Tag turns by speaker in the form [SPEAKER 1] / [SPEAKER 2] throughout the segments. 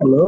[SPEAKER 1] Hello.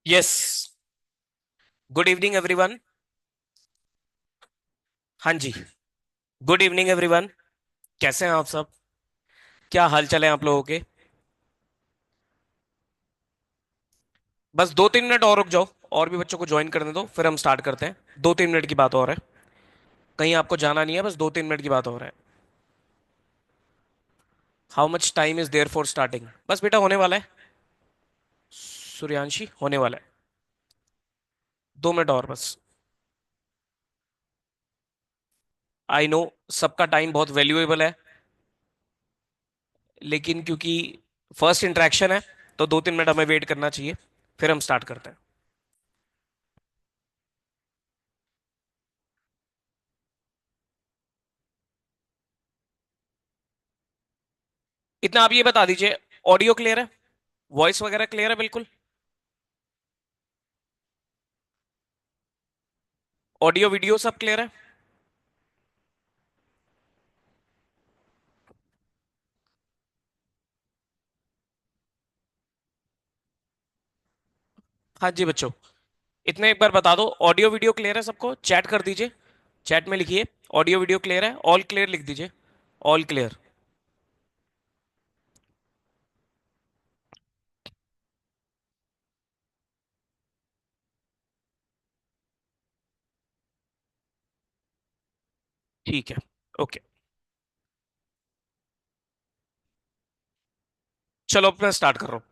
[SPEAKER 2] Yes. Good evening everyone. हाँ जी। Good evening everyone. कैसे हैं आप सब? क्या हाल चाल है आप लोगों के? बस 2-3 मिनट और रुक जाओ। और भी बच्चों को ज्वाइन करने दो, फिर हम स्टार्ट करते हैं। 2-3 मिनट की बात और है। कहीं आपको जाना नहीं है, बस 2-3 मिनट की बात और है। How much time is there for starting? बस बेटा होने वाला है। सूर्यांशी होने वाला है। 2 मिनट और बस। आई नो सबका टाइम बहुत वैल्यूएबल है, लेकिन क्योंकि फर्स्ट इंटरेक्शन है तो 2-3 मिनट हमें वेट करना चाहिए। फिर हम स्टार्ट करते हैं। इतना आप ये बता दीजिए, ऑडियो क्लियर है? वॉइस वगैरह क्लियर है बिल्कुल? ऑडियो वीडियो सब क्लियर है? हाँ जी बच्चों, इतने एक बार बता दो, ऑडियो वीडियो क्लियर है सबको? चैट कर दीजिए। चैट में लिखिए ऑडियो वीडियो क्लियर है, ऑल क्लियर लिख दीजिए। All clear. ठीक है। ओके, चलो अब मैं स्टार्ट कर रहा हूँ।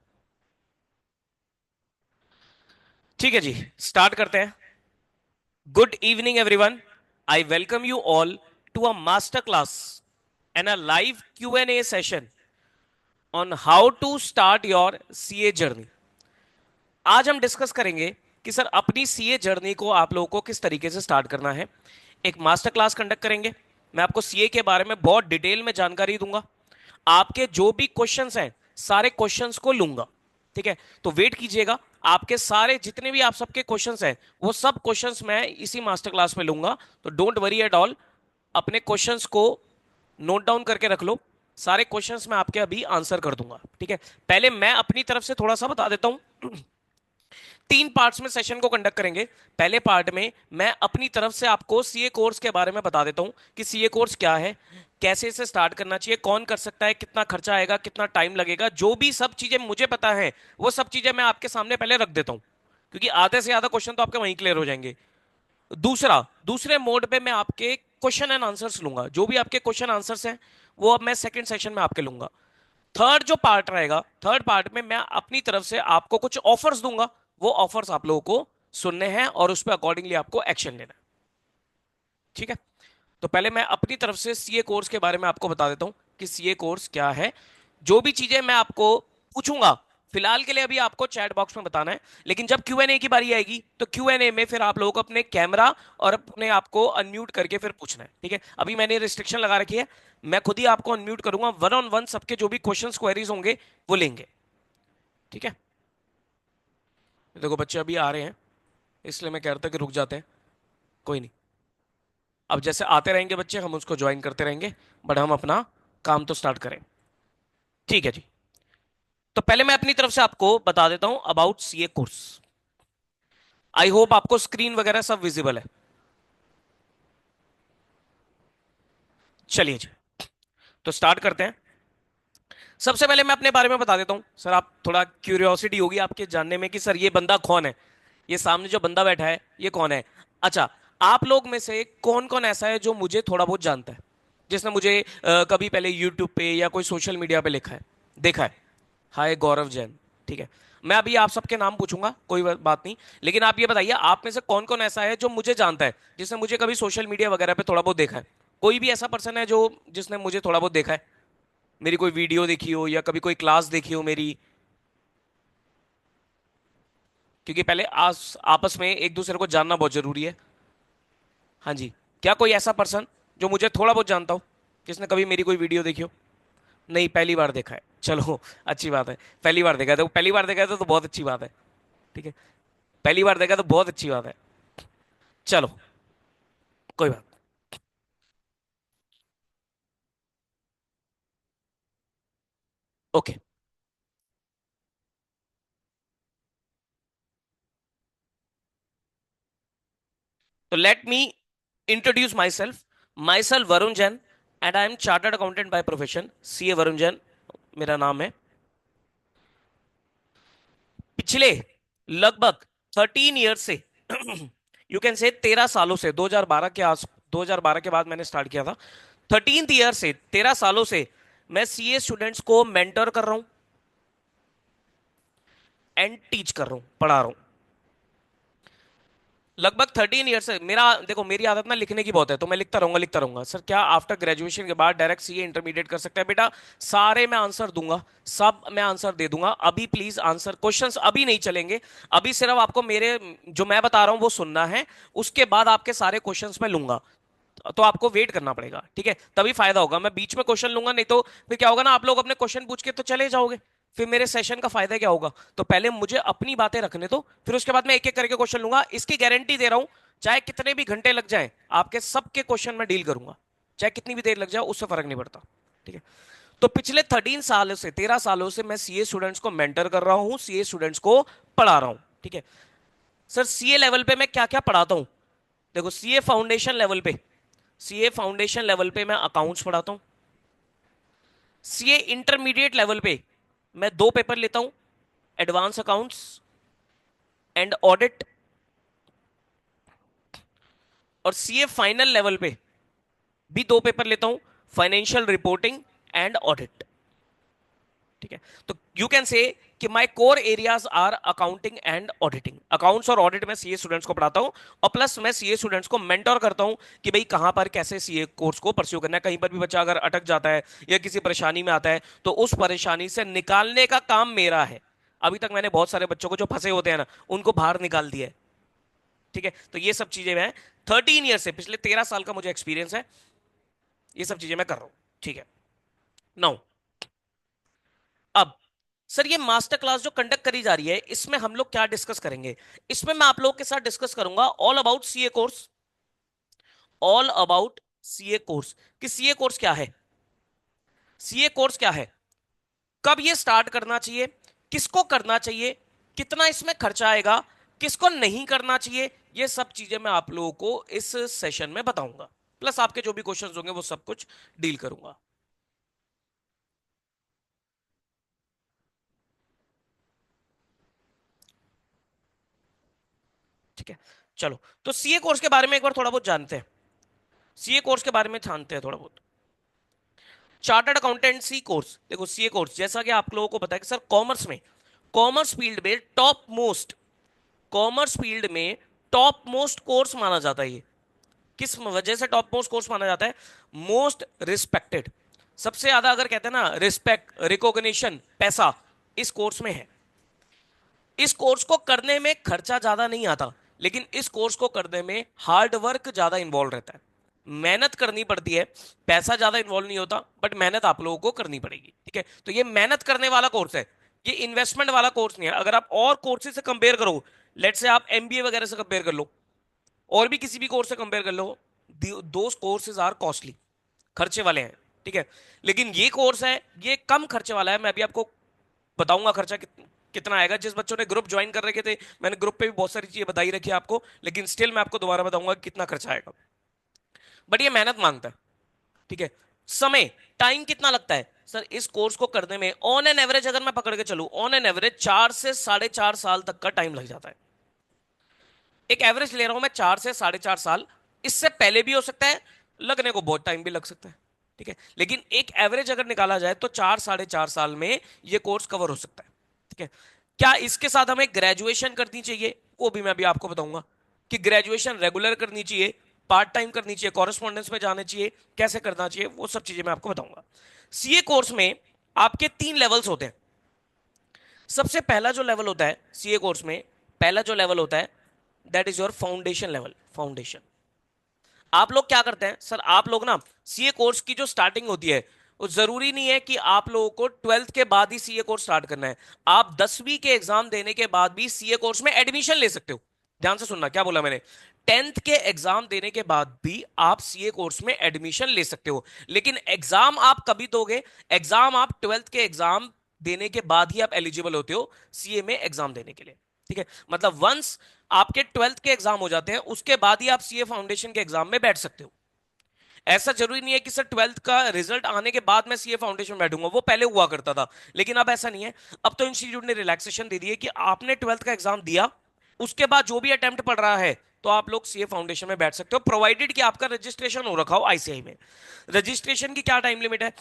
[SPEAKER 2] ठीक है जी, स्टार्ट करते हैं। Good evening everyone, I welcome you all to a master class and a live Q&A session on how to start your CA journey. आज हम डिस्कस करेंगे कि सर अपनी सीए जर्नी को आप लोगों को किस तरीके से स्टार्ट करना है। एक मास्टर क्लास कंडक्ट करेंगे। मैं आपको सीए के बारे में बहुत डिटेल में जानकारी दूंगा। आपके जो भी क्वेश्चंस हैं सारे क्वेश्चंस को लूंगा। ठीक है, तो वेट कीजिएगा। आपके सारे जितने भी आप सबके क्वेश्चंस हैं वो सब क्वेश्चंस मैं इसी मास्टर क्लास में लूंगा। तो डोंट वरी एट ऑल, अपने क्वेश्चंस को नोट डाउन करके रख लो। सारे क्वेश्चंस मैं आपके अभी आंसर कर दूंगा। ठीक है, पहले मैं अपनी तरफ से थोड़ा सा बता देता हूं। तीन पार्ट्स में सेशन को कंडक्ट करेंगे। पहले पार्ट में मैं अपनी तरफ से आपको सीए कोर्स के बारे में बता देता हूं कि सीए कोर्स क्या है, कैसे इसे स्टार्ट करना चाहिए, कौन कर सकता है, कितना खर्चा आएगा, कितना टाइम लगेगा, जो भी सब चीजें मुझे पता है वो सब चीजें मैं आपके सामने पहले रख देता हूं, क्योंकि आधे से ज्यादा क्वेश्चन तो आपके वहीं क्लियर हो जाएंगे। दूसरा, दूसरे मोड पे मैं आपके क्वेश्चन एंड आंसर्स लूंगा। जो भी आपके क्वेश्चन आंसर्स हैं वो अब मैं सेकंड सेशन में आपके लूंगा। थर्ड जो पार्ट रहेगा, थर्ड पार्ट में मैं अपनी तरफ से आपको कुछ ऑफर्स दूंगा। वो ऑफर्स आप लोगों को सुनने हैं और उस पर अकॉर्डिंगली आपको एक्शन लेना है। ठीक है, तो पहले मैं अपनी तरफ से सीए कोर्स के बारे में आपको बता देता हूं कि सीए कोर्स क्या है। जो भी चीजें मैं आपको पूछूंगा, फिलहाल के लिए अभी आपको चैट बॉक्स में बताना है, लेकिन जब Q&A की बारी आएगी तो Q&A में फिर आप लोगों को अपने कैमरा और अपने आप को अनम्यूट करके फिर पूछना है। ठीक है, अभी मैंने रिस्ट्रिक्शन लगा रखी है, मैं खुद ही आपको अनम्यूट करूंगा। वन ऑन वन सबके जो भी क्वेश्चंस क्वेरीज होंगे वो लेंगे। ठीक है, देखो बच्चे अभी आ रहे हैं, इसलिए मैं कह रहा था कि रुक जाते हैं। कोई नहीं, अब जैसे आते रहेंगे बच्चे हम उसको ज्वाइन करते रहेंगे, बट हम अपना काम तो स्टार्ट करें। ठीक है जी, तो पहले मैं अपनी तरफ से आपको बता देता हूं about CA course. I hope आपको स्क्रीन वगैरह सब विजिबल है। चलिए जी, तो स्टार्ट करते हैं। सबसे पहले मैं अपने बारे में बता देता हूं। सर आप थोड़ा क्यूरियोसिटी होगी आपके जानने में कि सर ये बंदा कौन है, ये सामने जो बंदा बैठा है ये कौन है। अच्छा, आप लोग में से कौन कौन ऐसा है जो मुझे थोड़ा बहुत जानता है, जिसने मुझे कभी पहले यूट्यूब पे या कोई सोशल मीडिया पे लिखा है, देखा है? हाय गौरव जैन। ठीक है, मैं अभी आप सबके नाम पूछूंगा, कोई बात नहीं, लेकिन आप ये बताइए आप में से कौन कौन ऐसा है जो मुझे जानता है, जिसने मुझे कभी सोशल मीडिया वगैरह पे थोड़ा बहुत देखा है। कोई भी ऐसा पर्सन है जो जिसने मुझे थोड़ा बहुत देखा है, मेरी कोई वीडियो देखी हो या कभी कोई क्लास देखी हो मेरी। क्योंकि पहले आपस में एक दूसरे को जानना बहुत जरूरी है। हाँ जी, क्या कोई ऐसा पर्सन जो मुझे थोड़ा बहुत जानता हो, जिसने कभी मेरी कोई वीडियो देखी हो? नहीं, पहली बार देखा है, चलो अच्छी बात है। पहली बार देखा है तो पहली बार देखा है तो बहुत अच्छी बात है। ठीक है, पहली बार देखा तो बहुत अच्छी बात है। चलो, कोई बात। ओके, तो let me introduce my self. My self Varun Jain and I am chartered accountant by profession, CA Varun Jain मेरा नाम है। पिछले लगभग 13 ईयर से यू कैन से 13 सालों से, 2012 के आस 2012 के बाद मैंने स्टार्ट किया था। 13th ईयर से, 13 सालों से मैं सीए स्टूडेंट्स को मेंटर कर रहा हूं एंड टीच कर रहा हूं, पढ़ा रहा हूं। लगभग 13 ईयर से मेरा, देखो मेरी आदत ना लिखने की बहुत है, तो मैं लिखता रहूंगा लिखता रहूंगा। सर क्या आफ्टर ग्रेजुएशन के बाद डायरेक्ट सीए इंटरमीडिएट कर सकते हैं? बेटा सारे मैं आंसर दूंगा, सब मैं आंसर दे दूंगा। अभी प्लीज आंसर क्वेश्चंस अभी नहीं चलेंगे। अभी सिर्फ आपको मेरे जो मैं बता रहा हूं वो सुनना है, उसके बाद आपके सारे क्वेश्चंस मैं लूंगा। तो आपको वेट करना पड़ेगा, ठीक है, तभी फायदा होगा। मैं बीच में क्वेश्चन लूंगा नहीं तो फिर क्या होगा ना, आप लोग अपने क्वेश्चन पूछ के तो चले जाओगे, फिर मेरे सेशन का फायदा क्या होगा? तो पहले मुझे अपनी बातें रखने दो, फिर उसके बाद मैं एक एक करके क्वेश्चन लूंगा। इसकी गारंटी दे रहा हूं, चाहे कितने भी घंटे लग जाए आपके सबके क्वेश्चन में डील करूंगा, चाहे कितनी भी देर लग जाए उससे फर्क नहीं पड़ता। ठीक है, तो पिछले 13 सालों से, 13 सालों से मैं सीए स्टूडेंट्स को मेंटर कर रहा हूं, सीए स्टूडेंट्स को पढ़ा रहा हूं। ठीक है, सर सीए लेवल पे मैं क्या क्या पढ़ाता हूं? देखो सीए फाउंडेशन लेवल पे, सीए फाउंडेशन लेवल पे मैं अकाउंट्स पढ़ाता हूं। सीए इंटरमीडिएट लेवल पे मैं दो पेपर लेता हूं, एडवांस अकाउंट्स एंड ऑडिट। और सीए फाइनल लेवल पे भी 2 पेपर लेता हूं, फाइनेंशियल रिपोर्टिंग एंड ऑडिट। ठीक है, तो यू कैन से कि my core areas are accounting and auditing. Accounts और ऑडिट में सीए स्टूडेंट्स को पढ़ाता हूं, और प्लस मैं सीए स्टूडेंट्स को मेंटर करता हूं कि भाई कहां पर कैसे सीए कोर्स को परस्यू करना है। कहीं पर भी बच्चा अगर अटक जाता है या किसी परेशानी में आता है तो उस परेशानी से निकालने का काम मेरा है। अभी तक मैंने बहुत सारे बच्चों को जो फंसे होते हैं ना, उनको बाहर निकाल दिया है। ठीक है, तो ये सब चीजें मैं 13 ईयर से, पिछले 13 साल का मुझे एक्सपीरियंस है, ये सब चीजें मैं कर रहा हूं। ठीक है, नाउ अब सर ये मास्टर क्लास जो कंडक्ट करी जा रही है, इसमें हम लोग क्या डिस्कस करेंगे? इसमें मैं आप लोगों के साथ डिस्कस करूंगा all about CA course. All about CA course, कि सीए कोर्स क्या है, सीए कोर्स क्या है, कब ये स्टार्ट करना चाहिए, किसको करना चाहिए, कितना इसमें खर्चा आएगा, किसको नहीं करना चाहिए, ये सब चीजें मैं आप लोगों को इस सेशन में बताऊंगा। प्लस आपके जो भी क्वेश्चंस होंगे वो सब कुछ डील करूंगा। ठीक है, चलो तो सीए कोर्स के बारे में एक बार थोड़ा बहुत जानते हैं। सीए कोर्स के बारे में जानते हैं थोड़ा बहुत। चार्टर्ड अकाउंटेंसी कोर्स, देखो सीए कोर्स जैसा कि आप लोगों को पता है कि सर कॉमर्स में, कॉमर्स फील्ड में टॉप मोस्ट, कॉमर्स फील्ड में टॉप मोस्ट कोर्स माना जाता है ये। किस वजह से टॉप मोस्ट कोर्स माना जाता है? मोस्ट रिस्पेक्टेड, सबसे ज्यादा अगर कहते हैं ना रिस्पेक्ट, रिकॉग्निशन, पैसा इस कोर्स में है। इस कोर्स को करने में खर्चा ज्यादा नहीं आता, लेकिन इस कोर्स को करने में हार्ड वर्क ज्यादा इन्वॉल्व रहता है, मेहनत करनी पड़ती है। पैसा ज्यादा इन्वॉल्व नहीं होता, बट मेहनत आप लोगों को करनी पड़ेगी। ठीक है, तो ये मेहनत करने वाला कोर्स है, ये इन्वेस्टमेंट वाला कोर्स नहीं है। अगर आप और कोर्सेज से कंपेयर करो, लेट से आप एमबीए वगैरह से कंपेयर कर लो, और भी किसी भी कोर्स से कंपेयर कर लो, दोस कोर्सेज आर कॉस्टली, खर्चे वाले हैं। ठीक है, लेकिन ये कोर्स है, ये कम खर्चे वाला है। मैं अभी आपको बताऊंगा खर्चा कितना आएगा। जिस बच्चों ने ग्रुप ज्वाइन कर रखे थे, मैंने ग्रुप पे भी बहुत सारी चीजें बताई रखी है आपको, लेकिन स्टिल मैं आपको दोबारा बताऊंगा कितना खर्चा आएगा। बट ये मेहनत मांगता है। ठीक है, समय, टाइम कितना लगता है सर इस कोर्स को करने में? ऑन एन एवरेज अगर मैं पकड़ के चलूं, ऑन एन एवरेज 4 से 4.5 साल तक का टाइम लग जाता है। एक एवरेज ले रहा हूं मैं, 4 से 4.5 साल। इससे पहले भी हो सकता है, लगने को बहुत टाइम भी लग सकता है। ठीक है, लेकिन एक एवरेज अगर निकाला जाए तो 4 से 4.5 साल में ये कोर्स कवर हो सकता है। ठीक है, क्या इसके साथ हमें ग्रेजुएशन करनी चाहिए? वो भी मैं अभी आपको बताऊंगा कि ग्रेजुएशन रेगुलर करनी चाहिए, पार्ट टाइम करनी चाहिए, कॉरेस्पॉन्डेंस में जाना चाहिए, कैसे करना चाहिए, वो सब चीजें मैं आपको बताऊंगा। सीए कोर्स में आपके 3 लेवल्स होते हैं। सबसे पहला जो लेवल होता है सीए कोर्स में, पहला जो लेवल होता है that is your foundation level. Foundation, आप लोग क्या करते हैं सर, आप लोग ना सीए कोर्स की जो स्टार्टिंग होती है, वो जरूरी नहीं है कि आप लोगों को 12th के बाद ही सीए कोर्स स्टार्ट करना है। आप 10वीं के एग्जाम देने के बाद भी सीए कोर्स में एडमिशन ले सकते हो। ध्यान से सुनना क्या बोला मैंने, 10th के एग्जाम देने के बाद भी आप सीए कोर्स में एडमिशन ले सकते हो, लेकिन एग्जाम आप कभी दोगे? एग्जाम आप 12th के एग्जाम देने के बाद ही आप एलिजिबल होते हो सीए में एग्जाम देने के लिए। ठीक है, मतलब वंस आपके 12th के एग्जाम हो जाते हैं, उसके बाद ही आप सीए फाउंडेशन के एग्जाम में बैठ सकते हो। ऐसा जरूरी नहीं है कि सर 12th का रिजल्ट आने के बाद मैं सीए फाउंडेशन में बैठूंगा, वो पहले हुआ करता था, लेकिन अब ऐसा नहीं है। अब तो इंस्टीट्यूट ने रिलैक्सेशन दे दी है कि आपने 12th का एग्जाम दिया, उसके बाद जो भी अटेम्प्ट पड़ रहा है तो आप लोग सीए फाउंडेशन में बैठ सकते हो, प्रोवाइडेड कि आपका रजिस्ट्रेशन हो रखा हो आईसीआई में। रजिस्ट्रेशन की क्या टाइम लिमिट है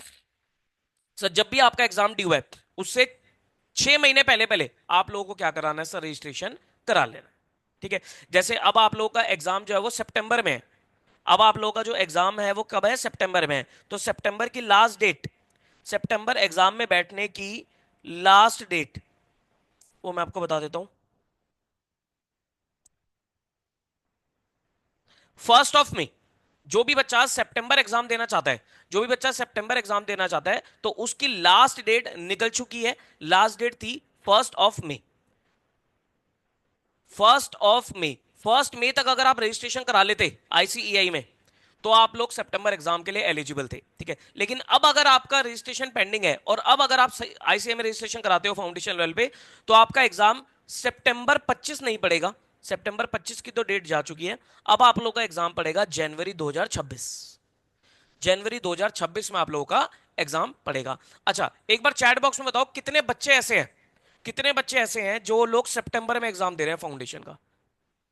[SPEAKER 2] सर? जब भी आपका एग्जाम ड्यू है, उससे 6 महीने पहले पहले आप लोगों को क्या कराना है सर? रजिस्ट्रेशन करा लेना। ठीक है, जैसे अब आप लोगों का एग्जाम जो है वो सितंबर में है। अब आप लोगों का जो एग्जाम है वो कब है? सितंबर में है। तो सितंबर की लास्ट डेट, सितंबर एग्जाम में बैठने की लास्ट डेट, वो मैं आपको बता देता हूं, 1 मई। जो भी बच्चा सितंबर एग्जाम देना चाहता है, जो भी बच्चा सितंबर एग्जाम देना चाहता है, तो उसकी लास्ट डेट निकल चुकी है। लास्ट डेट थी 1 मई। 1 मई, 1 मई तक अगर आप रजिस्ट्रेशन करा लेते आईसीईआई में, तो आप लोग सितंबर एग्जाम के लिए एलिजिबल थे। ठीक है, लेकिन अब अगर आपका रजिस्ट्रेशन पेंडिंग है और अब अगर आप आईसीआई में रजिस्ट्रेशन कराते हो फाउंडेशन लेवल पे, तो आपका एग्जाम सितंबर 25 नहीं पड़ेगा। सितंबर 25 की तो डेट जा चुकी है। अब आप लोगों का एग्जाम पड़ेगा जनवरी 2026। जनवरी 2026 में आप लोगों का एग्जाम पड़ेगा। अच्छा, एक बार चैट बॉक्स में बताओ कितने बच्चे ऐसे हैं, कितने बच्चे ऐसे हैं जो लोग सितंबर में एग्जाम दे रहे हैं फाउंडेशन का?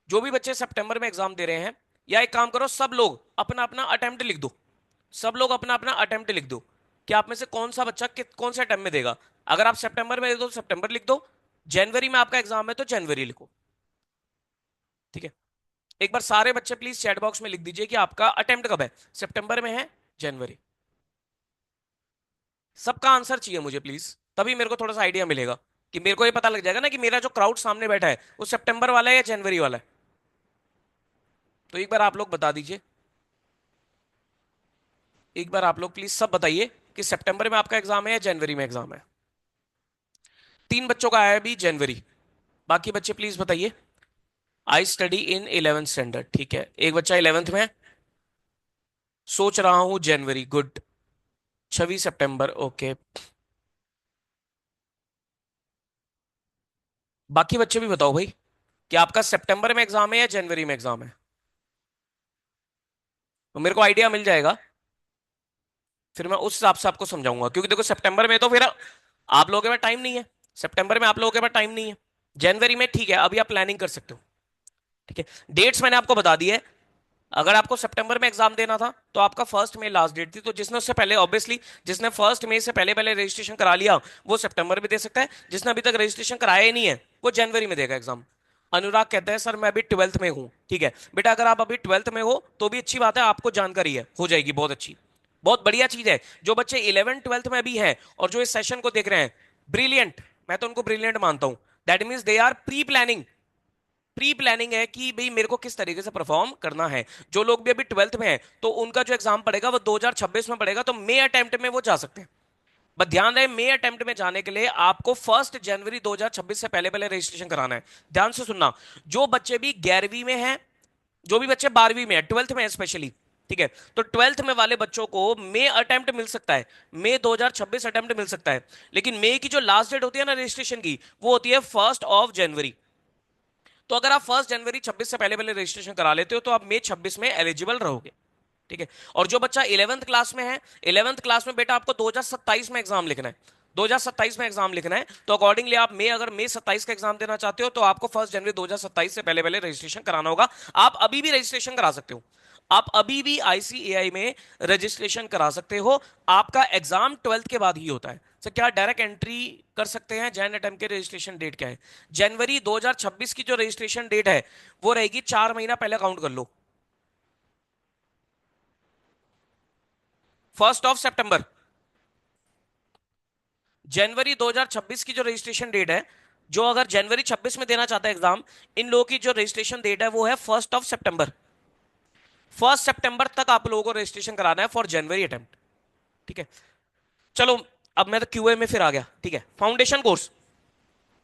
[SPEAKER 2] जो भी बच्चे सितंबर में एग्जाम दे रहे हैं, या एक काम करो, सब लोग अपना अपना अटेम्प्ट लिख दो। सब लोग अपना अपना अटेम्प्ट लिख दो कि आप में से कौन सा बच्चा कौन से अटेम्प्ट में देगा। अगर आप सितंबर में दे दो सितंबर लिख दो, जनवरी में आपका एग्जाम है तो जनवरी लिखो। ठीक है, एक बार सारे बच्चे प्लीज चैट बॉक्स में लिख दीजिए कि आपका अटेम्प्ट कब है, सितंबर में है, जनवरी। सबका आंसर चाहिए मुझे प्लीज, तभी मेरे को थोड़ा सा आइडिया मिलेगा कि मेरे को ये पता लग जाएगा ना कि मेरा जो क्राउड सामने बैठा है वो सितंबर वाला है या जनवरी वाला है। तो एक बार आप लोग बता दीजिए, एक बार आप लोग प्लीज सब बताइए कि सितंबर में आपका एग्जाम है या जनवरी में एग्जाम है। 3 बच्चों का आया है अभी जनवरी, बाकी बच्चे प्लीज बताइए। I study in 11th standard, ठीक है, एक बच्चा 11th में है, सोच रहा हूं जनवरी, गुड। 26 सितंबर, ओके। बाकी बच्चे भी बताओ भाई कि आपका सितंबर में एग्जाम है या जनवरी में एग्जाम है, तो मेरे को आइडिया मिल जाएगा, फिर मैं उस हिसाब से आपको समझाऊंगा। क्योंकि देखो सितंबर में तो फिर आप लोगों के पास टाइम नहीं है, सितंबर में आप लोगों के पास टाइम नहीं है। जनवरी में ठीक है, अभी आप प्लानिंग कर सकते हो। ठीक है, डेट्स मैंने आपको बता दी है। अगर आपको सितंबर में एग्जाम देना था तो आपका 1 मई लास्ट डेट थी, तो जिसने उससे पहले ऑब्वियसली जिसने 1 मई से पहले पहले रजिस्ट्रेशन करा लिया वो सितंबर में दे सकता है, जिसने अभी तक रजिस्ट्रेशन कराया ही नहीं है वो जनवरी में देगा एग्जाम। अनुराग कहता है सर मैं अभी 12th में हूं, ठीक है बेटा, अगर आप अभी 12th में हो तो भी अच्छी बात है, आपको जानकारी है, हो जाएगी, बहुत अच्छी, बहुत बढ़िया चीज है। जो बच्चे 11th 12th में भी हैं और जो इस सेशन को देख रहे हैं, ब्रिलियंट, मैं तो उनको ब्रिलियंट मानता हूं। That means they are pre planning, pre planning है कि भाई मेरे को किस तरीके से परफॉर्म करना है। जो लोग भी अभी 12th में हैं तो उनका जो एग्जाम पड़ेगा वो 2026 में पड़ेगा, तो मई अटेम्प्ट में वो जा सकते हैं। बस ध्यान रहे मई अटेम्प्ट में जाने के लिए आपको 1 जनवरी 2026 से पहले पहले रजिस्ट्रेशन कराना है। ध्यान से सुनना, जो बच्चे भी 11वीं में हैं, जो भी बच्चे 12वीं में है, 12th में स्पेशली, ठीक है, तो 12th में वाले बच्चों को मई अटेम्प्ट मिल सकता है, मई 2026 अटेम्प्ट मिल सकता है। लेकिन मई की जो लास्ट डेट होती है ना रजिस्ट्रेशन की, वो होती है 1 जनवरी। तो अगर आप 1 जनवरी 26 से पहले पहले रजिस्ट्रेशन करा लेते हो तो आप मई 26 में एलिजिबल रहोगे। ठीक है, और जो बच्चा 11th क्लास में है, 11th क्लास में बेटा आपको 2027 में एग्जाम लिखना है, 2027 में एग्जाम लिखना है, तो अकॉर्डिंगली आप मई अगर मई 27 का एग्जाम देना चाहते हो तो आपको 1 जनवरी 2027 से पहले पहले रजिस्ट्रेशन कराना होगा। आप अभी भी रजिस्ट्रेशन करा सकते हो, आप अभी भी आईसीएआई में रजिस्ट्रेशन करा सकते हो। आपका एग्जाम 12th के बाद ही होता है। सर क्या डायरेक्ट एंट्री कर सकते हैं? जैन अटेम्प्ट के रजिस्ट्रेशन डेट क्या है? जनवरी 2026 की जो रजिस्ट्रेशन डेट है वो रहेगी 4 महीना पहले, काउंट कर लो, 1 सितंबर। जनवरी 2026 की जो रजिस्ट्रेशन डेट है, जो अगर जनवरी 26 में देना चाहता है एग्जाम, इन लोगों की जो रजिस्ट्रेशन डेट है वो है 1 सितंबर। 1 सितंबर तक आप लोगों को रजिस्ट्रेशन कराना है फॉर जनवरी अटेम्प्ट। ठीक है, चलो अब मैं तो क्यूए में फिर आ गया। ठीक है, फाउंडेशन कोर्स,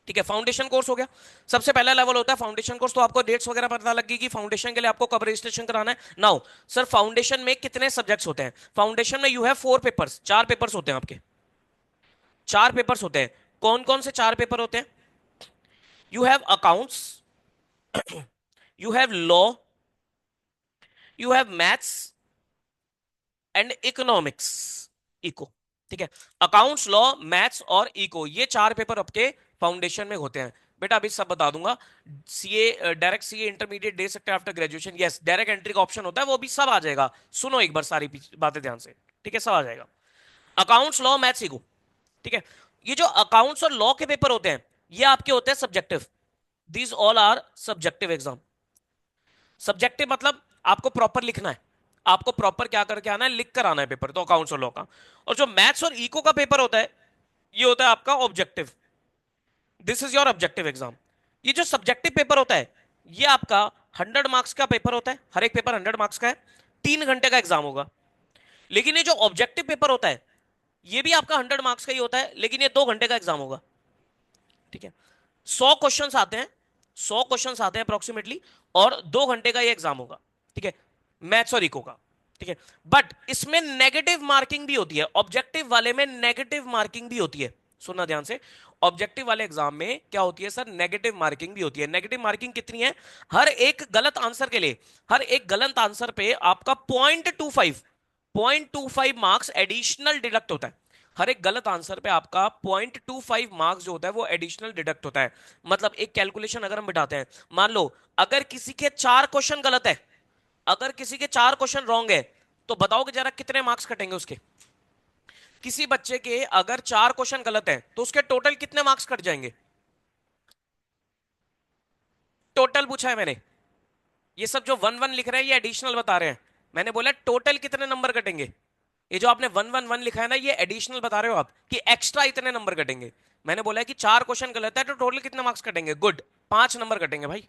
[SPEAKER 2] ठीक है, फाउंडेशन कोर्स हो गया। सबसे पहला लेवल होता है फाउंडेशन कोर्स, तो आपको डेट्स वगैरह पता लग गई कि फाउंडेशन के लिए आपको कब रजिस्ट्रेशन कराना है। नाउ सर फाउंडेशन में कितने सब्जेक्ट्स होते हैं? फाउंडेशन में यू हैव 4 पेपर्स, 4 पेपर्स होते हैं आपके, 4 पेपर्स होते हैं। कौन कौन से 4 पेपर होते हैं? You have accounts, you have law, you have maths and economics, eco. ठीक है, अकाउंट्स, लॉ, मैथ्स और इको, ये 4 पेपर आपके फाउंडेशन में होते हैं। बेटा अभी सब बता दूंगा। सीए डायरेक्ट सीए इंटरमीडिएट दे सकते हैं after graduation, yes, direct entry का ऑप्शन होता है, वो भी सब आ जाएगा। सुनो एक बार सारी बातें ध्यान से, ठीक है, सब आ जाएगा। अकाउंट्स, लॉ, मैथ्स, इको, ठीक है। ये जो अकाउंट्स और लॉ के पेपर होते हैं ये आपके होते हैं subjective, these all are subjective exam. Subjective मतलब आपको प्रॉपर लिखना है, आपको प्रॉपर क्या करके आना है, लिख कर आना है पेपर, तो अकाउंट्स और लॉ का। और जो मैथ्स और इको का पेपर होता है ये होता है आपका objective, this is your objective exam. ये जो सब्जेक्टिव पेपर होता है ये आपका 100 मार्क्स का पेपर होता है, हर एक पेपर 100 मार्क्स का है, 3 घंटे का एग्जाम होगा। लेकिन ये जो ऑब्जेक्टिव पेपर होता है ये भी आपका 100 मार्क्स का ही होता है, लेकिन ये 2 घंटे का एग्जाम होगा। ठीक है, 100 क्वेश्चंस आते हैं, 100 क्वेश्चंस आते हैं अप्रोक्सीमेटली, और 2 घंटे का ये एग्जाम होगा। ठीक है, मैथ्स और इको का। ठीक है, बट इसमें नेगेटिव मार्किंग भी होती है, ऑब्जेक्टिव वाले में नेगेटिव मार्किंग भी होती है। सुनना ध्यान से, ऑब्जेक्टिव वाले एग्जाम में क्या होती है सर, नेगेटिव मार्किंग भी होती है। नेगेटिव मार्किंग कितनी है? हर एक गलत आंसर के लिए, हर एक गलत आंसर पे आपका 0.25 एडिशनल डिडक्ट होता है। हर एक गलत आंसर पे आपका 0.25 जो होता है वो एडिशनल डिडक्ट होता है। मतलब एक कैलकुलेशन अगर हम बिठाते हैं, मान लो अगर किसी के 4 क्वेश्चन गलत है, अगर किसी के 4 क्वेश्चन रॉन्ग है, तो बताओ कि जरा कितने मार्क्स कटेंगे उसके। किसी बच्चे के अगर 4 क्वेश्चन गलत है तो उसके टोटल कितने मार्क्स कट जाएंगे? टोटल पूछा है मैंने। ये सब जो वन वन लिख रहे हैं ये एडिशनल बता रहे हैं। मैंने बोला टोटल कितने नंबर कटेंगे। ये जो आपने वन वन वन लिखा है ना, ये एडिशनल बता रहे हो आप कि एक्स्ट्रा इतने नंबर कटेंगे। मैंने बोला है कि 4 क्वेश्चन गलत है तो टोटल कितने मार्क्स कटेंगे? गुड, 5 नंबर कटेंगे भाई।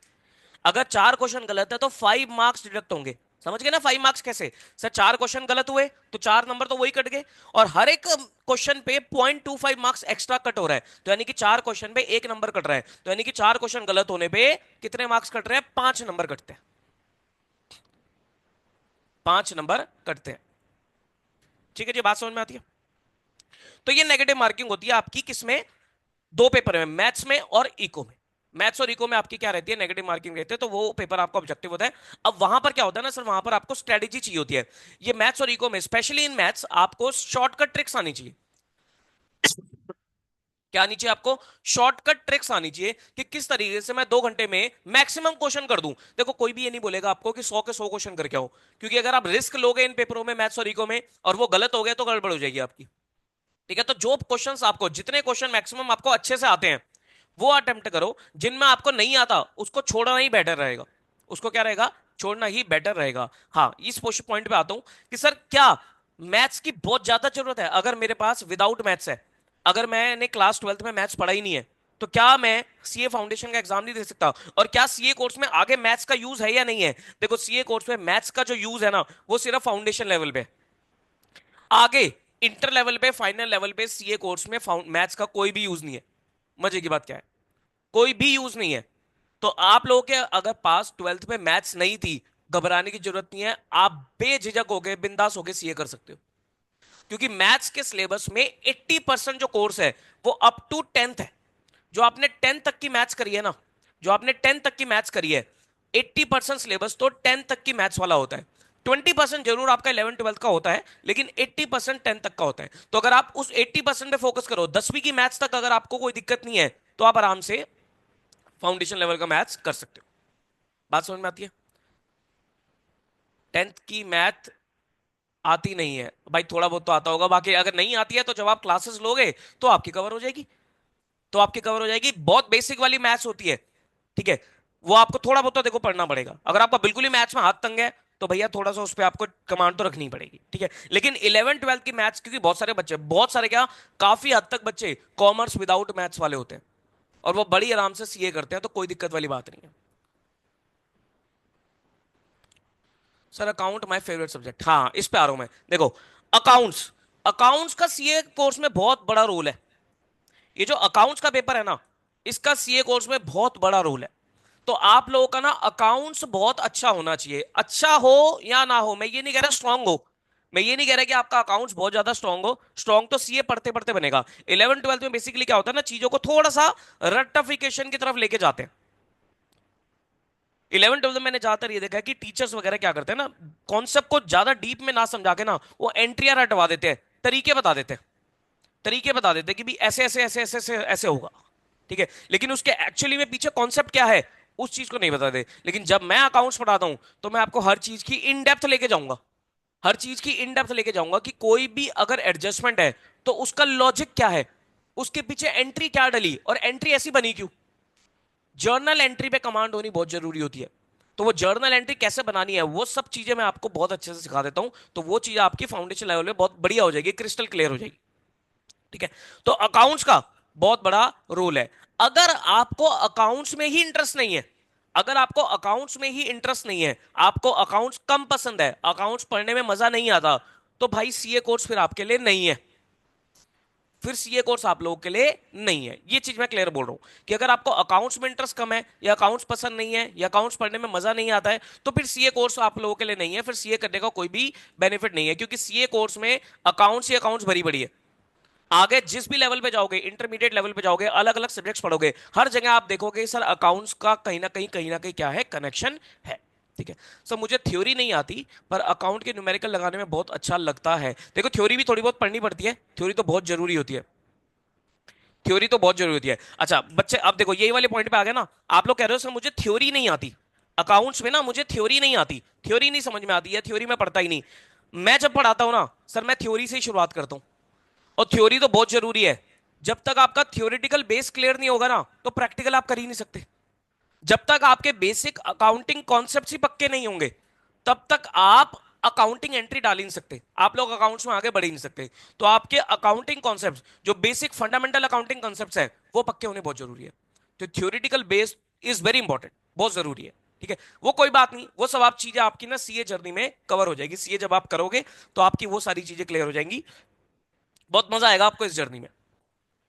[SPEAKER 2] अगर 4 क्वेश्चन गलत है तो 5 मार्क्स डिडक्ट होंगे। समझ गए ना? 5 मार्क्स कैसे? सर 4 क्वेश्चन गलत हुए तो 4 नंबर तो वही कट गए, और हर एक क्वेश्चन पे 0.25 मार्क्स एक्स्ट्रा कट हो रहा है, तो यानी कि 4 क्वेश्चन पे 1 नंबर कट रहा है, तो यानी कि 4 क्वेश्चन गलत होने पे कितने मार्क्स कट रहे हैं? 5 नंबर कटते हैं। 5 नंबर कटते हैं। ठीक है जी, बात समझ में आती है? तो ये नेगेटिव मार्किंग होती है आपकी किसमें? दो पेपर में, मैथ्स में और इको में। मैथ्स और इको में आपकी क्या रहती है? नेगेटिव मार्किंग रहती है, तो वो पेपर आपका ऑब्जेक्टिव होता है। अब वहां पर क्या होता है ना सर, वहां पर आपको स्ट्रेटेजी चाहिए होती है। ये मैथ्स और इको में, स्पेशली इन मैथ्स, आपको शॉर्टकट ट्रिक्स आनी चाहिए। क्या आनी चाहिए आपको? शॉर्टकट ट्रिक्स आनी चाहिए कि किस तरीके से मैं 2 घंटे में मैक्सिमम क्वेश्चन कर दूं। देखो कोई भी ये नहीं बोलेगा आपको कि 100 के 100 क्वेश्चन करके आओ, क्योंकि अगर आप रिस्क लोगे इन पेपरों में, मैथ्स और इको में, और वो गलत हो गया तो गड़बड़ हो जाएगी आपकी। ठीक है, तो जो क्वेश्चंस आपको, जितने क्वेश्चन मैक्सिमम आपको अच्छे से आते हैं वो अटेम्प्ट करो। जिनमें आपको नहीं आता उसको छोड़ना ही बेटर रहेगा। उसको क्या रहेगा? छोड़ना ही बेटर रहेगा। हाँ, इस पॉइंट पे आता हूं कि सर क्या मैथ्स की बहुत ज्यादा जरूरत है? अगर मेरे पास विदाउट मैथ्स है, अगर मैंने क्लास 12th में मैथ्स पढ़ा ही नहीं है, तो क्या मैं सीए फाउंडेशन का एग्जाम नहीं दे सकता? और क्या सीए कोर्स में आगे मैथ्स का यूज है या नहीं है? देखो सीए कोर्स में मैथ्स का जो यूज है ना, वो सिर्फ फाउंडेशन लेवल पे। आगे इंटर लेवल पे, फाइनल लेवल पे सीए कोर्स में मैथ्स का कोई भी यूज नहीं है। मजे की बात क्या है? कोई भी यूज नहीं है। तो आप लोगों के अगर पास 12th में मैथ्स नहीं थी, घबराने की जरूरत नहीं है। आप बेझिझक होके, बिंदास होके सीए कर सकते हो, क्योंकि मैथ्स के सिलेबस में 80% जो कोर्स है वो अप टू 10th है। जो आपने 10th तक की मैथ्स करी है ना, जो आपने 10th तक की मैथ्स करी है, 80% सिलेबस तो 10th तक की मैथ्स वाला होता है। 20% जरूर आपका 11th 12th का होता है, लेकिन 80% 10th तक का होता है। तो अगर आप उस 80% पे फोकस करो, 10वीं की मैथ्स तक अगर आपको कोई दिक्कत नहीं है, तो आप आराम से फाउंडेशन लेवल का मैथ्स कर सकते हो। बात समझ में आती है? 10th की मैथ आती नहीं है भाई, थोड़ा बहुत तो आता होगा, बाकी अगर नहीं आती है तो जब आप क्लासेस लोगे तो आपकी कवर हो जाएगी। तो आपकी कवर हो जाएगी। बहुत बेसिक वाली मैथ्स होती है, ठीक है, वो आपको थोड़ा बहुत तो देखो पढ़ना पड़ेगा। अगर आपका बिल्कुल ही मैथ्स में हाथ तंग है तो भैया थोड़ा सा उस पर आपको कमांड तो रखनी पड़ेगी, ठीक है। लेकिन 11th 12th की मैथ्स, क्योंकि बहुत सारे बच्चे, बहुत सारे क्या, काफी हद तक बच्चे कॉमर्स विदाउट मैथ्स वाले होते हैं, और वो बड़ी आराम से सीए करते हैं, तो कोई दिक्कत वाली बात नहीं है। Sir account my favourite subject, हाँ इस पे आ रहा हूं मैं। देखो अकाउंट्स, अकाउंट्स का सीए कोर्स में बहुत बड़ा रोल है। ये जो अकाउंट्स का पेपर है ना, इसका सीए कोर्स में बहुत बड़ा रोल है। तो आप लोगों का ना अकाउंट्स बहुत अच्छा होना चाहिए। अच्छा हो या ना हो, मैं ये नहीं कह रहा स्ट्रांग हो, मैं ये नहीं कह रहा कि आपका अकाउंट्स बहुत ज्यादा स्ट्रांग हो। स्ट्रांग तो सीए पढ़ते पढ़ते बनेगा। 11th 12th में बेसिकली क्या होता है ना, चीजों को थोड़ा सा रट्टाफिकेशन की तरफ लेके जाते हैं। 11th 12th में मैंने ज्यादातर ये देखा है कि टीचर्स वगैरह क्या करते हैं ना, कॉन्सेप्ट को ज्यादा डीप में ना समझा के ना, वो एंट्रियां रटवा देते हैं, तरीके बता देते हैं, तरीके बता देते हैं कि भी ऐसे ऐसे ऐसे ऐसे ऐसे ऐसे होगा, ठीक है। लेकिन उसके एक्चुअली में पीछे कॉन्सेप्ट क्या है, उस चीज को नहीं बताते। लेकिन जब मैं अकाउंट्स पढ़ाता हूं तो मैं आपको हर चीज की इन डेप्थ लेके जाऊंगा, हर चीज की इन डेप्थ लेके जाऊंगा कि कोई भी अगर एडजस्टमेंट है तो उसका लॉजिक क्या है, उसके पीछे एंट्री क्या डली, और एंट्री ऐसी बनी क्यों। जर्नल एंट्री पे कमांड होनी बहुत जरूरी होती है। तो वो जर्नल एंट्री कैसे बनानी है, वो सब चीजें मैं आपको बहुत अच्छे से सिखा देता हूं। तो वो चीज आपकी फाउंडेशन लेवल में बहुत बढ़िया हो जाएगी, क्रिस्टल क्लियर हो जाएगी, ठीक है। तो अकाउंट्स का बहुत बड़ा रोल है। अगर आपको अकाउंट्स में ही इंटरेस्ट नहीं है, अगर आपको अकाउंट्स में ही इंटरेस्ट नहीं है, आपको अकाउंट्स कम पसंद है, अकाउंट्स पढ़ने में मजा नहीं आता, तो भाई सीए कोर्स फिर आपके लिए नहीं है। फिर सीए कोर्स आप लोगों के लिए नहीं है। ये चीज मैं क्लियर बोल रहा हूं कि अगर आपको अकाउंट्स में इंटरेस्ट कम है, या अकाउंट्स पसंद नहीं है, या अकाउंट्स पढ़ने में मजा नहीं आता है, तो फिर सीए कोर्स आप लोगों के लिए नहीं है। फिर सीए करने का कोई भी बेनिफिट नहीं है, क्योंकि सीए कोर्स में अकाउंट्स ही अकाउंट्स भरी पड़ी है। आगे जिस भी लेवल पे जाओगे, इंटरमीडिएट लेवल पे जाओगे, अलग अलग सब्जेक्ट्स पढ़ोगे, हर जगह आप देखोगे सर अकाउंट्स का कहीं ना कहीं क्या है, कनेक्शन है, ठीक है। सर मुझे थ्योरी नहीं आती, पर अकाउंट के न्यूमेरिकल लगाने में बहुत अच्छा लगता है। देखो थ्योरी भी थोड़ी बहुत पढ़नी पड़ती है, थ्योरी तो बहुत जरूरी होती है, थ्योरी तो बहुत जरूरी होती है। अच्छा बच्चे, अब देखो यही वाले पॉइंट पे आ गए ना, आप लोग कह रहे हो सर मुझे थ्योरी नहीं आती, अकाउंट्स में ना मुझे थ्योरी नहीं आती, थ्योरी नहीं समझ में आती है, थ्योरी में पढ़ता ही नहीं। मैं जब पढ़ाता हूं ना सर, मैं थ्योरी से ही शुरुआत करता हूं, और थ्योरी तो बहुत जरूरी है। जब तक आपका थ्योरेटिकल बेस क्लियर नहीं होगा ना, तो प्रैक्टिकल आप कर ही नहीं सकते। जब तक आपके बेसिक अकाउंटिंग कॉन्सेप्ट्स ही पक्के नहीं होंगे, तब तक आप अकाउंटिंग एंट्री डाल ही नहीं सकते, आप लोग अकाउंट्स में आगे बढ़ ही नहीं सकते। तो आपके अकाउंटिंग कॉन्सेप्ट्स, जो बेसिक फंडामेंटल अकाउंटिंग कॉन्सेप्ट्स है, वो पक्के होने बहुत जरूरी है। तो theoretical base is very important, बहुत जरूरी है। ठीक है, वो कोई बात नहीं, वो सब आप चीजें आपकी ना सीए जर्नी में कवर हो जाएगी। सीए जब आप करोगे तो आपकी वो सारी चीजें क्लियर हो जाएंगी, बहुत मजा आएगा आपको इस जर्नी में।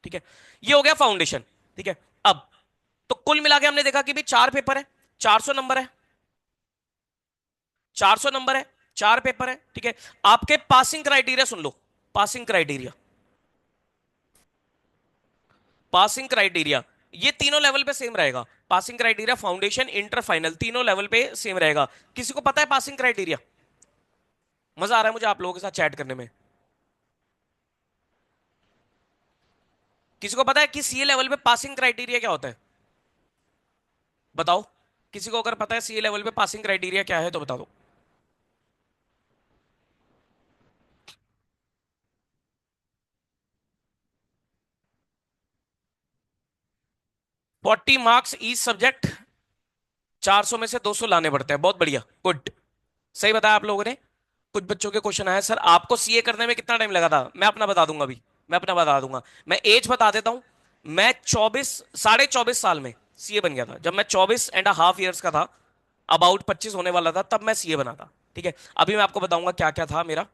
[SPEAKER 2] ठीक है, ये हो गया फाउंडेशन। ठीक है, अब तो कुल मिला के हमने देखा कि भाई 4 पेपर है, 400 नंबर है, 400 नंबर है, 4 पेपर है। ठीक है, आपके पासिंग क्राइटेरिया सुन लो। पासिंग क्राइटेरिया, पासिंग क्राइटेरिया ये तीनों लेवल पे सेम रहेगा। Passing criteria foundation inter final तीनों लेवल पे सेम रहेगा। किसी को पता है पासिंग क्राइटेरिया? मजा आ रहा है मुझे आप लोगों के साथ चैट करने में। किसी को पता है कि सीए लेवल पे पासिंग क्राइटेरिया क्या होता है? बताओ, किसी को अगर पता है सीए लेवल पे पासिंग क्राइटेरिया क्या है तो बता दो। 40 मार्क्स ईच सब्जेक्ट, 400 में से 200 लाने पड़ते हैं। बहुत बढ़िया, गुड, सही बताया आप लोगों ने। कुछ बच्चों के क्वेश्चन आए, सर आपको सीए करने में कितना टाइम लगा था? मैं अपना बता दूंगा अभी, मैं अपना बता दूंगा। मैं एज बता देता हूं। मैं 24 साढ़े 24 साल में सीए बन गया था, जब मैं 24.5 ईयर्स का था, अबाउट 25 होने वाला था, तब मैं सीए बना था। ठीक है, अभी मैं आपको बताऊंगा क्या क्या था मेरा।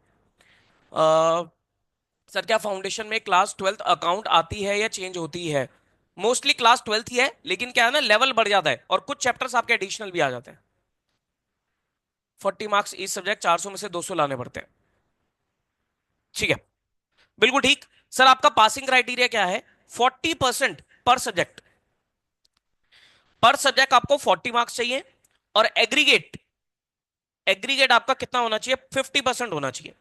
[SPEAKER 2] सर क्या फाउंडेशन में क्लास 12th अकाउंट आती है या चेंज होती है? मोस्टली क्लास 12th ही है, लेकिन क्या है ना, लेवल बढ़ जाता है और कुछ चैप्टर्स आपके एडिशनल भी आ जाते हैं। 40 मार्क्स इस सब्जेक्ट, 400 में से 200 लाने पड़ते हैं। ठीक है, बिल्कुल ठीक। सर आपका पासिंग क्राइटेरिया क्या है? 40% पर सब्जेक्ट। पर सब्जेक्ट आपको 40 मार्क्स चाहिए, और एग्रीगेट, एग्रीगेट आपका कितना होना चाहिए? 50% होना चाहिए।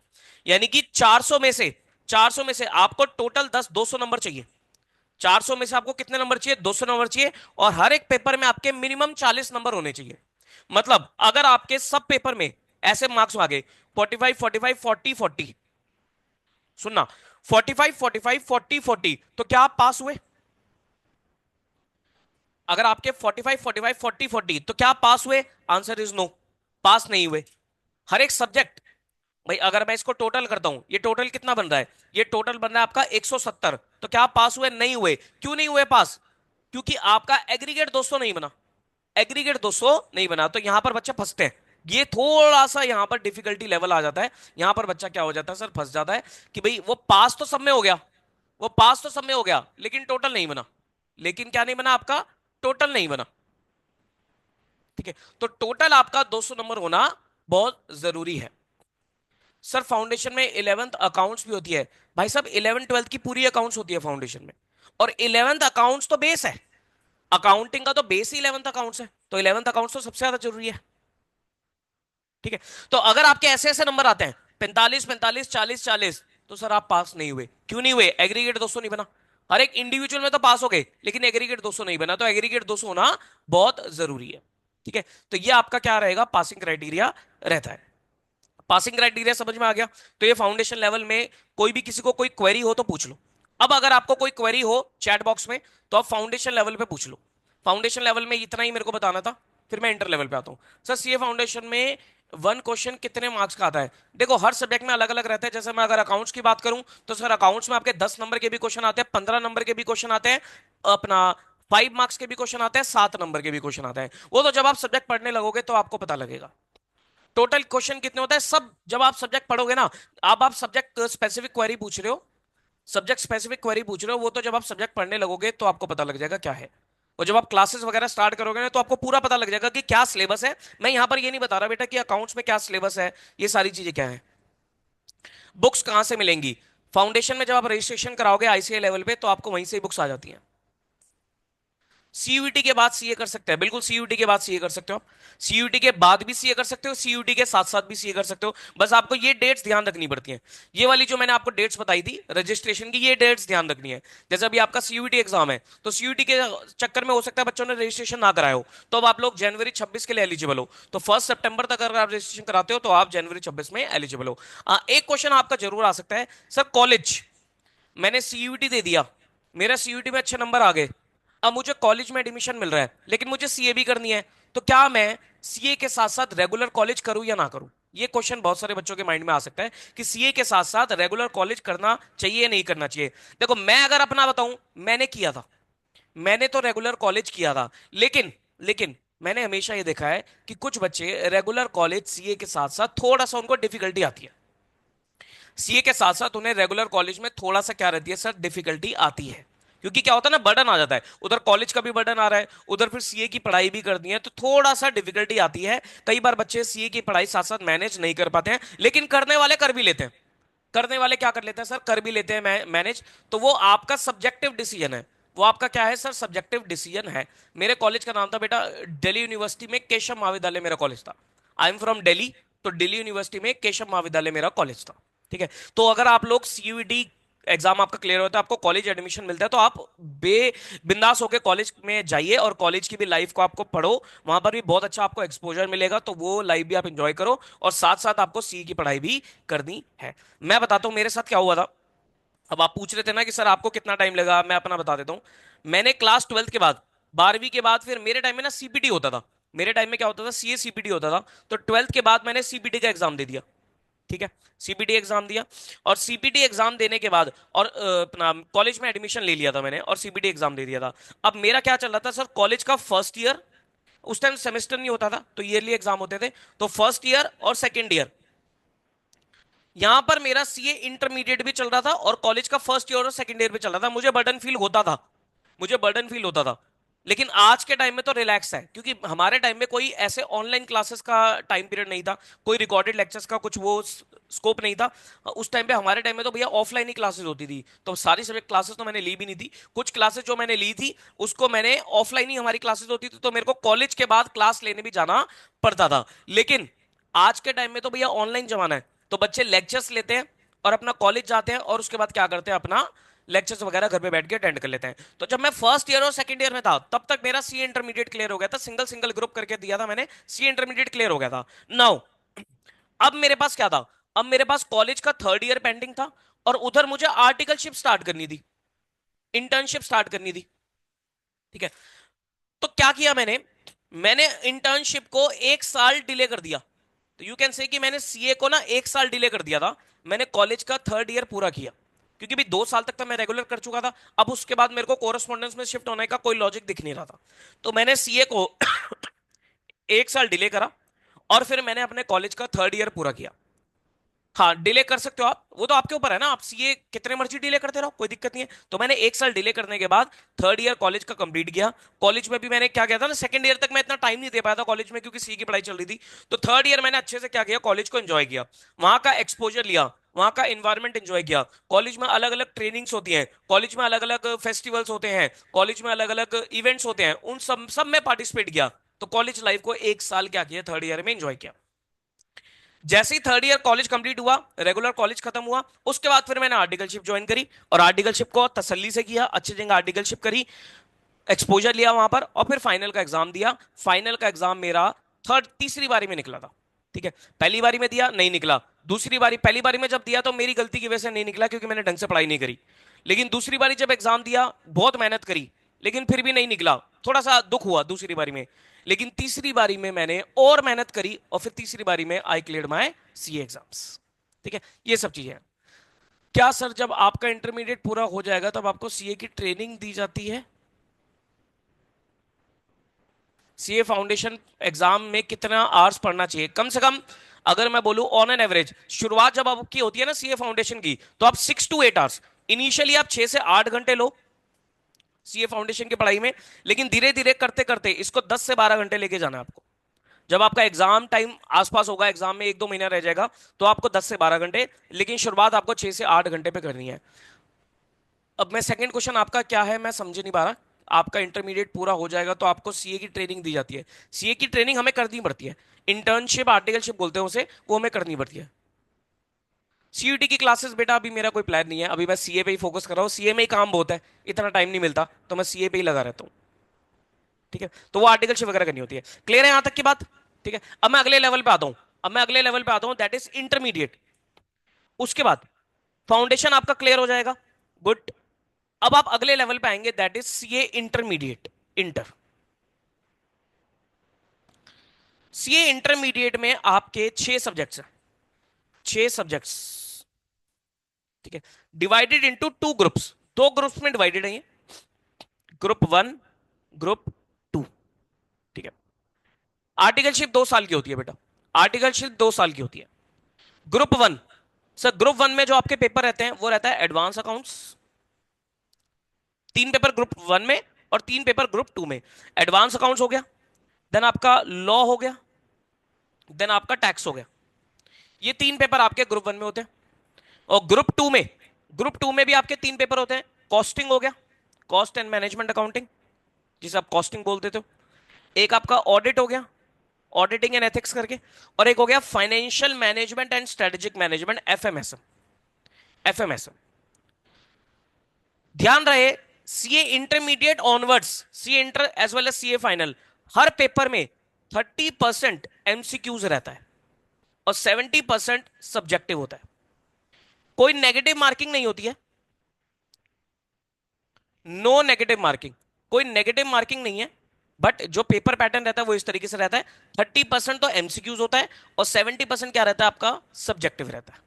[SPEAKER 2] यानी कि 400 में से आपको टोटल 200 नंबर चाहिए। 400 में से आपको कितने नंबर चाहिए? 200 नंबर चाहिए। और हर एक पेपर में आपके मिनिमम 40 नंबर होने चाहिए। मतलब अगर आपके सब पेपर में ऐसे मार्क्स आ गए, 45 45 40 40, सुनना, 45 45 40 40, तो क्या आप पास हुए? अगर आपके 45 45 40 40, तो क्या आप पास हुए? आंसर इज नो, पास नहीं हुए। हर एक सब्जेक्ट, भाई अगर मैं इसको टोटल करता हूं, ये टोटल कितना बन रहा है? ये टोटल बन रहा है आपका 170। तो क्या आप पास हुए? नहीं हुए। क्यों नहीं हुए पास? क्योंकि आपका एग्रीगेट 200 नहीं बना। एग्रीगेट 200 नहीं बना, तो यहां पर बच्चे फंसते हैं। ये थोड़ा सा यहां पर डिफिकल्टी लेवल आ जाता है। यहां पर बच्चा क्या हो जाता है सर, फंस जाता है कि भाई वो पास तो सब में हो गया, वो पास तो सब में हो गया, लेकिन टोटल नहीं बना। लेकिन क्या नहीं बना आपका? टोटल नहीं बना। ठीक है, तो टोटल आपका 200 नंबर होना बहुत जरूरी है। सर फाउंडेशन में 11th अकाउंट्स भी होती है। भाई साहब 11 12 की पूरी अकाउंट्स होती है फाउंडेशन में, और 11th अकाउंट्स तो बेस है। अकाउंटिंग का तो बेस ही 11th अकाउंट्स है, तो 11th अकाउंट्स तो सबसे ज्यादा जरूरी है। ठीक है, तो अगर आपके ऐसे ऐसे नंबर आते हैं 45 45 40 40, तो सर आप पास नहीं हुए। क्यों नहीं हुए? एग्रीगेट 200 नहीं बना। हर एक इंडिविजुअल में तो पास हो गए, लेकिन एग्रीगेट 200 नहीं बना, तो एग्रीगेट 200 होना बहुत जरूरी है। ठीक है, तो ये आपका क्या रहेगा? पासिंग क्राइटेरिया रहता है। पासिंग क्राइटेरिया समझ में आ गया? तो ये फाउंडेशन लेवल में कोई भी किसी को कोई क्वेरी हो तो पूछ लो। अब अगर आपको कोई क्वेरी हो चैट बॉक्स में, तो आप फाउंडेशन लेवल पे पूछ लो। फाउंडेशन लेवल में इतना ही मेरे को बताना था, फिर मैं इंटर लेवल पे आता हूँ। सर सीए फाउंडेशन में वन क्वेश्चन कितने मार्क्स का आता है? देखो हर सब्जेक्ट में अलग अलग रहता है। जैसे मैं अगर अकाउंट्स की बात करूं, तो सर अकाउंट्स में आपके 10 नंबर के भी क्वेश्चन आते हैं, 15 नंबर के भी क्वेश्चन आते हैं, अपना 5 मार्क्स के भी क्वेश्चन आते हैं, 7 नंबर के भी क्वेश्चन आते हैं। वो तो जब आप सब्जेक्ट पढ़ने लगोगे तो आपको पता लगेगा टोटल क्वेश्चन कितने होता है सब, जब आप सब्जेक्ट पढ़ोगे ना। अब आप सब्जेक्ट स्पेसिफिक क्वेरी पूछ रहे हो, सब्जेक्ट स्पेसिफिक क्वेरी पूछ रहे हो, वो तो जब आप सब्जेक्ट पढ़ने लगोगे तो आपको पता लग जाएगा क्या है। और जब आप क्लासेस वगैरह स्टार्ट करोगे ना, तो आपको पूरा पता लग जाएगा कि क्या सिलेबस है। मैं यहां पर ये नहीं बता रहा बेटा कि अकाउंट्स में क्या सिलेबस है, ये सारी चीजें क्या है। बुक्स कहां से मिलेंगी? फाउंडेशन में जब आप रजिस्ट्रेशन कराओगे आईसीए लेवल पे, तो आपको वहीं से बुक्स आ जाती हैं। सीयूईटी के बाद सीए कर सकते हैं, बिल्कुल सीयूईटी के बाद सीए कर सकते हो आप। सीयूईटी के बाद भी सीए कर सकते हो, सीयूईटी के साथ साथ भी सीए कर सकते हो। बस आपको ये डेट्स ध्यान रखनी पड़ती हैं। ये वाली जो मैंने आपको डेट्स बताई थी रजिस्ट्रेशन की, ये डेट्स ध्यान रखनी है। जैसे अभी आपका सीयूईटी एग्जाम है, तो सीयूईटी के चक्कर में हो सकता है बच्चों ने रजिस्ट्रेशन ना कराया हो, तो अब आप लोग जनवरी 26 के लिए एलिजिबल हो। तो 1 सितंबर तक अगर आप रजिस्ट्रेशन कराते हो तो आप जनवरी 26 में एलिजिबल हो। एक क्वेश्चन आपका जरूर आ सकता है, सर कॉलेज मैंने सीयूईटी दे दिया, मेरा सीयूईटी में अच्छे नंबर आ गए, अब मुझे कॉलेज में एडमिशन मिल रहा है लेकिन मुझे सीए भी करनी है, तो क्या मैं सीए के साथ साथ रेगुलर कॉलेज करूं या ना करूं? ये क्वेश्चन बहुत सारे बच्चों के माइंड में आ सकता है कि सीए के साथ साथ रेगुलर कॉलेज करना चाहिए या नहीं करना चाहिए। देखो मैं अगर अपना बताऊं, मैंने किया था, मैंने तो रेगुलर कॉलेज किया था, लेकिन लेकिन मैंने हमेशा ये देखा है कि कुछ बच्चे रेगुलर कॉलेज सीए के साथ साथ थोड़ा सा उनको डिफिकल्टी आती है। सीए के साथ साथ उन्हें रेगुलर कॉलेज में थोड़ा सा क्या रहती है सर, डिफिकल्टी आती है। क्योंकि क्या होता है ना, बर्डन आ जाता है, उधर कॉलेज का भी बर्डन आ रहा है, उधर फिर सीए की पढ़ाई भी करनी है, तो थोड़ा सा डिफिकल्टी आती है। कई बार बच्चे सीए की पढ़ाई साथ साथ मैनेज नहीं कर पाते हैं, लेकिन करने वाले कर भी लेते हैं। करने वाले क्या कर लेते हैं सर, कर भी लेते हैं मैनेज। तो वो आपका सब्जेक्टिव डिसीजन है, वो आपका क्या है सर, सब्जेक्टिव डिसीजन है। मेरे कॉलेज का नाम था बेटा दिल्ली यूनिवर्सिटी में केशव महाविद्यालय मेरा कॉलेज था। आई एम फ्रॉम दिल्ली, तो दिल्ली यूनिवर्सिटी में केशव महाविद्यालय मेरा कॉलेज था। ठीक है, तो अगर आप लोग सीयूईटी एग्जाम आपका क्लियर होता है, आपको कॉलेज एडमिशन मिलता है, तो आप बे बिंदास होकर कॉलेज में जाइए और कॉलेज की भी लाइफ को आपको पढ़ो। वहां पर भी बहुत अच्छा आपको एक्सपोजर मिलेगा, तो वो लाइफ भी आप एंजॉय करो, और साथ साथ आपको सी की पढ़ाई भी करनी है। मैं बताता हूं मेरे साथ क्या हुआ था। अब आप पूछ रहे थे ना कि सर आपको कितना टाइम लगा, मैं अपना बता देता हूँ। मैंने क्लास 12th के बाद, 12वीं के बाद, फिर मेरे टाइम में ना सीपीटी होता था। मेरे टाइम में क्या होता था, सीए सीपीटी होता था। तो 12th के बाद मैंने सीपीटी का एग्जाम दे दिया। ठीक है, सीपीटी एग्जाम दिया, और सीपीटी एग्जाम देने के बाद और अपना कॉलेज में एडमिशन ले लिया था मैंने, और सीपीटी एग्जाम दे दिया था। अब मेरा क्या चल रहा था सर, कॉलेज का फर्स्ट ईयर, उस टाइम सेमेस्टर नहीं होता था तो ईयरली एग्जाम होते थे। तो फर्स्ट ईयर और सेकेंड ईयर, यहां पर मेरा सीए इंटरमीडिएट भी चल रहा था और कॉलेज का फर्स्ट ईयर और सेकंड ईयर भी चल रहा था। मुझे बर्डन फील होता था, मुझे बर्डन फील होता था। लेकिन आज के टाइम में तो रिलैक्स है, क्योंकि हमारे टाइम में कोई ऐसे ऑनलाइन क्लासेस का टाइम पीरियड नहीं था, कोई रिकॉर्डेड लेक्चर्स का कुछ वो स्कोप नहीं था। उस टाइम पे, हमारे टाइम में तो भैया ऑफलाइन ही क्लासेस होती थी, तो सारी सब्जेक्ट क्लासेस तो मैंने ली भी नहीं थी। कुछ क्लासेस जो मैंने ली थी उसको मैंने ऑफलाइन ही, हमारी क्लासेस होती थी तो मेरे को कॉलेज के बाद क्लास लेने भी जाना पड़ता था। लेकिन आज के टाइम में तो भैया ऑनलाइन जमाना है, तो बच्चे लेक्चर्स लेते हैं और अपना कॉलेज जाते हैं, और उसके बाद क्या करते हैं, अपना लेक्चर्स वगैरह घर पे बैठ के अटेंड कर लेते हैं। तो जब मैं फर्स्ट ईयर और सेकंड ईयर में था, तब तक मेरा सी इंटरमीडिएट क्लियर हो गया था, सिंगल सिंगल ग्रुप करके दिया था मैंने, सी इंटरमीडिएट क्लियर हो गया था। नाउ अब मेरे पास क्या था, अब मेरे पास कॉलेज का थर्ड ईयर पेंडिंग था, और उधर मुझे आर्टिकलशिप स्टार्ट करनी थी, इंटर्नशिप स्टार्ट करनी थी। ठीक है, तो क्या किया मैंने, मैंने इंटर्नशिप को 1 साल डिले कर दिया। तो यू कैन से कि मैंने सीए को ना 1 साल डिले कर दिया था। मैंने कॉलेज का थर्ड ईयर पूरा किया, क्योंकि भी 2 साल तक तो मैं रेगुलर कर चुका था। अब उसके बाद मेरे को कोरस्पॉन्डेंस में शिफ्ट होने का कोई लॉजिक दिख नहीं रहा था, तो मैंने सीए को 1 साल डिले करा, और फिर मैंने अपने कॉलेज का थर्ड ईयर पूरा किया। हाँ, डिले कर सकते हो आप, वो तो आपके ऊपर है ना, आप सीए कितने मर्जी डिले करते रहो, कोई दिक्कत नहीं है। तो मैंने 1 साल डिले करने के बाद थर्ड ईयर कॉलेज का कंप्लीट किया। कॉलेज में भी मैंने क्या किया था ना, सेकंड ईयर तक मैं इतना टाइम नहीं दे पाया था कॉलेज में, क्योंकि सी की पढ़ाई चल रही थी। तो थर्ड ईयर मैंने अच्छे से क्या किया, कॉलेज को एंजॉय किया, वहां का एक्सपोजर लिया, वहां का इन्वायरमेंट एंजॉय किया। कॉलेज में अलग अलग ट्रेनिंग्स होती हैं, कॉलेज में अलग अलग फेस्टिवल्स होते हैं, कॉलेज में अलग अलग इवेंट्स होते हैं, उन सब सब में पार्टिसिपेट किया। तो कॉलेज लाइफ को 1 साल क्या किया, थर्ड ईयर में एंजॉय किया। जैसे ही थर्ड ईयर कॉलेज कंप्लीट हुआ, रेगुलर कॉलेज खत्म हुआ, उसके बाद फिर मैंने आर्टिकलशिप ज्वाइन करी, और आर्टिकलशिप को तसल्ली से किया, अच्छी जगह आर्टिकलशिप करी, एक्सपोजर लिया वहां पर, और फिर फाइनल का एग्जाम दिया। फाइनल का एग्जाम मेरा तीसरी बारी में निकला था। ठीक है, पहली बारी में दिया नहीं निकला, दूसरी बारी, पहली बारी में जब दिया तो मेरी गलती की वजह से नहीं निकला, क्योंकि मैंने ढंग से पढ़ाई नहीं करी। लेकिन दूसरी बारी जब एग्जाम दिया, बहुत मेहनत करी, लेकिन फिर भी नहीं निकला, थोड़ा सा दुख हुआ दूसरी बारी में। लेकिन तीसरी बारी में मैंने और मेहनत करी, और फिर तीसरी बारी में आई क्लियर्ड माय सीए एग्जाम्स। ठीक है, ये सब चीजें हैं। क्या सर जब आपका इंटरमीडिएट पूरा हो जाएगा तब आपको सीए की ट्रेनिंग दी जाती है? सीए फाउंडेशन एग्जाम में कितना आवर्स पढ़ना चाहिए कम से कम? अगर मैं बोलूं ऑन एन एवरेज, शुरुआत जब आपकी होती है ना सीए फाउंडेशन की, तो आप 6 to 8 आवर्स, इनिशियली आप 6 से 8 घंटे लो सीए फाउंडेशन की पढ़ाई में। लेकिन धीरे धीरे करते करते इसको 10 से 12 घंटे लेके जाना है आपको। जब आपका एग्जाम टाइम आसपास होगा, एग्जाम में 1-2 महीना रह जाएगा, तो आपको 10 से 12 घंटे, लेकिन शुरुआत आपको 6 से 8 घंटे पे करनी है। अब मैं सेकंड क्वेश्चन आपका क्या है, मैं समझ नहीं पा रहा। आपका इंटरमीडिएट पूरा हो जाएगा तो आपको सीए की ट्रेनिंग दी जाती है। सीए की ट्रेनिंग हमें करनी पड़ती है, इंटर्नशिप आर्टिकलशिप बोलते हैं उसे, वो हमें करनी पड़ती है। सीयूटी की क्लासेस बेटा अभी मेरा कोई प्लान नहीं है, अभी मैं सीए पे ही फोकस कर रहा हूँ, सीए में ही काम बहुत है, इतना टाइम नहीं मिलता, तो मैं सीए पे ही लगा रहता हूँ। ठीक है, तो वो आर्टिकलशिप वगैरह करनी होती है। क्लियर है यहां तक की बात? ठीक है, अब मैं अगले लेवल पे आता हूं। अब मैं अगले लेवल पे आता हूं, दैट इज इंटरमीडिएट। उसके बाद फाउंडेशन आपका क्लियर हो जाएगा, गुड। अब आप अगले लेवल पे आएंगे, that is CA intermediate, inter. CA intermediate में आपके 6 सब्जेक्ट्स हैं, 6 सब्जेक्ट्स। ठीक है, डिवाइडेड इनटू 2 ग्रुप्स, 2 ग्रुप्स में डिवाइडेड है ये, ग्रुप 1, ग्रुप 2। ठीक है, आर्टिकलशिप 2 साल की होती है बेटा, आर्टिकलशिप 2 साल की होती है। ग्रुप 1, सर ग्रुप 1 में जो आपके पेपर रहते हैं वो रहता है एडवांस अकाउंट्स, 3 पेपर ग्रुप 1 में और 3 पेपर ग्रुप 2 में। एडवांस अकाउंट्स हो गया, देन आपका लॉ हो गया, देन आपका टैक्स हो गया। ये 3 पेपर आपके ग्रुप 1 में होते हैं। और ग्रुप 2 में भी आपके 3 पेपर होते हैं। कॉस्टिंग हो गया, कॉस्ट एंड मैनेजमेंट अकाउंटिंग, जिसे आप कॉस्टिंग बोल देते हो। एक आपका ऑडिट हो गया, ऑडिटिंग एंड एथिक्स करके। और एक हो गया financial management and strategic management, FMSM, FMSM. ध्यान रहे, CA intermediate onwards, CA inter as well as CA final, हर पेपर में 30% एमसीक्यूज रहता है और 70% सब्जेक्टिव होता है। कोई नेगेटिव मार्किंग नहीं होती है, नो नेगेटिव मार्किंग, कोई नेगेटिव मार्किंग नहीं है। बट जो पेपर पैटर्न रहता है वो इस तरीके से रहता है, 30% तो एमसीक्यूज होता है और 70% क्या रहता है आपका, सब्जेक्टिव रहता है।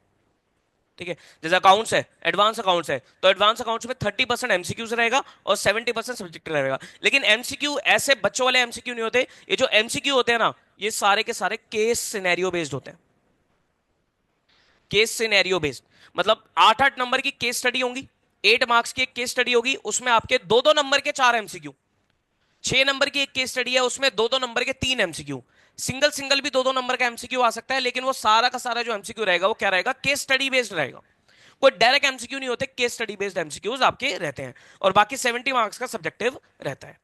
[SPEAKER 2] ठीक है, जैसे अकाउंट्स है, एडवांस अकाउंट्स है, तो एडवांस अकाउंट्स में 30% एमसीक्यूज रहेगा और 70% सब्जेक्टिव रहेगा। लेकिन एमसीक्यू ऐसे बच्चों वाले एमसीक्यू नहीं होते, ये जो एमसीक्यू होते हैं ना, ये सारे के सारे केस सिनेरियो बेस्ड होते हैं। केस सिनेरियो बेस्ड मतलब 8-8 नंबर की केस स्टडी होंगी, 8 मार्क्स की एक केस स्टडी होगी, उसमें आपके 2-2 नंबर के 4 एमसीक्यू। 6 नंबर की एक केस स्टडी है, उसमें 2-2 नंबर के 3 एमसीक्यू। सिंगल सिंगल भी 2-2 नंबर का एमसीक्यू आ सकता है, लेकिन वो सारा का सारा जो एमसीक्यू रहेगा वो क्या रहेगा, केस स्टडी बेस्ड रहेगा। कोई डायरेक्ट एमसीक्यू नहीं होते, केस स्टडी बेस्ड एमसीक्यूज आपके रहते हैं। और बाकी 70 मार्क्स का सब्जेक्टिव रहता है,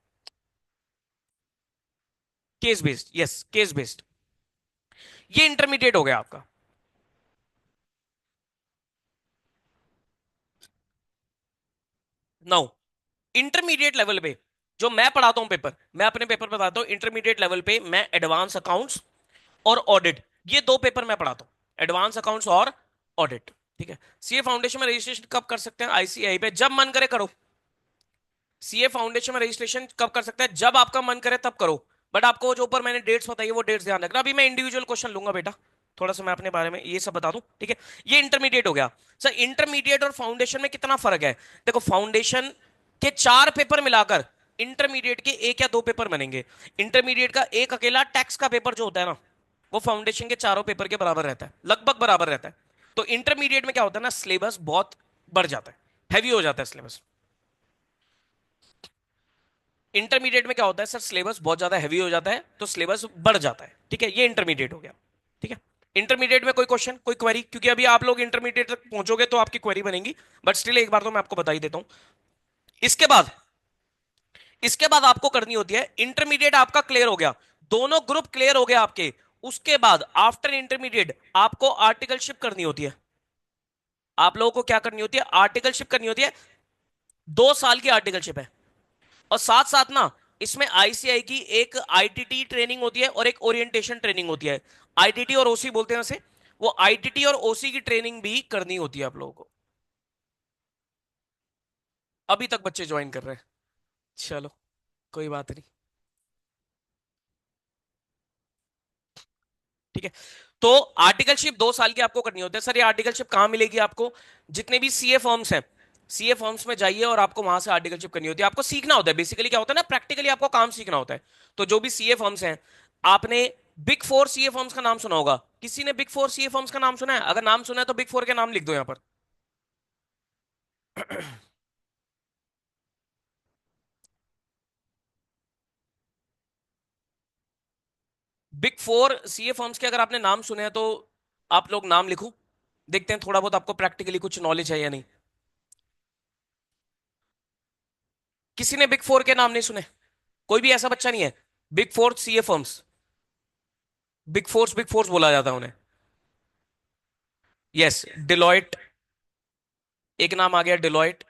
[SPEAKER 2] case based, yes case based. ये इंटरमीडिएट हो गया आपका। नाउ इंटरमीडिएट लेवल पे जो मैं पढ़ाता हूं पेपर, मैं अपने पेपर बताता हूं, इंटरमीडिएट लेवल पे मैं एडवांस अकाउंट्स और ऑडिट, ये 2 पेपर मैं पढ़ाता हूं, एडवांस अकाउंट्स और ऑडिट। ठीक है, सीए फाउंडेशन में रजिस्ट्रेशन कब कर सकते हैं, आईसीआई पे, जब मन करे करो। सीए फाउंडेशन में रजिस्ट्रेशन कब कर सकते हैं, जब आपका मन करे तब करो। बट आपको जो ऊपर मैंने डेट्स बताई है वो डेट्स ध्यान रखना। अभी मैं इंडिविजुअल क्वेश्चन लूंगा बेटा, थोड़ा सा मैं अपने बारे में ये सब बता दूं। ठीक है, ये इंटरमीडिएट हो गया। सर इंटरमीडिएट और फाउंडेशन में कितना फर्क है? देखो, फाउंडेशन के 4 पेपर मिलाकर इंटरमीडिएट के 1 या 2 पेपर बनेंगे। इंटरमीडिएट का एक अकेला टैक्स का पेपर जो होता है ना, वो फाउंडेशन के चारों पेपर के बराबर रहता है, लगभग बराबर रहता है। तो इंटरमीडिएट में क्या होता है ना, सिलेबस बहुत बढ़ जाता है, हैवी हो जाता है सिलेबस। इंटरमीडिएट में क्या होता है सर, सिलेबस बहुत ज्यादा हैवी हो जाता है, तो सिलेबस बढ़ जाता है। ठीक है, ये इंटरमीडिएट हो गया। ठीक है, इंटरमीडिएट में कोई क्वेश्चन, कोई क्वेरी, क्योंकि अभी आप लोग इंटरमीडिएट तक पहुंचोगे तो आपकी क्वेरी बनेगी, बट स्टिल एक बार तो मैं आपको बता ही देता हूं। इसके बाद, इसके बाद आपको करनी होती है, इंटरमीडिएट आपका क्लियर हो गया, दोनों ग्रुप क्लियर हो गया आपके। उसके बाद आफ्टर इंटरमीडिएट आपको आर्टिकलशिप करनी होती है। आप लोगों को क्या करनी होती है, आर्टिकलशिप करनी होती है। 2 साल की आर्टिकलशिप है। और साथ साथ ना, इसमें आईसीआई की एक आईटीटी ट्रेनिंग होती है और एक ओरिएंटेशन ट्रेनिंग होती है। आईटीटी और ओसी बोलते हैं उसे, वो आईटीटी और ओसी की ट्रेनिंग भी करनी होती है आप लोगों को। अभी तक बच्चे ज्वाइन कर रहे हैं, चलो कोई बात नहीं। ठीक है, तो आर्टिकलशिप 2 साल की आपको करनी होती है। सर ये आर्टिकलशिप कहां मिलेगी आपको? जितने भी सीए फॉर्म्स हैं, सीए फॉर्म्स में जाइए और आपको वहां से आर्टिकलशिप करनी होती है। आपको सीखना होता है, बेसिकली क्या होता है ना, प्रैक्टिकली आपको काम सीखना होता है। तो जो भी सीए फॉर्म्स हैं, आपने बिग 4 सीए फॉर्म्स का नाम सुना होगा, किसी ने बिग 4 सीए फॉर्म्स का नाम सुना है? अगर नाम सुना है तो बिग 4 के नाम लिख दो यहां पर। बिग 4 सीए फॉर्म्स के अगर आपने नाम सुने हैं तो आप लोग नाम लिखो, देखते हैं थोड़ा बहुत आपको प्रैक्टिकली कुछ नॉलेज है या नहीं। किसी ने बिग फोर के नाम नहीं सुने? कोई भी ऐसा बच्चा नहीं है? Big four CA firms, big force बोला जाता है उन्हें। यस, डिलॉयट, एक नाम आ गया डिलॉयट।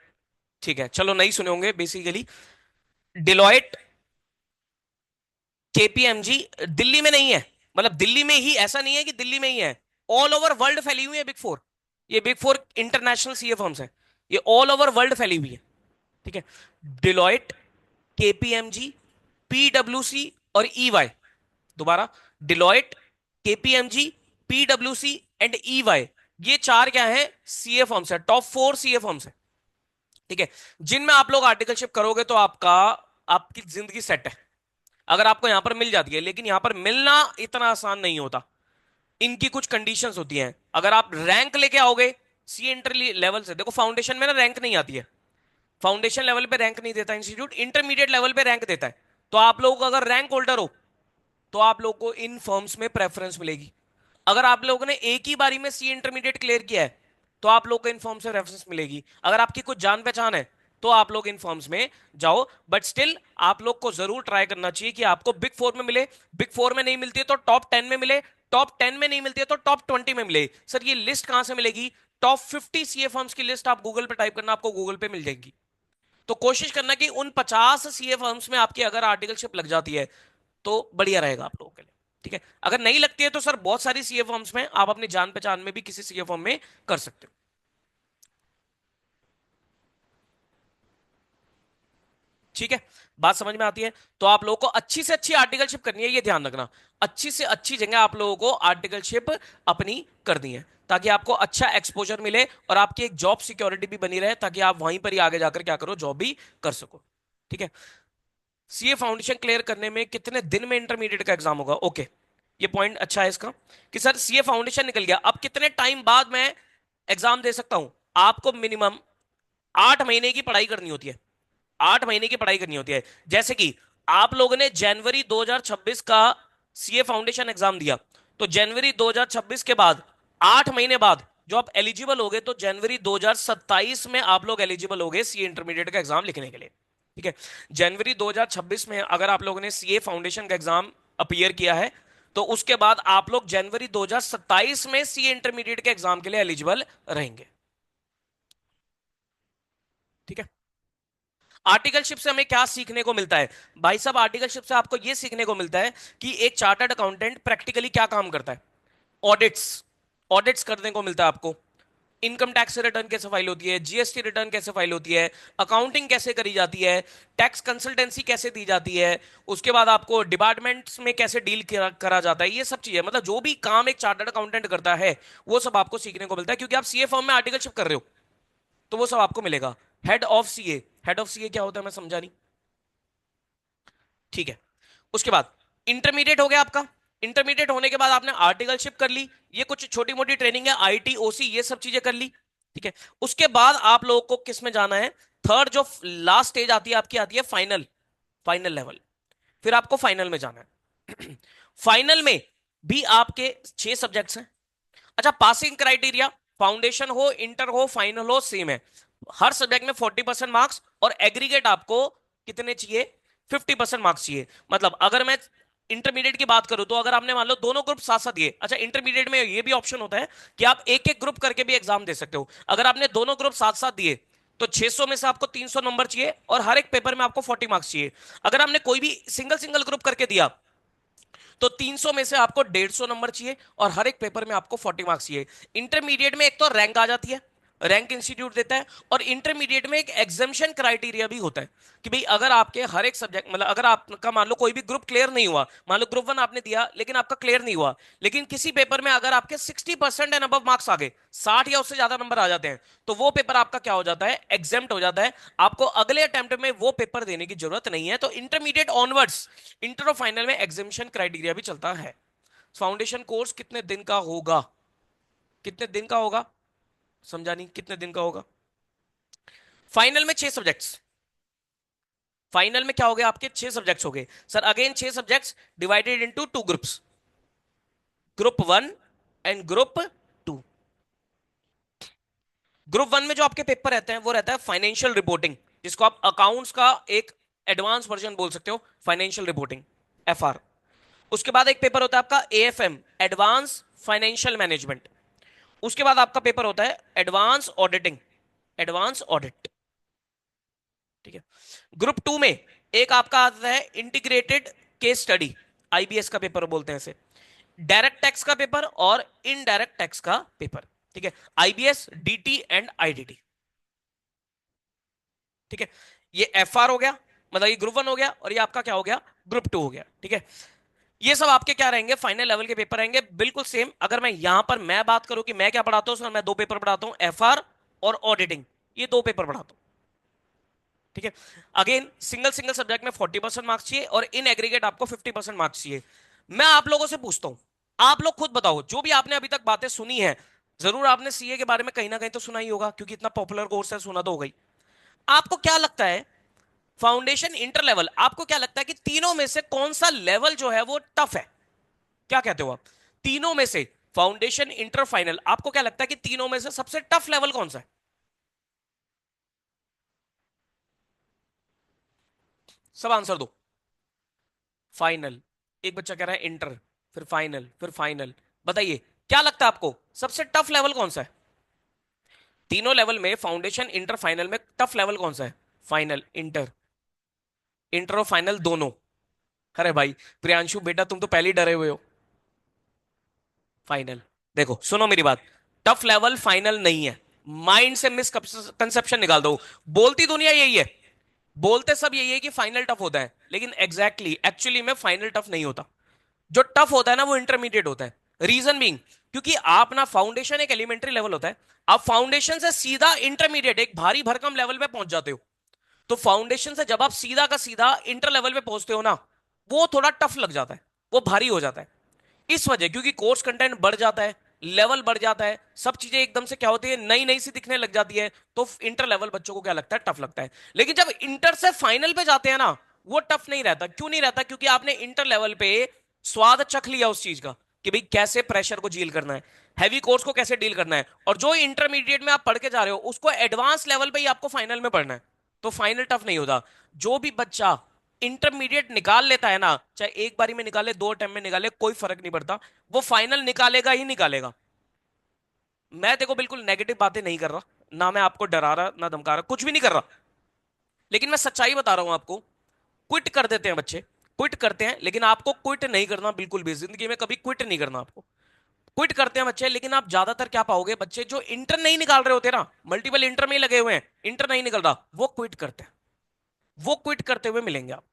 [SPEAKER 2] ठीक है, चलो नहीं सुने होंगे बेसिकली। डिलॉयट, केपीएमजी दिल्ली में नहीं है, मतलब दिल्ली में ही ऐसा नहीं है कि दिल्ली में ही है, ऑल ओवर वर्ल्ड फैली हुई है बिग फोर। ये big four international CA firms है, ये ऑल ओवर वर्ल्ड फैली हुई है। ठीक है, डिलॉयट, केपीएमजी, पीडब्ल्यूसी और ईवाई। दोबारा, डिलॉयट, केपीएमजी, पीडब्ल्यूसी एंड ईवाई, ये चार क्या है, सीए फर्म्स है, टॉप फोर सीए फर्म्स है। ठीक है, जिनमें आप लोग आर्टिकलशिप करोगे तो आपका, आपकी जिंदगी सेट है, अगर आपको यहां पर मिल जाती है। लेकिन यहां पर मिलना इतना आसान नहीं होता, इनकी कुछ कंडीशंस होती हैं। अगर आप रैंक लेके आओगे सी एंट्री लेवल से, देखो फाउंडेशन में ना रैंक नहीं आती है, फाउंडेशन लेवल पे रैंक नहीं देता इंस्टीट्यूट, इंटरमीडिएट लेवल पे रैंक देता है। तो आप लोग अगर रैंक होल्डर हो तो आप लोग को इन फर्म्स में प्रेफरेंस मिलेगी। अगर आप लोगों ने एक ही बारी में सी इंटरमीडिएट क्लियर किया है तो आप लोग को इन फॉर्म्स में रेफरेंस मिलेगी। अगर आपकी कुछ जान पहचान है तो आप लोग इन फॉर्म्स में जाओ, बट स्टिल आप लोग को जरूर ट्राई करना चाहिए कि आपको बिग फोर में मिले। बिग फोर में नहीं मिलती है तो टॉप 10 में मिले, टॉप 10 में नहीं मिलती है तो टॉप 20 में मिले। सर ये लिस्ट कहां से मिलेगी? टॉप 50 सीए फर्म्स की लिस्ट आप गूगल पे टाइप करना, आपको गूगल पे मिल जाएगी। तो कोशिश करना कि उन 50 सीए फर्म्स में आपकी अगर आर्टिकलशिप लग जाती है तो बढ़िया रहेगा आप लोगों के लिए। ठीक है, अगर नहीं लगती है तो सर बहुत सारी सीए फॉर्म्स में आप अपनी जान पहचान में भी किसी सीए फॉर्म में कर सकते हो। ठीक है, बात समझ में आती है? तो आप लोगों को अच्छी से अच्छी आर्टिकलशिप करनी है, ये ध्यान रखना। अच्छी से अच्छी जगह आप लोगों को आर्टिकलशिप अपनी करनी है, ताकि आपको अच्छा एक्सपोजर मिले और आपकी एक जॉब सिक्योरिटी भी बनी रहे, ताकि आप वहीं पर ही आगे जाकर क्या करो, जॉब भी कर सको। ठीक है, सीए फाउंडेशन क्लियर करने में कितने दिन में इंटरमीडिएट का एग्जाम होगा? ओके, ये पॉइंट अच्छा है इसका कि सर सीए फाउंडेशन निकल गया, अब कितने टाइम बाद मैं एग्जाम दे सकता हूं? आपको मिनिमम 8 महीने की पढ़ाई करनी होती है, 8 महीने की पढ़ाई करनी होती है। जैसे कि आप लोगों ने जनवरी 2026 का सीए फाउंडेशन एग्जाम दिया, तो जनवरी 2026 के बाद 8 महीने बाद जो आप एलिजिबल होगे, तो जनवरी 2027 में आप लोग एलिजिबल होगे सीए इंटरमीडिएट का एग्जाम लिखने के लिए। ठीक है, जनवरी 2026 में अगर आप लोगों ने सीए फाउंडेशन का एग्जाम अपीयर किया है तो उसके बाद आप लोग जनवरी 2027 में सीए इंटरमीडिएट के एग्जाम के लिए एलिजिबल रहेंगे। ठीक है, आर्टिकलशिप से हमें क्या सीखने को मिलता है? भाई साहब, आर्टिकलशिप से आपको यह सीखने को मिलता है कि एक चार्टर्ड अकाउंटेंट प्रैक्टिकली क्या काम करता है। ऑडिट्स, ऑडिट्स करने को मिलता है आपको। इनकम टैक्स रिटर्न कैसे फाइल होती है, जीएसटी रिटर्न कैसे फाइल होती है, अकाउंटिंग कैसे करी जाती है, टैक्स कंसल्टेंसी कैसे दी जाती है, उसके बाद आपको डिपार्टमेंट्स में कैसे डील करा जाता है, ये सब चीजें, मतलब जो भी काम एक चार्टर्ड अकाउंटेंट करता है वो सब आपको सीखने को मिलता है, क्योंकि आप सीए फर्म में आर्टिकलशिप कर रहे हो तो वो सब आपको मिलेगा। Head of CA, head of CA क्या होता है मैं समझा नहीं। ठीक है, उसके बाद इंटरमीडिएट हो गया आपका। इंटरमीडिएट होने के बाद आपने आर्टिकलशिप कर ली, ये कुछ छोटी मोटी ट्रेनिंग है, आईटी ओसी ये सब चीजें कर ली। ठीक है, उसके बाद आप लोगों को किस में जाना है? थर्ड जो लास्ट स्टेज आती है आपकी, आती है फाइनल, फाइनल लेवल। फिर आपको फाइनल में जाना है। फाइनल में भी आपके 6 सब्जेक्ट्स हैं। अच्छा, पासिंग क्राइटेरिया फाउंडेशन हो, इंटर हो, फाइनल हो, सेम है। हर सब्जेक्ट में 40% मार्क्स, और एग्रीगेट आपको कितने चाहिए? 50% मार्क्स चाहिए। मतलब अगर मैं इंटरमीडिएट की बात करूं तो अगर आपने मान लो दोनों ग्रुप साथ साथ दिए, अच्छा इंटरमीडिएट में ये भी ऑप्शन होता है कि आप एक एक ग्रुप करके भी एग्जाम दे सकते हो। अगर आपने दोनों ग्रुप साथ साथ दिए तो 600 में से आपको 300 नंबर चाहिए और हर एक पेपर में आपको 40 मार्क्स चाहिए। अगर आपने कोई भी सिंगल सिंगल ग्रुप करके दिया तो 300 में से आपको 150 नंबर चाहिए और हर एक पेपर में आपको 40 मार्क्स चाहिए। इंटरमीडिएट में एक तो रैंक आ जाती है, रैंक इंस्टीट्यूट देता है, और इंटरमीडिएट में एक एग्जामिशन क्राइटेरिया भी होता है कि भाई अगर आपके हर एक सब्जेक्ट, मतलब अगर आपका मान लो कोई भी ग्रुप क्लियर नहीं हुआ, मान लो ग्रुप 1 आपने दिया लेकिन आपका क्लियर नहीं हुआ, लेकिन किसी पेपर में अगर आपके 60% एंड अबव मार्क्स आ गए, 60 या उससे ज्यादा नंबर आ जाते हैं, तो वो पेपर आपका क्या हो जाता है? एग्जेम्प्ट हो जाता है। आपको अगले अटेम्प्ट में वो पेपर देने की जरूरत नहीं है। तो इंटरमीडिएट ऑनवर्ड्स, इंटर और फाइनल में एग्जामिशन क्राइटेरिया भी चलता है। फाउंडेशन कोर्स कितने दिन का होगा? कितने दिन का होगा? समझा नहीं, कितने दिन का होगा? फाइनल में 6 सब्जेक्ट्स, फाइनल में क्या हो गया आपके? 6 सब्जेक्ट्स हो गए। Sir again 6 subjects divided into 2 groups, group 1 and group 2। Group 1 में जो आपके पेपर रहते हैं वो रहता है फाइनेंशियल रिपोर्टिंग, जिसको आप अकाउंट्स का एक एडवांस वर्जन बोल सकते हो, फाइनेंशियल रिपोर्टिंग, एफआर। उसके बाद एक पेपर होता है आपका एएफएम, एडवांस फाइनेंशियल मैनेजमेंट। उसके बाद आपका पेपर होता है एडवांस ऑडिटिंग, एडवांस ऑडिट। ठीक है। ग्रुप टू में एक आपका आता है इंटीग्रेटेड केस स्टडी, आईबीएस का पेपर बोलते हैं इसे, डायरेक्ट टैक्स का पेपर और इनडायरेक्ट टैक्स का पेपर। ठीक है, आईबीएस, डीटी एंड आईडीटी। ठीक है, ये एफआर हो गया, मतलब ये ग्रुप वन हो गया, और ये आपका क्या हो गया, ग्रुप टू हो गया। ठीक है, ये सब आपके क्या रहेंगे, फाइनल लेवल के पेपर रहेंगे, बिल्कुल सेम। अगर मैं यहां पर मैं बात करूं कि मैं क्या पढ़ाता हूं सर, मैं दो पेपर पढ़ाता हूं, एफआर और ऑडिटिंग, ये दो पेपर पढ़ाता हूं। ठीक है, अगेन सिंगल सिंगल सब्जेक्ट में 40% मार्क्स चाहिए और इन एग्रीगेट आपको 50% मार्क्स चाहिए। मैं आप लोगों से पूछता हूं, आप लोग खुद बताओ, जो भी आपने अभी तक बातें सुनी है, जरूर आपने सीए के बारे में कहीं ना कहीं तो सुना ही होगा, क्योंकि इतना पॉपुलर कोर्स है, सुना तो होगा ही। आपको क्या लगता है, फाउंडेशन, इंटर लेवल, आपको क्या लगता है कि तीनों में से कौन सा लेवल जो है वो टफ है? क्या कहते हो आप, तीनों में से, फाउंडेशन, इंटर, फाइनल, आपको क्या लगता है कि तीनों में से सबसे टफ लेवल कौन सा है? सब आंसर दो। फाइनल। एक बच्चा कह रहा है इंटर, फिर फाइनल, फिर फाइनल। बताइए क्या लगता है आपको सबसे टफ लेवल कौन सा है? तीनों लेवल में, फाउंडेशन, इंटर, फाइनल में टफ लेवल कौन सा है? फाइनल, इंटर, इंटर और फाइनल दोनों। अरे भाई प्रियांशु बेटा, तुम तो पहले ही डरे हुए हो। फाइनल। देखो सुनो मेरी बात, टफ लेवल फाइनल नहीं है, माइंड से मिसकंसेप्शन निकाल दो। बोलती दुनिया यही है, बोलते सब यही है कि फाइनल टफ होता है, लेकिन एग्जैक्टली एक्चुअली में फाइनल टफ नहीं होता। जो टफ होता है ना, वो इंटरमीडिएट होता है। रीजन बीइंग, क्योंकि आप ना, फाउंडेशन एक एलिमेंट्री लेवल होता है, आप फाउंडेशन से सीधा इंटरमीडिएट एक भारी भरकम लेवल पे पहुंच जाते हो। तो फाउंडेशन से जब आप सीधा का सीधा इंटर लेवल पे पहुंचते हो ना, वो थोड़ा टफ लग जाता है, वो भारी हो जाता है। इस वजह, क्योंकि कोर्स कंटेंट बढ़ जाता है, लेवल बढ़ जाता है, सब चीजें एकदम से क्या होती है, नई नई सी दिखने लग जाती है, तो इंटर लेवल बच्चों को क्या लगता है, टफ लगता है। लेकिन जब इंटर से फाइनल पे जाते हैं ना, वो टफ नहीं रहता। क्यों नहीं रहता? क्योंकि आपने इंटर लेवल पे स्वाद चख लिया उस चीज का, कि भाई कैसे प्रेशर को डील करना है, हैवी कोर्स को कैसे डील करना है। और जो इंटरमीडिएट में आप पढ़ के जा रहे हो, उसको एडवांस लेवल पे ही आपको फाइनल में पढ़ना है, तो फाइनल टफ नहीं होता। जो भी बच्चा इंटरमीडिएट निकाल लेता है ना, चाहे एक बारी में निकाले, दो टाइम में निकाले, कोई फर्क नहीं पड़ता, वो फाइनल निकालेगा ही निकालेगा। मैं देखो बिल्कुल नेगेटिव बातें नहीं कर रहा, ना मैं आपको डरा रहा ना धमका रहा, कुछ भी नहीं कर रहा, लेकिन मैं सच्चाई बता रहा हूं आपको। क्विट कर देते हैं बच्चे, क्विट करते हैं, लेकिन आपको क्विट नहीं करना बिल्कुल भी, जिंदगी में कभी क्विट नहीं करना आपको। क्विट करते हैं बच्चे, लेकिन आप ज्यादातर क्या पाओगे, बच्चे जो इंटर नहीं निकाल रहे होते ना, मल्टीपल इंटर में ही लगे हुए हैं, इंटर नहीं निकल रहा, वो क्विट करते हैं, वो क्विट करते हुए मिलेंगे आप।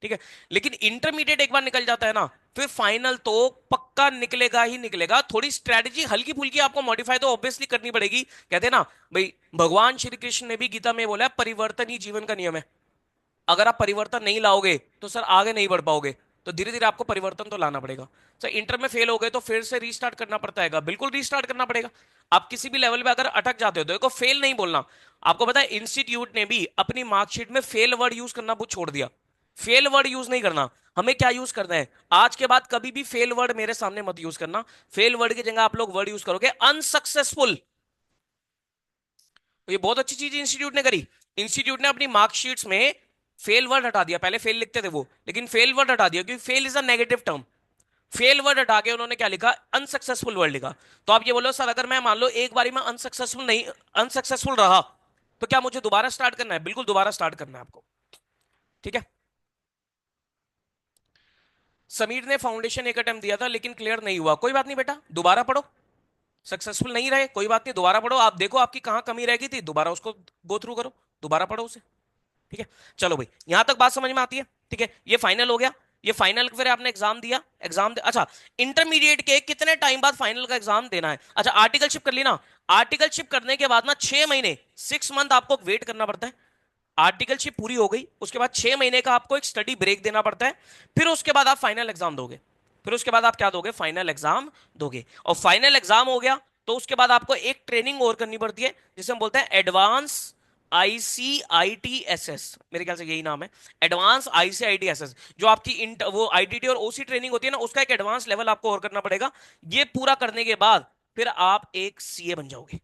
[SPEAKER 2] ठीक है, लेकिन इंटरमीडिएट एक बार निकल जाता है ना, फिर फाइनल तो पक्का निकलेगा ही निकलेगा। थोड़ी स्ट्रेटजी हल्की फुल्की आपको मॉडिफाई तो ऑब्वियसली करनी पड़ेगी। कहते हैं ना भाई, भगवान श्री कृष्ण ने भी गीता में बोला है, परिवर्तन ही जीवन का नियम है। अगर आप परिवर्तन नहीं लाओगे तो सर आगे नहीं बढ़ पाओगे, तो धीरे धीरे आपको परिवर्तन तो लाना पड़ेगा। सर इंटर में फेल हो गए तो फिर से रीस्टार्ट करना पड़ता है, बिल्कुल रीस्टार्ट करना पड़ेगा। आप किसी भी लेवल पे अगर अटक जाते हो, तो देखो फेल नहीं बोलना। आपको पता है इंस्टीट्यूट ने भी अपनी मार्कशीट में फेल वर्ड यूज करना छोड़ दिया। फेल वर्ड यूज नहीं करना, हमें क्या यूज करना है, आज के बाद कभी भी फेल वर्ड मेरे सामने मत यूज करना। फेल वर्ड की जगह आप लोग वर्ड यूज करोगे अनसक्सेसफुल। तो ये बहुत अच्छी चीज इंस्टीट्यूट ने करी। इंस्टीट्यूट ने अपनी मार्कशीट्स में फेल वर्ड हटा दिया, पहले फेल लिखते थे वो, लेकिन फेल वर्ड हटा दिया, क्योंकि fail is a negative term. Fail word हटा के उन्होंने क्या लिखा, अनसक्सेसफुल वर्ड लिखा। तो आप ये बोलो सर, अगर मैं मान लो एक बारी में अनसक्सेसफुल रहा, तो क्या मुझे दोबारा स्टार्ट करना है? बिल्कुल दोबारा स्टार्ट करना है आपको। ठीक है, समीर ने फाउंडेशन एक अटेम्प्ट दिया था लेकिन क्लियर नहीं हुआ, कोई बात नहीं बेटा, दोबारा पढ़ो। सक्सेसफुल नहीं रहे कोई बात नहीं, दोबारा पढ़ो, आप देखो आपकी कहां कमी रह गई थी, दोबारा उसको गो थ्रू करो, दोबारा पढ़ो उसे। ठीक है, चलो भाई यहां तक बात समझ में आती है? ठीक है, ये फाइनल हो गया। ये फाइनल फिर आपने एग्जाम दिया, अच्छा, इंटरमीडिएट के कितने टाइम बाद फाइनल का एग्जाम देना है? अच्छा, आर्टिकलशिप कर ली ना, आर्टिकलशिप करने के बाद ना 6 महीने, 6 मंथ आपको वेट करना पड़ता है। आर्टिकलशिप पूरी हो गई, उसके बाद 6 महीने का आपको एक स्टडी ब्रेक देना पड़ता है, फिर उसके बाद आप फाइनल एग्जाम दोगे। फिर उसके बाद आप क्या दोगे, फाइनल एग्जाम दोगे। और फाइनल एग्जाम हो गया तो उसके बाद आपको एक ट्रेनिंग और करनी पड़ती है, जिसे हम बोलते हैं एडवांस ICITSS, मेरे ख्याल से यही नाम है, एडवांस ICITSS। जो आपकी वो ITT और OC ट्रेनिंग होती है ना, उसका एक एडवांस लेवल आपको और करना पड़ेगा। ये पूरा करने के बाद फिर आप एक CA बन जाओगे।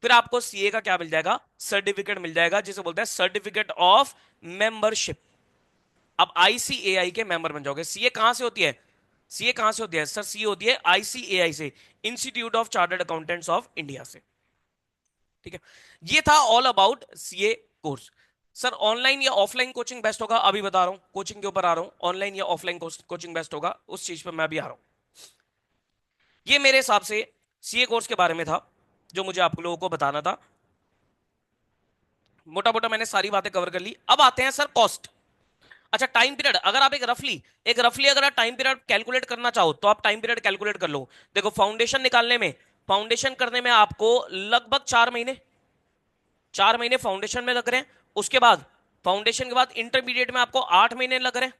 [SPEAKER 2] फिर आपको सीए का क्या मिल जाएगा, सर्टिफिकेट मिल जाएगा, जिसे बोलते हैं सर्टिफिकेट ऑफ मेंबरशिप। अब आईसीएआई के मेंबर बन जाओगे। सीए कहां से होती है, सीए कहां से होती है सर, सीए होती है आईसीएआई से, institute of chartered accountants of India से। ठीक है, ये था all about CA course. Sir online या ऑफलाइन कोचिंग बेस्ट होगा, अभी बता रहा हूं, कोचिंग के ऊपर आ रहा हूं, ऑनलाइन या ऑफलाइन कोचिंग बेस्ट होगा, उस चीज पर मैं भी आ रहा हूं। ये मेरे हिसाब से सीए कोर्स के बारे में था जो मुझे आप लोगों को बताना था। मोटा मोटा मैंने सारी बातें कवर कर ली। अब आते हैं सर कॉस्ट। अच्छा, टाइम पीरियड, अगर आप एक रफली अगर आप टाइम पीरियड कैलकुलेट करना चाहो तो आप टाइम पीरियड कैलकुलेट कर लो। देखो, फाउंडेशन निकालने में, फाउंडेशन करने में आपको लगभग 4 महीने, 4 महीने फाउंडेशन में लग रहे हैं। उसके बाद फाउंडेशन के बाद इंटरमीडिएट में आपको 8 महीने लग रहे हैं।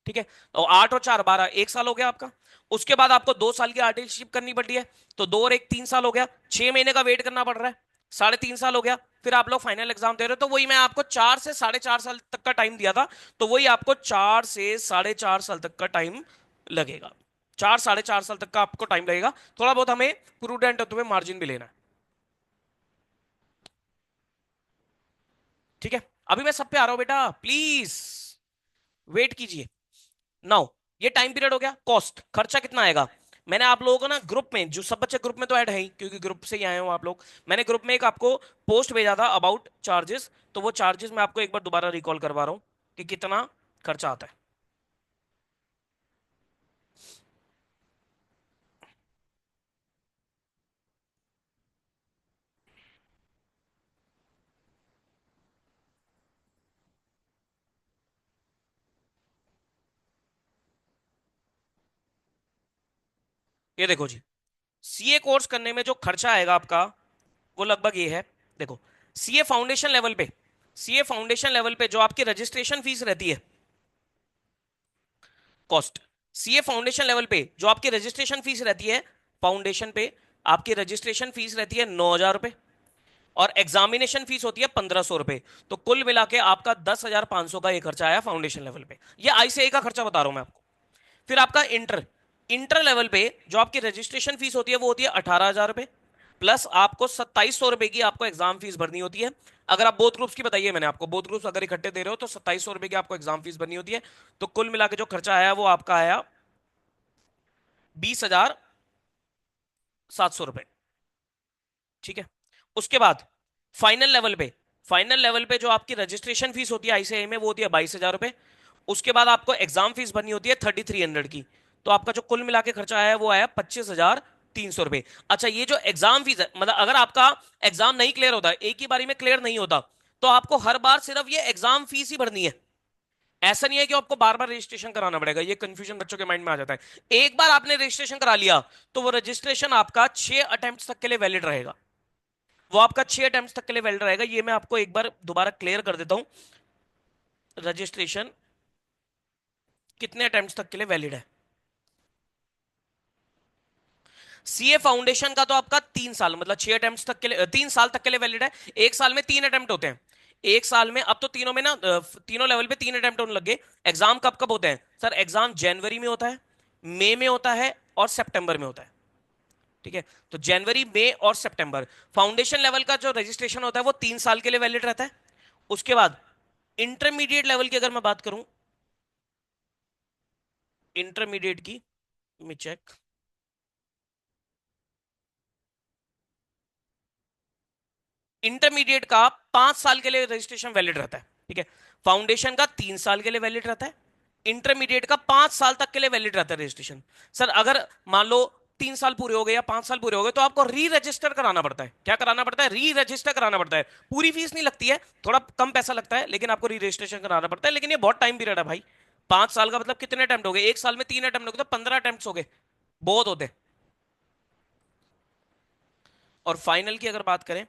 [SPEAKER 2] ठीक है, तो 8 और 4 12, 1 साल हो गया आपका। उसके बाद आपको 2 साल की आर्टिकलशिप करनी पड़ती है, तो 2 और 1 3 साल हो गया। 6 महीने का वेट करना पड़ रहा है, 3.5 साल हो गया। फिर आप लोग फाइनल एग्जाम दे रहे हो, तो वही मैं आपको 4 से 4.5 साल तक का टाइम दिया था, तो वही आपको 4 से 4.5 साल तक का टाइम लगेगा। 4 साढ़े 4 साल तक का आपको टाइम लगेगा। थोड़ा बहुत हमें प्रूडेंट होते हुए मार्जिन भी लेना है। ठीक है, अभी मैं सब पे आ रहा हूं बेटा, प्लीज वेट कीजिए। नाउ, ये टाइम पीरियड हो गया। कॉस्ट, खर्चा कितना आएगा। मैंने आप लोगों को ना ग्रुप में, जो सब बच्चे ग्रुप में तो ऐड है ही, क्योंकि ग्रुप से ही आए हो आप लोग, मैंने ग्रुप में एक आपको पोस्ट भेजा था अबाउट चार्जेस, तो वो चार्जेस मैं आपको एक बार दोबारा रिकॉल करवा रहा हूं कि कितना खर्चा आता है। ये देखो जी, सीए कोर्स करने में जो खर्चा आएगा आपका, वो लगभग ये है। देखो, सीए फाउंडेशन लेवल पे, सीए फाउंडेशन लेवल पे जो आपकी रजिस्ट्रेशन फीस रहती है, कॉस्ट, सीए फाउंडेशन लेवल पे जो आपकी रजिस्ट्रेशन फीस रहती है, फाउंडेशन पे आपकी रजिस्ट्रेशन फीस रहती है 9,000 रुपए, और एग्जामिनेशन फीस होती है 1,500 रुपए। तो कुल मिला के आपका 10,500 का ये खर्चा आया फाउंडेशन लेवल पे। ये आईसीआई का खर्चा बता रहा हूं मैं आपको। फिर आपका इंटर, इंटर लेवल पे जो आपकी रजिस्ट्रेशन फीस होती है वो होती है 18,000 रुपए, प्लस आपको 2,700 रुपए की आपको एग्जाम फीस भरनी होती है। अगर आप बोथ ग्रुप्स की बताइए, मैंने आपको बोथ ग्रुप्स अगर इकट्ठे दे रहे हो तो 2,700 रुपए की आपको एग्जाम फीस भरनी होती है। तो कुल मिला के जो खर्चा आया वो आपका आया 20,700 रुपए। ठीक है, उसके बाद फाइनल लेवल पे, फाइनल लेवल पे जो आपकी रजिस्ट्रेशन फीस होती है आईसीआई में वो होती है 22,000 रुपए। उसके बाद आपको एग्जाम फीस भरनी होती है 3,300 की। तो आपका जो कुल मिला के खर्चा आया वो आया 25,300 रुपए। अच्छा, ये जो एग्जाम फीस है, मतलब अगर आपका एग्जाम नहीं क्लियर होता, एक ही बारी में क्लियर नहीं होता, तो आपको हर बार सिर्फ ये एग्जाम फीस ही भरनी है। ऐसा नहीं है कि आपको बार बार रजिस्ट्रेशन कराना पड़ेगा, ये कंफ्यूजन बच्चों के माइंड में आ जाता है। एक बार आपने रजिस्ट्रेशन करा लिया तो वो रजिस्ट्रेशन आपका 6 अटेम्प्ट तक के लिए वैलिड रहेगा। वो आपका 6 अटेम्प्ट तक के लिए वैलिड रहेगा। ये मैं आपको एक बार दोबारा क्लियर कर देता हूं, रजिस्ट्रेशन कितने अटेम्प्ट तक के लिए वैलिड है। सीए फाउंडेशन का तो आपका 3 साल, मतलब 6 अटेम्प्ट तक के लिए, 3 साल तक के लिए वैलिड है। एक साल में 3 अटेम्प्ट होते हैं। एक साल में, अब तो तीनों में ना, तीनों लेवल पे 3 अटेम्प्ट होने लगे। एग्जाम कब कब होते हैं सर, एग्जाम जनवरी में होता है, मई में होता है, और सितंबर में होता है। ठीक है, तो जनवरी, मई और सितंबर। फाउंडेशन लेवल का जो रजिस्ट्रेशन होता है वो 3 साल के लिए वैलिड रहता है। उसके बाद इंटरमीडिएट लेवल की अगर मैं बात करूं, इंटरमीडिएट की, मैं चेक, इंटरमीडिएट का 5 साल के लिए रजिस्ट्रेशन वैलिड रहता है। ठीक है, फाउंडेशन का 3 साल के लिए वैलिड रहता है, इंटरमीडिएट का 5 साल तक के लिए वैलिड रहता है रजिस्ट्रेशन। सर अगर मान लो 3 साल पूरे हो गए या 5 साल पूरे हो गए, तो आपको री रजिस्टर कराना पड़ता है। क्या कराना पड़ता है, री रजिस्टर कराना पड़ता है। पूरी फीस नहीं लगती है, थोड़ा कम पैसा लगता है, लेकिन आपको री रजिस्ट्रेशन कराना पड़ता है। लेकिन ये बहुत टाइम पीरियड है भाई। 5 साल का मतलब कितने अटेम्प्ट हो गए, एक साल में 3 अटेम्प्ट हो गए, तो 15 अटेम्प्ट हो गए, बहुत होते हैं। और फाइनल की अगर बात करें,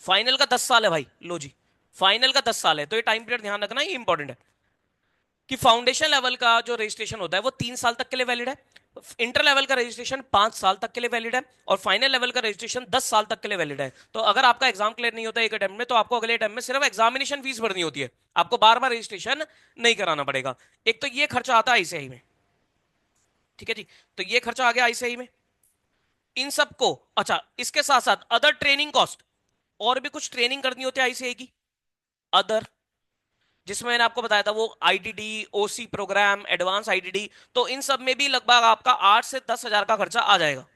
[SPEAKER 2] फाइनल का 10 साल है भाई, लो जी, फाइनल का 10 साल है। तो ये टाइम पीरियड ध्यान रखना, ये इंपॉर्टेंट है कि फाउंडेशन लेवल का जो रजिस्ट्रेशन होता है वो 3 साल तक के लिए वैलिड है, इंटर लेवल का रजिस्ट्रेशन 5 साल तक के लिए वैलिड है, और फाइनल लेवल का रजिस्ट्रेशन 10 साल तक के लिए वैलिड है। तो अगर आपका एग्जाम क्लियर नहीं होता एक अटेम्प्ट में, तो आपको अगले अटेम्प्ट में सिर्फ एग्जामिनेशन फीस भरनी होती है, आपको बार बार रजिस्ट्रेशन नहीं कराना पड़ेगा। एक तो ये खर्चा आता है आईसीआई में। ठीक है जी। तो ये खर्चा आ गया आईसीआई में। इन सबको, अच्छा, इसके साथ साथ अदर ट्रेनिंग कॉस्ट, और भी कुछ ट्रेनिंग करनी होती है आईसीआई की अदर, जिसमें मैंने आपको बताया था वो आईटीडी, ओसी प्रोग्राम, एडवांस आईटीडी, तो इन सब में भी लगभग आपका 8 से 10 हजार का खर्चा आ जाएगा।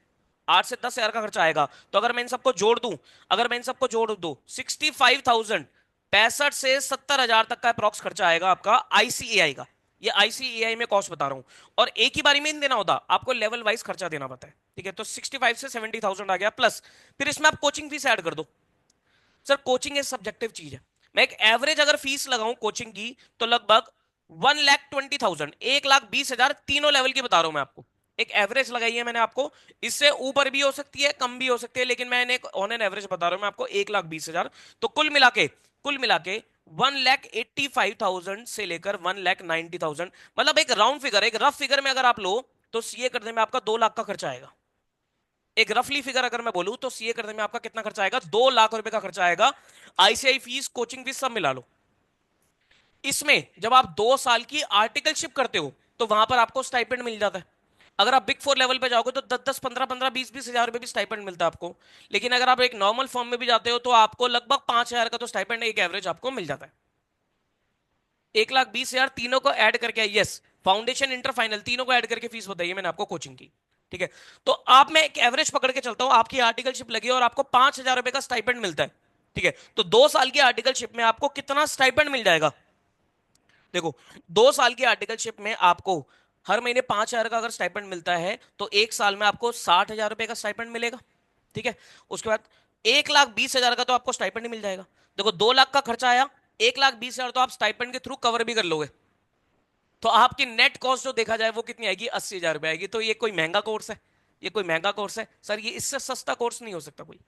[SPEAKER 2] 8 से 10 हजार का खर्चा आएगा। तो अगर मैं इन सबको जोड़ दूं, अगर मैं इन सबको जोड़ दूं, 65,000, 65 से 70 हजार तक का अप्रॉक्स खर्चा आएगा आपका आईसीएआई का। ये आईसीएआई में कॉस्ट बता रहा हूं। और एक ही बारी में नहीं देना होता, आपको लेवल वाइज खर्चा देना पड़ता है। ठीक है, तो 65 से 70,000 आ गया, प्लस फिर इसमें आप कोचिंग फीस ऐड कर दो। सर कोचिंग एक सब्जेक्टिव चीज है। मैं एक एवरेज अगर फीस लगाऊं कोचिंग की, तो लगभग 1,20,000, 1,20,000, तीनों लेवल की बता रहा हूं मैं आपको। एक एवरेज लगाई है मैंने आपको, इससे ऊपर भी हो सकती है, कम भी हो सकती है, लेकिन मैंने एक ऑन एन एवरेज बता रहा हूं मैं आपको, 1,20,000। तो कुल मिला के 1,85,000 से लेकर 1,90,000, मतलब एक राउंड फिगर, एक रफ फिगर में अगर आप लो, तो सीए करने में आपका 2 लाख का खर्चा आएगा। एक रफली फिगर अगर मैं बोलूं तो सीए करने में आपका कितना खर्चा आएगा, 2 लाख रुपए का खर्चा आएगा। आईसीआई फीस, कोचिंग फीस सब मिला लो। इसमें जब आप 2 साल की आर्टिकलशिप करते हो, तो वहां पर आपको स्टाइपेंड मिल जाता है। अगर आप बिग फोर लेवल पे जाओगे तो 10-10, 15-15, 20-20 हजार रुपए भी स्टाइपेंड मिलता है आपको। लेकिन अगर आप एक नॉर्मल फॉर्म में भी जाते हो, तो आपको लगभग 5 हजार का तो स्टाइपेंड एक एवरेज आपको मिल जाता है। 1,20,000 तीनों को ऐड करके, यस, फाउंडेशन, इंटर, फाइनल, तीनों को ऐड करके फीस बताइए मैंने आपको कोचिंग की। ठीक है, तो आप, मैं एक एवरेज पकड़ के चलता हूं, आपकी आर्टिकलशिप लगी और आपको 5,000 रुपए का स्टाइपेंड मिलता है। ठीक है, तो 2 साल की आर्टिकलशिप में आपको कितना स्टाइपेंड मिल जाएगा? देखो, 2 साल की आर्टिकलशिप में आपको हर महीने 5,000 का अगर स्टाइपेंड मिलता है, तो एक साल में आपको 60,000 रुपए का स्टाइपेंड मिलेगा। ठीक है, उसके बाद 1,20,000 का तो आपको स्टाइपेंड ही मिल जाएगा। देखो, 2 लाख का खर्चा आया, 1,20,000 तो आप स्टाइपेंड के थ्रू कवर भी कर लोगे। तो आपकी नेट कॉस्ट जो देखा जाए वो कितनी आएगी, 80,000 रुपए आएगी। तो ये कोई महंगा कोर्स है? ये कोई महंगा कोर्स है सर? ये इससे सस्ता कोर्स नहीं हो सकता कोई।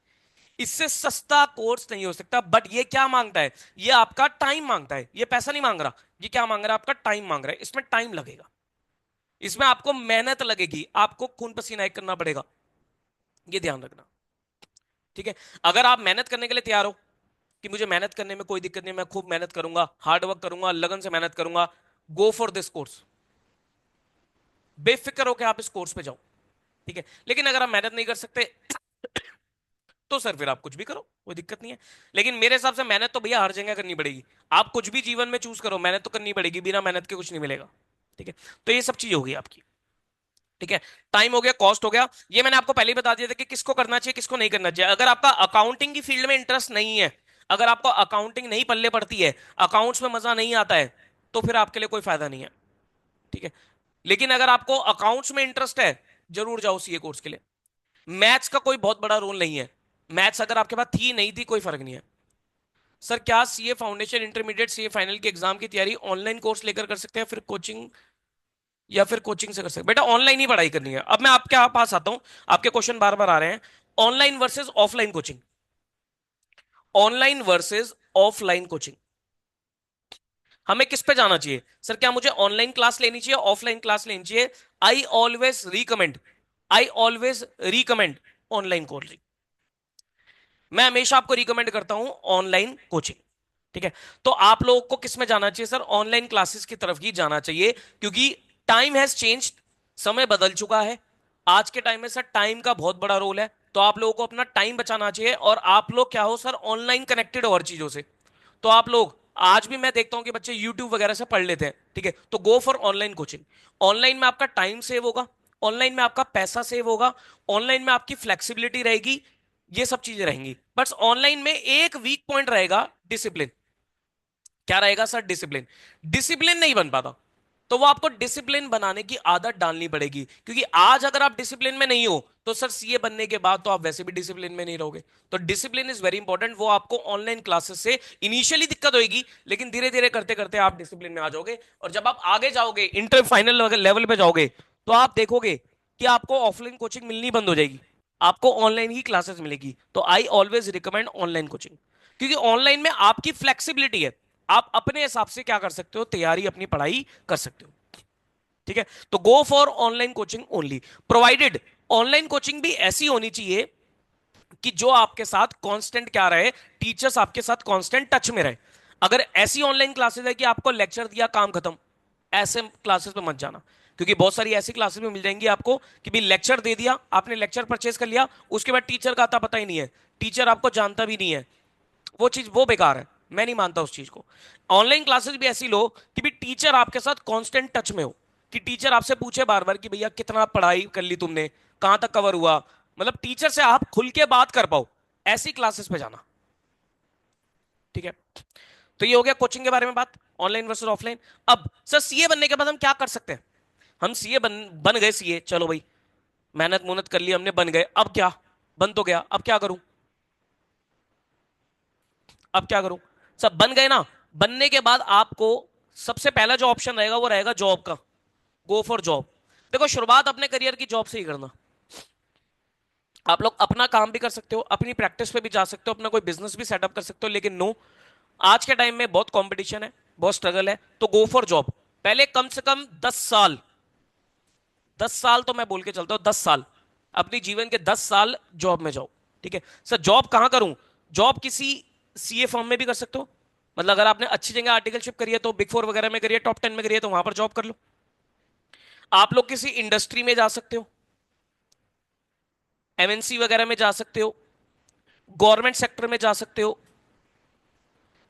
[SPEAKER 2] इससे सस्ता कोर्स नहीं हो सकता। बट ये क्या मांगता है? ये आपका टाइम मांगता है। ये पैसा नहीं मांग रहा, ये क्या मांग रहा है? आपका टाइम मांग रहा है। इसमें टाइम लगेगा, इसमें आपको मेहनत लगेगी, आपको खून पसीना एक करना पड़ेगा। ये ध्यान रखना। ठीक है, अगर आप मेहनत करने के लिए तैयार हो कि मुझे मेहनत करने में कोई दिक्कत नहीं, मैं खूब मेहनत करूंगा, हार्ड वर्क करूंगा, लगन से मेहनत करूंगा, गो फॉर दिस कोर्स। बेफिक्र होकर आप इस कोर्स पे जाओ। ठीक है, लेकिन अगर आप मेहनत नहीं कर सकते, तो सर फिर आप कुछ भी करो, कोई दिक्कत नहीं है। लेकिन मेरे हिसाब से मेहनत तो भैया हर जगह करनी पड़ेगी। आप कुछ भी जीवन में चूज करो, मेहनत तो करनी पड़ेगी, बिना मेहनत के कुछ नहीं मिलेगा। ठीक है, तो ये सब चीज होगी आपकी। ठीक है, टाइम हो गया, कॉस्ट हो गया, ये मैंने आपको पहले ही बता दिया था कि किसको करना चाहिए, किसको नहीं करना चाहिए। अगर आपका अकाउंटिंग की फील्ड में इंटरेस्ट नहीं है, अगर आपको अकाउंटिंग नहीं पल्ले पड़ती है, अकाउंट्स में मजा नहीं आता है, तो फिर आपके लिए कोई फायदा नहीं है। ठीक है, लेकिन अगर आपको अकाउंट्स में इंटरेस्ट है, जरूर जाओ सीए कोर्स के लिए। मैथ्स का कोई बहुत बड़ा रोल नहीं है। मैथ्स अगर आपके पास थी नहीं थी, कोई फर्क नहीं है। सर क्या CA foundation, intermediate, CA final की एग्जाम की तैयारी ऑनलाइन कोर्स लेकर कर सकते हैं, फिर कोचिंग, या फिर कोचिंग से कर सकते हैं? बेटा ऑनलाइन ही पढ़ाई करनी है। अब मैं आपके पास आता हूं, आपके क्वेश्चन बार बार आ रहे हैं, online versus offline coaching, online versus offline coaching, हमें किस पे जाना चाहिए? सर क्या मुझे ऑनलाइन क्लास लेनी चाहिए, ऑफलाइन क्लास लेनी चाहिए? I always recommend, I always recommend online coaching. मैं हमेशा आपको रिकमेंड करता हूं ऑनलाइन कोचिंग। ठीक है, तो आप लोगों को किस में जाना चाहिए? सर ऑनलाइन क्लासेस की तरफ ही जाना चाहिए, क्योंकि टाइम हैज चेंज, समय बदल चुका है। आज के टाइम में सर टाइम का बहुत बड़ा रोल है, तो आप लोगों को अपना टाइम बचाना चाहिए। और आप लोग क्या हो सर, ऑनलाइन कनेक्टेड हो हर चीजों से। तो आप लोग, आज भी मैं देखता हूं कि बच्चे यूट्यूब वगैरह से पढ़ लेते हैं। ठीक है, तो go for online coaching. Online में आपका टाइम सेव होगा, ऑनलाइन में आपका पैसा सेव होगा, ऑनलाइन में आपकी फ्लेक्सिबिलिटी रहेगी, ये सब चीजें रहेंगी। बट ऑनलाइन में एक वीक पॉइंट रहेगा, डिसिप्लिन। क्या रहेगा सर? डिसिप्लिन। डिसिप्लिन नहीं बन पाता, तो वो आपको डिसिप्लिन बनाने की आदत डालनी पड़ेगी। क्योंकि आज अगर आप डिसिप्लिन में नहीं हो, तो सर सीए बनने के बाद तो आप वैसे भी डिसिप्लिन में नहीं रहोगे। तो डिसिप्लिन इज वेरी इंपॉर्टेंट। वो आपको ऑनलाइन क्लासेस से इनिशियली दिक्कत होगी, लेकिन धीरे धीरे करते करते आप डिसिप्लिन में आ जाओगे। और जब आप आगे जाओगे, इंटर फाइनल लेवल पे जाओगे, तो आप देखोगे कि आपको ऑफलाइन कोचिंग मिलनी बंद हो जाएगी, आपको ऑनलाइन ही क्लासेस मिलेगी। तो I always recommend online coaching, क्योंकि ऑनलाइन में आपकी फ्लेक्सिबिलिटी है, आप अपने हिसाब से क्या कर सकते हो, तैयारी अपनी पढ़ाई कर सकते हो। ठीक है, तो go for online coaching only, provided online coaching भी ऐसी होनी चाहिए कि जो आपके साथ कांस्टेंट क्या रहे, टीचर्स आपके साथ कांस्टेंट टच में रहे। अगर ऐसी ऑनलाइन क्लासेस है कि आपको लेक्चर दिया काम खत्म, ऐसे क्लासेस में मत जाना। क्योंकि बहुत सारी ऐसी क्लासेस में मिल जाएंगी आपको कि भी लेक्चर दे दिया आपने, लेक्चर परचेज कर लिया, उसके बाद टीचर का आता पता ही नहीं है, टीचर आपको जानता भी नहीं है, वो चीज वो बेकार है। मैं नहीं मानता उस चीज को। ऑनलाइन क्लासेस भी ऐसी लो कि भी टीचर आपके साथ कांस्टेंट टच में हो, कि टीचर आपसे पूछे बार बार कि भैया कितना पढ़ाई कर ली तुमने, कहां तक कवर हुआ, मतलब टीचर से आप खुल के बात कर पाओ, ऐसी क्लासेस पे जाना। ठीक है, तो ये हो गया कोचिंग के बारे में बात, ऑनलाइन वर्सेस ऑफलाइन। अब सर सीए बनने के बाद हम क्या कर सकते हैं? हम सीए बन गए सीए, चलो भाई, मेहनत मुहनत कर ली हमने, बन गए, अब क्या? बन तो गया, अब क्या करूं? अब क्या करूं? सब बन गए ना, बनने के बाद आपको सबसे पहला जो ऑप्शन रहेगा वो रहेगा जॉब का। Go for job. देखो, शुरुआत अपने करियर की जॉब से ही करना। आप लोग अपना काम भी कर सकते हो, अपनी प्रैक्टिस पे भी जा सकते हो, अपना कोई बिजनेस भी सेटअप कर सकते हो, लेकिन नो, आज के टाइम में बहुत कंपटीशन है, बहुत स्ट्रगल है, तो गो फॉर जॉब। पहले कम से कम 10 साल, 10 साल तो मैं बोल के चलता हूं, 10 साल, अपनी जीवन के 10 साल जॉब में जाओ। ठीक है सर, जॉब कहां करूं? जॉब किसी सीए फर्म में भी कर सकते हो, मतलब अगर आपने अच्छी जगह आर्टिकलशिप करी है तो बिग फोर वगैरह में करिए, टॉप 10 में करिए, तो वहां पर जॉब कर लो। आप लोग किसी इंडस्ट्री में जा सकते हो, एमएनसी वगैरह में जा सकते हो, गवर्नमेंट सेक्टर में जा सकते हो,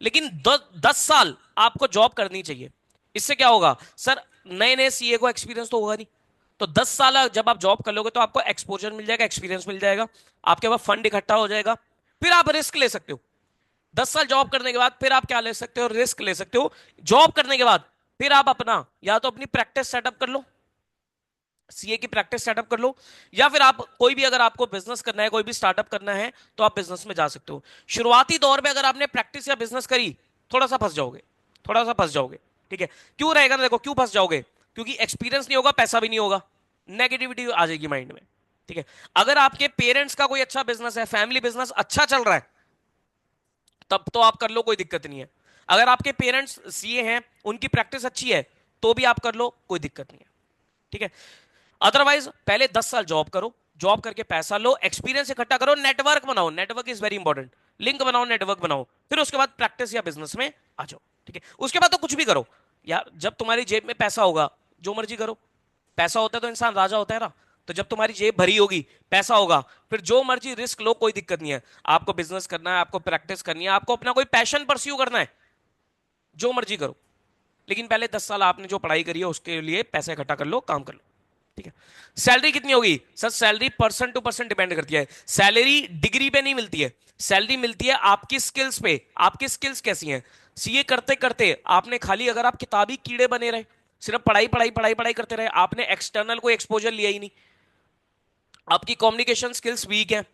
[SPEAKER 2] लेकिन 10 साल आपको जॉब करनी चाहिए। इससे क्या होगा सर? नए नए सीए को एक्सपीरियंस तो होगा नहीं, तो 10 साल जब आप जॉब कर लोगे तो आपको एक्सपोजर मिल जाएगा, एक्सपीरियंस मिल जाएगा, आपके पास फंड इकट्ठा हो जाएगा, फिर आप रिस्क ले सकते हो। 10 साल जॉब करने के बाद फिर आप क्या ले सकते हो? रिस्क ले सकते हो। जॉब करने के बाद फिर आप अपना या तो अपनी प्रैक्टिस सेटअप कर लो, सीए की प्रैक्टिस सेटअप कर लो, या फिर आप कोई भी, अगर आपको बिजनेस करना है, कोई भी स्टार्टअप करना है, तो आप बिजनेस में जा सकते हो। शुरुआती दौर में अगर आपने प्रैक्टिस या बिजनेस करी, थोड़ा सा फंस जाओगे, थोड़ा सा फंस जाओगे। ठीक है, क्यों रहेगा ना, देखो क्यों फंस जाओगे, क्योंकि एक्सपीरियंस नहीं होगा, पैसा भी नहीं होगा, नेगेटिविटी आ जाएगी माइंड में। ठीक है, अगर आपके पेरेंट्स का कोई अच्छा बिजनेस है, फैमिली बिजनेस अच्छा चल रहा है, तब तो आप कर लो, कोई दिक्कत नहीं है। अगर आपके पेरेंट्स सीए हैं, उनकी प्रैक्टिस अच्छी है, तो भी आप कर लो, कोई दिक्कत नहीं है। ठीक है, अदरवाइज पहले 10 साल जॉब करो, जॉब करके पैसा लो, एक्सपीरियंस इकट्ठा करो, नेटवर्क बनाओ, network is very important, link बनाओ, नेटवर्क बनाओ, फिर उसके बाद प्रैक्टिस या बिजनेस में आ जाओ। ठीक है, उसके बाद तो कुछ भी करो यार, जब तुम्हारी जेब में पैसा होगा, जो मर्जी करो। पैसा होता है तो इंसान राजा होता है ना, तो जब तुम्हारी जेब भरी होगी, पैसा होगा, फिर जो मर्जी रिस्क लो, कोई दिक्कत नहीं है। आपको बिजनेस करना है, आपको प्रैक्टिस करनी है, आपको अपना कोई पैशन परस्यू करना है, जो मर्जी करो, लेकिन पहले 10 साल आपने जो पढ़ाई करी है उसके लिए पैसा इकट्ठा कर लो, काम कर लो। ठीक है, सैलरी कितनी होगी sir? Salary person to person depend करती है, सैलरी डिग्री पे नहीं मिलती है, सैलरी मिलती है आपकी स्किल्स पे, आपकी स्किल्स कैसी हैं। सीए करते करते आपने खाली, अगर आप किताबी कीड़े बने रहे, सिर्फ पढ़ाई पढ़ाई पढ़ाई पढ़ाई करते रहे, आपने एक्सटर्नल कोई एक्सपोजर लिया ही नहीं, आपकी कम्युनिकेशन स्किल्स वीक है,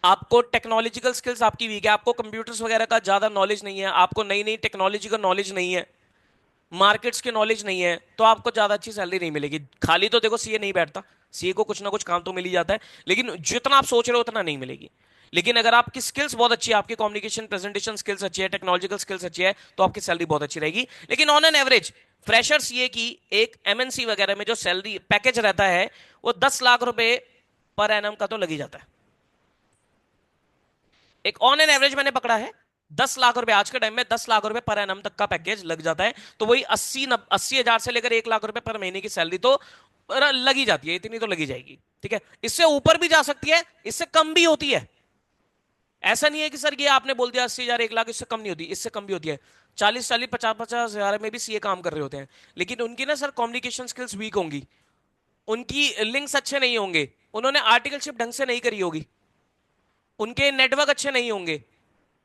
[SPEAKER 2] आपको टेक्नोलॉजिकल स्किल्स आपकी वीक है, आपको कंप्यूटर्स वगैरह का ज्यादा नॉलेज नहीं है, आपको नई नई टेक्नोलॉजी का नॉलेज नहीं है, मार्केट्स की नॉलेज नहीं है, तो आपको ज्यादा अच्छी सैलरी नहीं मिलेगी। खाली तो देखो सीए नहीं बैठता, सीए को कुछ ना कुछ काम तो मिल ही जाता है, लेकिन जितना आप सोच रहे हो उतना नहीं मिलेगी। लेकिन अगर आपकी स्किल्स बहुत अच्छी है, आपकी कम्युनिकेशन प्रेजेंटेशन स्किल्स अच्छी है, टेक्नोलॉजिकल स्किल्स अच्छी है, तो आपकी सैलरी बहुत अच्छी रहेगी। लेकिन on an average fresher CA की एक एमएनसी वगैरह में जो सैलरी पैकेज रहता है, वो 10 लाख रुपए पर एनम का तो लग ही जाता है। एक ऑन एन एवरेज मैंने पकड़ा है, 10 लाख रुपए, आज के टाइम में 10 लाख रुपए पर एनम तक का पैकेज लग जाता है, तो वही 80 हजार से लेकर 1 लाख रुपए पर महीने की सैलरी तो लग ही जाती है, इतनी तो लगी जाएगी। ठीक है, इससे ऊपर भी जा सकती है, इससे कम भी होती है। ऐसा नहीं है कि सर ये आपने बोल दिया 80 हजार 1 लाख, इससे कम नहीं होती, इससे कम भी होती है। 40 40 50 50 हजार में भी सीए काम कर रहे होते हैं, लेकिन उनकी ना सर कम्युनिकेशन स्किल्स वीक होंगी, उनकी लिंक्स अच्छे नहीं होंगे, उन्होंने आर्टिकलशिप ढंग से नहीं करी होगी, उनके नेटवर्क अच्छे नहीं होंगे,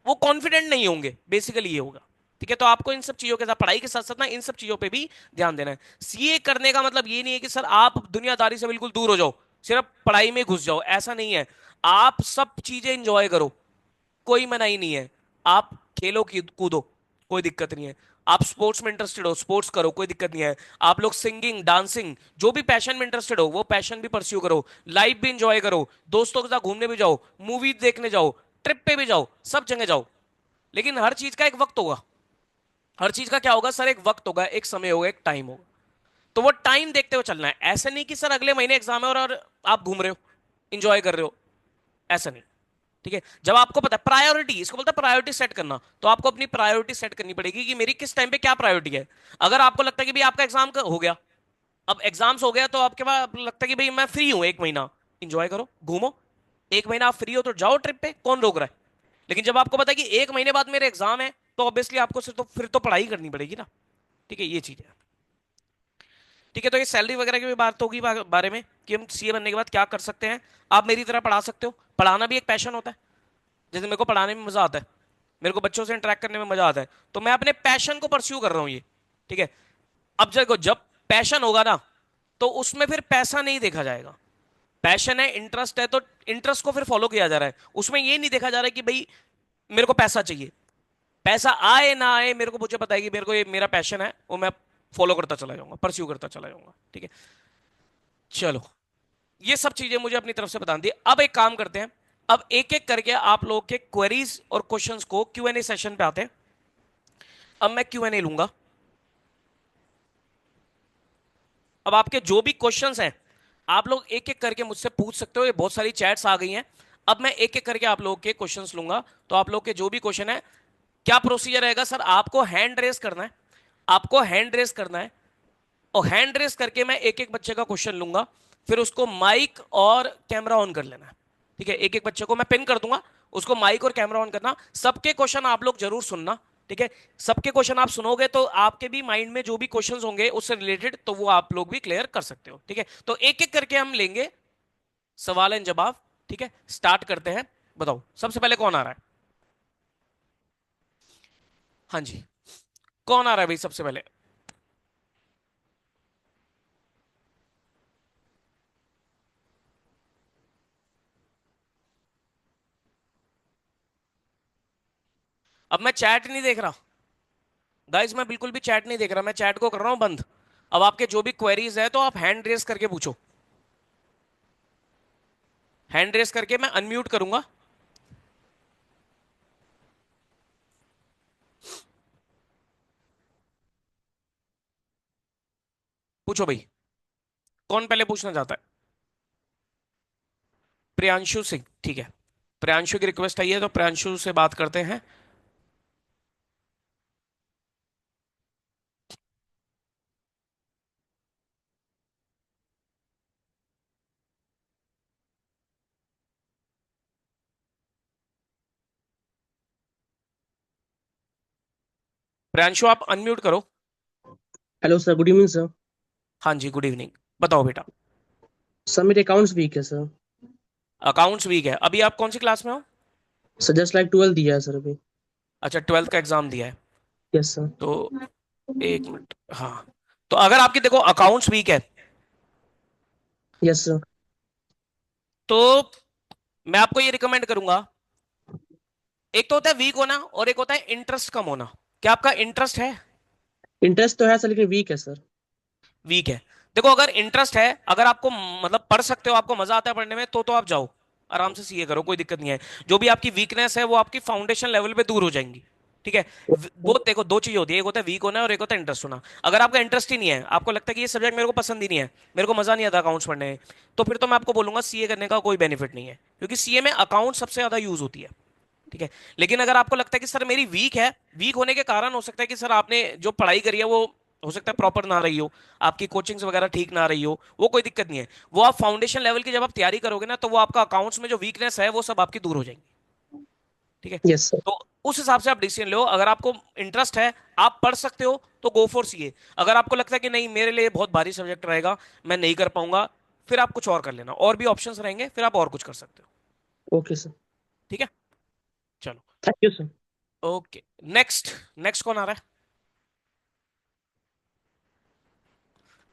[SPEAKER 2] वो कॉन्फिडेंट नहीं होंगे, बेसिकली ये होगा। ठीक है, तो आपको इन सब चीजों के साथ, पढ़ाई के साथ साथ ना इन सब चीजों पे भी ध्यान देना है। सीए करने का मतलब ये नहीं है कि सर आप दुनियादारी से बिल्कुल दूर हो जाओ, सिर्फ पढ़ाई में घुस जाओ, ऐसा नहीं है। आप सब चीजें इंजॉय करो, कोई मनाही नहीं है। आप खेलो कूदो, कोई दिक्कत नहीं है। आप स्पोर्ट्स में इंटरेस्टेड हो, स्पोर्ट्स करो, कोई दिक्कत नहीं है। आप लोग सिंगिंग, डांसिंग, जो भी पैशन में इंटरेस्टेड हो, वो पैशन भी परस्यू करो, लाइफ भी इंजॉय करो, दोस्तों के साथ घूमने भी जाओ, मूवी देखने जाओ, ट्रिप पे भी जाओ, सब जगह जाओ। लेकिन हर चीज का एक वक्त होगा, हर चीज का क्या होगा सर? एक वक्त होगा, एक समय होगा, एक टाइम होगा, तो वो टाइम देखते हुए चलना है। ऐसा नहीं कि सर अगले महीने एग्जाम है और आप घूम रहे हो, इंजॉय कर रहे हो, ऐसा नहीं। ठीक है, जब आपको पता है प्रायोरिटी, इसको बोलते हैं प्रायोरिटी सेट करना, तो आपको अपनी प्रायोरिटी सेट करनी पड़ेगी कि मेरी किस टाइम पे क्या प्रायोरिटी है। अगर आपको लगता है कि भी आपका एग्जाम हो गया, अब एग्जाम्स हो गया तो आपके पास अब लगता है कि भाई मैं फ्री हूं एक महीना, इंजॉय करो, घूमो। एक महीना आप फ्री हो तो जाओ ट्रिप पे, कौन रोक रहा है। लेकिन जब आपको पता है कि एक महीने बाद मेरे एग्जाम है, तो ऑब्वियसली आपको सिर्फ तो फिर तो पढ़ाई करनी पड़ेगी ना। ठीक है, ये चीज है। ठीक है, तो ये सैलरी वगैरह की भी बात होगी बारे में कि हम सीए बनने के बाद क्या कर सकते हैं। आप मेरी तरह पढ़ा सकते हो, पढ़ाना भी एक पैशन होता है। जैसे मेरे को पढ़ाने में मजा आता है, मेरे को बच्चों से इंटरेक्ट करने में मजा आता है, तो मैं अपने पैशन को परस्यू कर रहा हूँ ये। ठीक है। अब देखो, जब पैशन होगा ना, तो उसमें फिर पैसा नहीं देखा जाएगा। पैशन है, इंटरेस्ट है, तो इंटरेस्ट को फिर फॉलो किया जा रहा है, उसमें ये नहीं देखा जा रहा है कि भाई मेरे को पैसा चाहिए। पैसा आए ना आए, मेरे को मुझे पता है कि मेरे को ये मेरा पैशन है, वो मैं फॉलो करता चला जाऊंगा, परस्यू करता चला जाऊंगा। ठीक है। चलो, ये सब चीजें मुझे अपनी तरफ से बता दी। अब एक काम करते हैं, अब एक एक करके आप लोगों के क्वेरीज और क्वेश्चंस को क्यूएनए सेशन पे आते हैं। अब मैं क्यूएनए लूंगा। अब आपके जो भी क्वेश्चंस हैं, आप लोग एक एक करके मुझसे पूछ सकते हो। ये बहुत सारी चैट्स आ गई हैं। अब मैं एक एक करके आप लोगों के क्वेश्चंस लूंगा। तो आप लोग के जो भी क्वेश्चन है, क्या प्रोसीजर रहेगा सर, आपको हैंड रेस करना है। आपको हैंड रेस करना है, और हैंड रेस करके मैं एक एक बच्चे का क्वेश्चन लूंगा। फिर उसको माइक और कैमरा ऑन कर लेना है। ठीक है, एक एक बच्चे को मैं पिन कर दूंगा, उसको माइक और कैमरा ऑन करना। सबके क्वेश्चन आप लोग जरूर सुनना। ठीक है, सबके क्वेश्चन आप सुनोगे तो आपके भी माइंड में जो भी क्वेश्चंस होंगे उससे रिलेटेड, तो वो आप लोग भी क्लियर कर सकते हो। ठीक है, तो एक एक करके हम लेंगे सवाल एंड जवाब। ठीक है, स्टार्ट करते हैं। बताओ सबसे पहले कौन आ रहा है। हाँ जी, कौन आ रहा है भाई सबसे पहले। अब मैं चैट नहीं देख रहा गाइज, मैं बिल्कुल भी चैट नहीं देख रहा, मैं चैट को कर रहा हूं बंद। अब आपके जो भी क्वेरीज है तो आप हैंड रेस करके पूछो। हैंड रेस करके मैं अनम्यूट करूंगा। पूछो भाई, कौन पहले पूछना चाहता है। प्रियांशु सिंह, ठीक है। प्रियांशु की रिक्वेस्ट आई है तो प्रियांशु से बात करते हैं। प्रियांशु आप अनम्यूट करो।
[SPEAKER 1] Hello sir, good evening sir.
[SPEAKER 2] हाँ जी, गुड इवनिंग। बताओ बेटा।
[SPEAKER 1] सर मेरे अकाउंट्स वीक है सर।
[SPEAKER 2] अकाउंट्स वीक है, अभी आप कौन सी क्लास में हो।
[SPEAKER 1] सर जस्ट लाइक 12 दिया है सर अभी।
[SPEAKER 2] अच्छा, ट्वेल्थ का एग्जाम दिया है।
[SPEAKER 1] Yes sir.
[SPEAKER 2] तो एक मिनट, हाँ। तो अगर आपकी देखो अकाउंट्स वीक है,
[SPEAKER 1] यस सर।
[SPEAKER 2] तो मैं आपको ये रिकमेंड करूंगा। एक तो होता है वीक होना, और एक होता है इंटरेस्ट कम होना। क्या आपका इंटरेस्ट है।
[SPEAKER 1] इंटरेस्ट तो है सर, लेकिन वीक है सर।
[SPEAKER 2] वीक है। देखो, अगर इंटरेस्ट है, अगर आपको मतलब पढ़ सकते हो, आपको मजा आता है पढ़ने में, तो आप जाओ, आराम से सीए करो, कोई दिक्कत नहीं है। जो भी आपकी वीकनेस है वो आपकी फाउंडेशन लेवल पे दूर हो जाएंगी। ठीक है। वो देखो, दो चीज होती है, एक होता है वीक होना और एक होता है इंटरेस्ट होना। अगर आपका इंटरेस्ट ही नहीं है, आपको लगता है कि ये सब्जेक्ट मेरे को पसंद ही नहीं है, मेरे को मजा नहीं आता अकाउंट्स पढ़ने में, तो फिर तो मैं आपको बोलूंगा सीए करने का कोई बेनिफिट नहीं है, क्योंकि सीए में अकाउंट सबसे ज्यादा यूज होती है। ठीक है। लेकिन अगर आपको लगता है कि सर मेरी वीक है, वीक होने के कारण हो सकता है कि सर आपने जो पढ़ाई करी है वो हो सकता है प्रॉपर ना रही हो, आपकी कोचिंग्स वगैरह ठीक ना रही हो, वो कोई दिक्कत नहीं है। वो आप फाउंडेशन लेवल की जब आप तैयारी करोगे ना, तो वो आपका अकाउंट्स में जो वीकनेस है वो सब आपकी दूर हो जाएंगी। ठीक है।
[SPEAKER 1] Yes sir.
[SPEAKER 2] तो उस हिसाब से आप डिसीजन लो। अगर आपको इंटरेस्ट है, आप पढ़ सकते हो, तो गो फॉर सीए। अगर आपको लगता है कि नहीं मेरे लिए बहुत भारी सब्जेक्ट रहेगा, मैं नहीं कर पाऊंगा, फिर आप कुछ और कर लेना, और भी ऑप्शंस रहेंगे, फिर आप और कुछ कर सकते हो।
[SPEAKER 1] Okay sir.
[SPEAKER 2] ठीक है। चलो।
[SPEAKER 1] Thank you sir.
[SPEAKER 2] Okay. Next. Next कौन आ रहा है।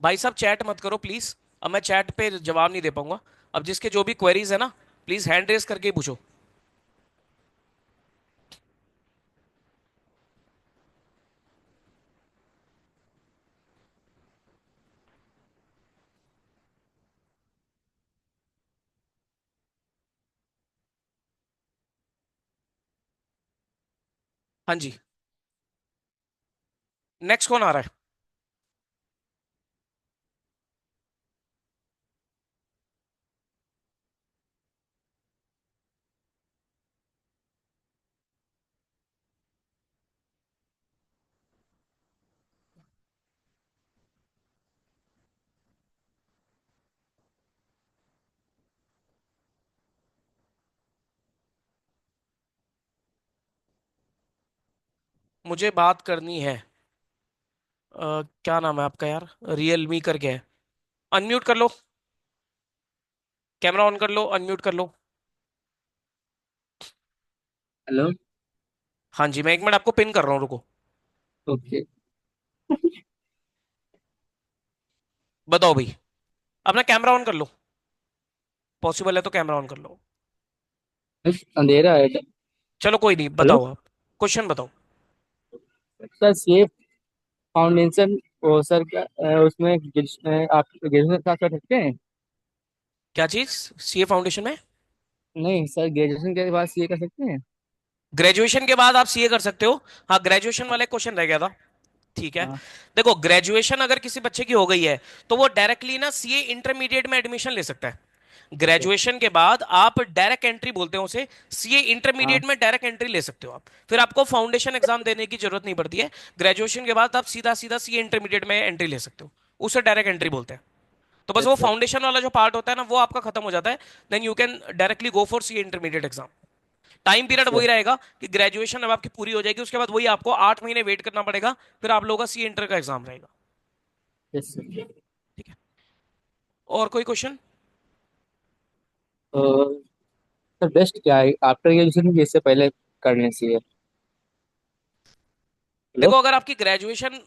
[SPEAKER 2] भाई साहब चैट मत करो प्लीज। अब मैं चैट पे जवाब नहीं दे पाऊंगा। अब जिसके जो भी क्वेरीज है ना, प्लीज हैंड रेस करके ही पूछो। हाँ जी। नेक्स्ट कौन आ रहा है। मुझे बात करनी है। क्या नाम है आपका यार? रियलमी करके है। अनम्यूट कर लो। कैमरा ऑन कर लो, अनम्यूट कर लो।
[SPEAKER 3] हेलो।
[SPEAKER 2] हाँ जी, मैं 1 मिनट आपको पिन कर रहा हूँ, रुको।
[SPEAKER 3] ओके।
[SPEAKER 2] बताओ भाई। अपना कैमरा ऑन कर लो। पॉसिबल है तो कैमरा ऑन कर लो।
[SPEAKER 3] बस अंधेरा है।
[SPEAKER 2] चलो कोई नहीं,
[SPEAKER 3] हेलो
[SPEAKER 2] बताओ आप। क्वेश्चन बताओ।
[SPEAKER 3] सर, ये फाउंडेशन, वो सर क्या उसमें आप ग्रेजुएशन का कर सकते हैं?
[SPEAKER 2] क्या चीज? सीए फाउंडेशन में?
[SPEAKER 3] नहीं सर, ग्रेजुएशन के बाद ये कर सकते हैं?
[SPEAKER 2] ग्रेजुएशन के बाद आप सीए कर सकते हो। हाँ, ग्रेजुएशन वाला क्वेश्चन रह गया था। ठीक है।
[SPEAKER 3] हाँ।
[SPEAKER 2] देखो, ग्रेजुएशन अगर किसी बच्चे की हो गई है तो वो डायरेक्टली ना सीए इंटरमीडिएट में एडमिशन ले सकता है।
[SPEAKER 3] ओके।
[SPEAKER 2] ग्रेजुएशन के बाद आप डायरेक्ट एंट्री बोलते हैं उसे, सीए
[SPEAKER 3] हाँ।
[SPEAKER 2] इंटरमीडिएट में डायरेक्ट एंट्री ले सकते हो आप। फिर आपको फाउंडेशन एग्जाम देने की जरूरत नहीं पड़ती है। ग्रेजुएशन के बाद आप सीधा सीधा सीए इंटरमीडिएट में एंट्री ले सकते हो। उसे डायरेक्ट एंट्री बोलते हैं। तो बस
[SPEAKER 3] यस
[SPEAKER 2] वो
[SPEAKER 3] सर।
[SPEAKER 2] फाउंडेशन वाला जो पार्ट होता है ना, वो आपका खत्म हो जाता है। Then you can directly go for CA intermediate exam. Time period
[SPEAKER 3] yes
[SPEAKER 2] वही
[SPEAKER 3] सर।
[SPEAKER 2] रहेगा कि ग्रेजुएशन अब आपकी पूरी हो जाएगी, उसके बाद वही आपको 8 महीने वेट करना पड़ेगा। फिर आप लोगों का सी इंटर का एग्जाम रहेगा।
[SPEAKER 3] Yes sir.
[SPEAKER 2] ठीक है। और कोई क्वेश्चन?
[SPEAKER 3] तो सर, बेस्ट क्या है आफ्टर ग्रेजुएशन, इससे पहले करने चाहिए? हेलो।
[SPEAKER 2] देखो, अगर आपकी ग्रेजुएशन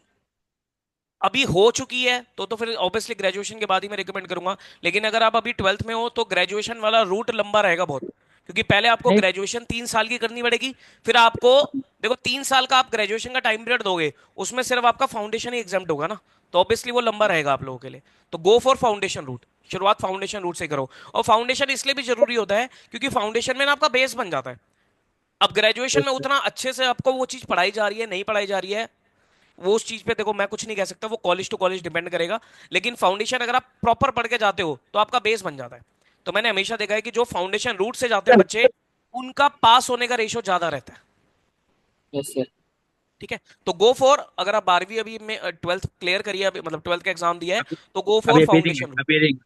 [SPEAKER 2] अभी हो चुकी है तो फिर ऑब्वियसली ग्रेजुएशन के बाद ही मैं रिकमेंड करूंगा। लेकिन अगर आप अभी 12th में हो तो ग्रेजुएशन वाला रूट लंबा रहेगा बहुत। क्योंकि पहले आपको
[SPEAKER 3] नहीं।
[SPEAKER 2] ग्रेजुएशन 3 साल की करनी पड़ेगी। फिर आपको, देखो, 3 साल का आप ग्रेजुएशन का टाइम पीरियड दोगे, उसमें सिर्फ आपका फाउंडेशन ही एग्जाम होगा ना। तो ऑब्वियसली वो लंबा रहेगा आप लोगों के लिए। तो गो फॉर फाउंडेशन रूट। शुरुआत फाउंडेशन रूट से करो। और फाउंडेशन इसलिए भी जरूरी होता है क्योंकि फाउंडेशन में ना आपका बेस बन जाता है। अब ग्रेजुएशन
[SPEAKER 3] यस
[SPEAKER 2] में
[SPEAKER 3] सर।
[SPEAKER 2] उतना अच्छे से आपको वो चीज पढ़ाई जा रही है नहीं पढ़ाई जा रही है, वो उस चीज पे देखो मैं कुछ नहीं कह सकता, वो कॉलेज टू कॉलेज डिपेंड करेगा। लेकिन फाउंडेशन अगर आप प्रॉपर पढ़ के जाते हो तो आपका बेस बन जाता है। तो मैंने हमेशा देखा है कि जो फाउंडेशन रूट से जाते हैं बच्चे, उनका पास होने का रेशियो ज्यादा रहता है।
[SPEAKER 3] Yes sir.
[SPEAKER 2] ठीक है। तो गो फॉर, अगर आप 12वीं अभी में 12th क्लियर करिए अभी, मतलब 12th का एग्जाम दिया है,
[SPEAKER 3] अभी
[SPEAKER 2] तो गो फॉर
[SPEAKER 3] अभी अपीयरिंग है,
[SPEAKER 2] फाउंडेशन रूट।
[SPEAKER 3] अपीयरिंग।